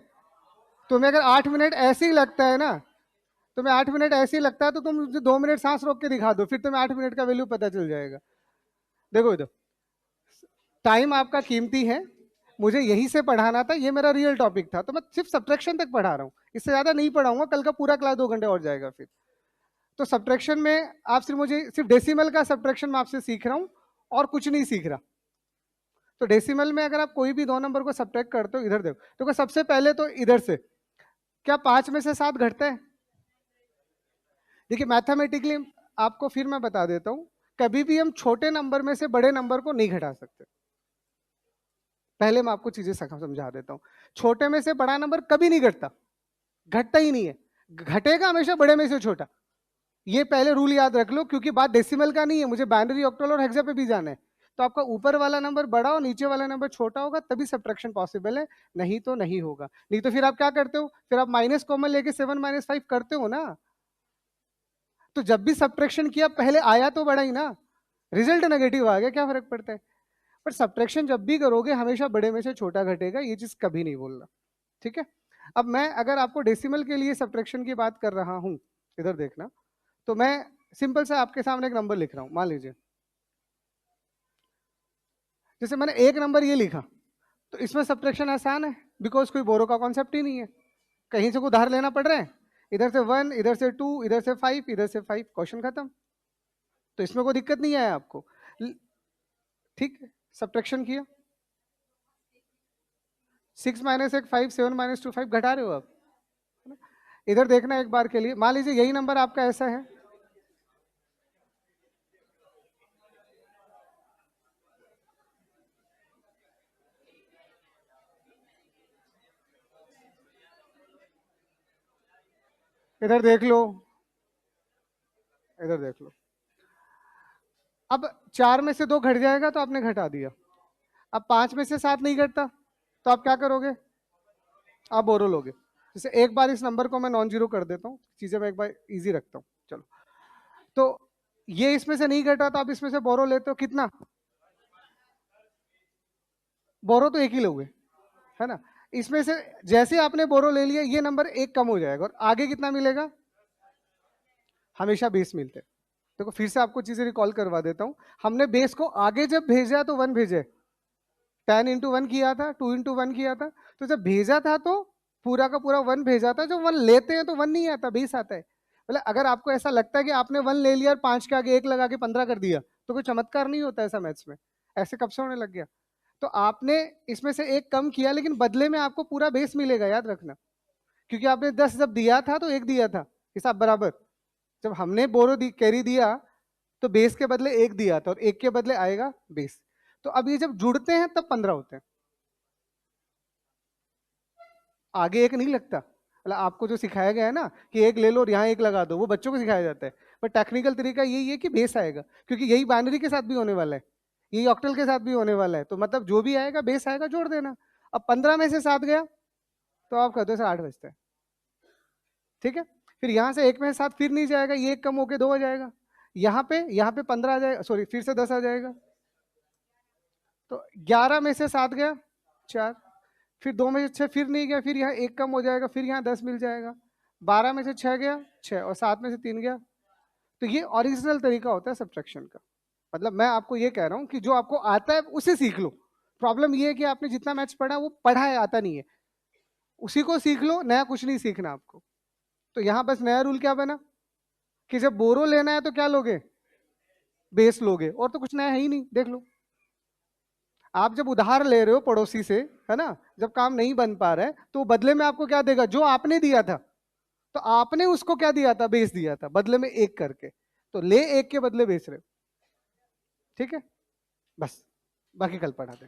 तुम्हें अगर 8 मिनट ऐसे ही लगता है ना, तुम्हें 8 मिनट ऐसे ही लगता है तो तुम मुझे 2 मिनट सांस रोक के दिखा दो, फिर तुम्हें 8 मिनट का वैल्यू पता चल जाएगा। देखो इधर, टाइम आपका कीमती है, मुझे यही से पढ़ाना था, ये मेरा रियल टॉपिक था, तो मैं सिर्फ सब्ट्रैक्शन तक पढ़ा रहा हूँ, इससे ज्यादा नहीं पढ़ाऊंगा, कल का पूरा क्लास 2 घंटे और जाएगा फिर। तो सब्ट्रैक्शन में आप सिर्फ, मुझे सिर्फ डेसिमल का सब्ट्रैक्शन मैं आपसे सीख रहा हूँ, और कुछ नहीं सीख रहा। तो डेसिमल में अगर आप कोई भी 2 नंबर को सब्ट्रैक्ट करते हो, इधर देखो, तो सबसे पहले तो इधर से क्या 5 में से 7 घटता है? देखिए मैथमेटिकली आपको फिर मैं बता देता हूँ, कभी भी हम छोटे नंबर में से बड़े नंबर को नहीं घटा सकते। पहले मैं आपको चीजें समझा देता हूँ, छोटे में से बड़ा नंबर कभी नहीं घटता, घटता ही नहीं है, घटेगा हमेशा बड़े में से छोटा। ये पहले रूल याद रख लो, क्योंकि बात डेसिमल का नहीं है, मुझे बाइनरी, ऑक्टल और हेक्सा पे भी जाना है। तो आपका ऊपर वाला नंबर बड़ा और नीचे वाला नंबर छोटा होगा, तभी सब्ट्रैक्शन पॉसिबल है, नहीं तो नहीं होगा। नहीं तो फिर आप क्या करते हो, फिर आप माइनस कॉमन लेके 7 - 5 करते हो ना। तो जब भी सब्ट्रैक्शन किया पहले आया तो बड़ा ही ना, रिजल्ट नेगेटिव आ गया, क्या फर्क पड़ता है। पर सब्ट्रैक्शन जब भी करोगे हमेशा बड़े में से छोटा घटेगा, ये चीज कभी नहीं बोलना। ठीक है, अब मैं अगर आपको डेसिमल के लिए सब्ट्रैक्शन की बात कर रहा हूं, इधर देखना, तो मैं सिंपल से आपके सामने एक नंबर लिख रहा हूं, मान लीजिए जैसे मैंने एक नंबर ये लिखा, तो इसमें सब्ट्रैक्शन आसान है, बिकॉज कोई बोरो का कॉन्सेप्ट ही नहीं है, कहीं से को उधार लेना पड़ रहा है, इधर से 1, इधर से 2, इधर से 5, इधर से 5, क्वेश्चन खत्म। तो इसमें कोई दिक्कत नहीं है आपको। ठीक है, सब्ट्रैक्शन किया, 6 - 1 5, 7 - 2 5, घटा रहे हो आप। इधर देखना एक बार के लिए, मान लीजिए यही नंबर आपका ऐसा है, इधर देख लो, इधर देख लो। अब 4 में से 2 घट जाएगा तो आपने घटा दिया। अब 5 में से 7 नहीं घटता तो आप क्या करोगे, आप बोरो लोगे। जैसे एक बार इस नंबर को मैं नॉन जीरो कर देता हूँ, चीजें मैं एक बार इजी रखता हूँ। चलो, तो ये इसमें से नहीं घटा तो आप इसमें से बोरो लेते हो, कितना बोरो तो एक ही लोगे, है ना। इसमें से जैसे आपने बोरो ले लिया, ये नंबर एक कम हो जाएगा और आगे कितना मिलेगा, हमेशा बेस मिलते हैं। देखो फिर से आपको चीजें रिकॉल करवा देता हूँ। हमने बेस को आगे जब भेजा तो 1 भेजे, 10 इंटू 1 किया था, 2 इंटू 1 किया था, तो जब भेजा था तो पूरा का पूरा 1 भेजा था। जब 1 लेते हैं तो 1 नहीं आता, बेस आता है। मतलब अगर आपको ऐसा लगता है कि आपने 1 ले लिया और 5 के आगे 1 लगा के 15 कर दिया, तो कोई चमत्कार नहीं होता ऐसा मैथ्स में। ऐसे कब से होने लग गया। तो आपने इसमें से एक कम किया, लेकिन बदले में आपको पूरा बेस मिलेगा, याद रखना। क्योंकि आपने 10 जब दिया था तो 1 दिया था, हिसाब बराबर। जब हमने बोरो कैरी दिया तो बेस के बदले 1 दिया था और 1 के बदले आएगा बेस। तो अब ये जब जुड़ते हैं तब 15 होते हैं, आगे 1 नहीं लगता। मतलब आपको जो सिखाया गया है ना कि 1 ले लो और यहाँ 1 लगा दो, वो बच्चों को सिखाया जाता है। पर टेक्निकल तरीका यही है कि बेस आएगा, क्योंकि यही बाइनरी के साथ भी होने वाला है, यही ऑक्टल के साथ भी होने वाला है। तो मतलब जो भी आएगा बेस आएगा, जोड़ देना। अब 15 में से 7 गया तो आप कहते हो 8 बचता है, ठीक है। फिर यहाँ से 1 में से 7 फिर नहीं जाएगा, ये 1 कम होके 2 आ जाएगा। यहाँ पे 15 आ जाएगा, सॉरी फिर से 10 आ जाएगा। तो 11 में से 7 गया 4, फिर 2 में से 6 फिर नहीं गया, फिर यहाँ 1 कम हो जाएगा, फिर यहाँ 10 मिल जाएगा। 12 में से 6 गया 6 और 7 में से 3 गया। तो ये ओरिजिनल तरीका होता है सब्ट्रैक्शन का। मतलब मैं आपको ये कह रहा हूँ कि जो आपको आता है उसे सीख लो। प्रॉब्लम ये है कि आपने जितना मैथ्स पढ़ा वो पढ़ा है, आता नहीं है, उसी को सीख लो, नया कुछ नहीं सीखना आपको। तो यहाँ बस नया रूल क्या बना कि जब बोरो लेना है तो क्या लोगे, बेस लोगे, और तो कुछ नया है ही नहीं। देख लो, आप जब उधार ले रहे हो पड़ोसी से, है ना, जब काम नहीं बन पा रहा है तो बदले में आपको क्या देगा, जो आपने दिया था। तो आपने उसको क्या दिया था, बेच दिया था, बदले में 1 करके। तो ले 1 के बदले बेच रहे हो, ठीक है। बस बाकी कल पढ़ा दे।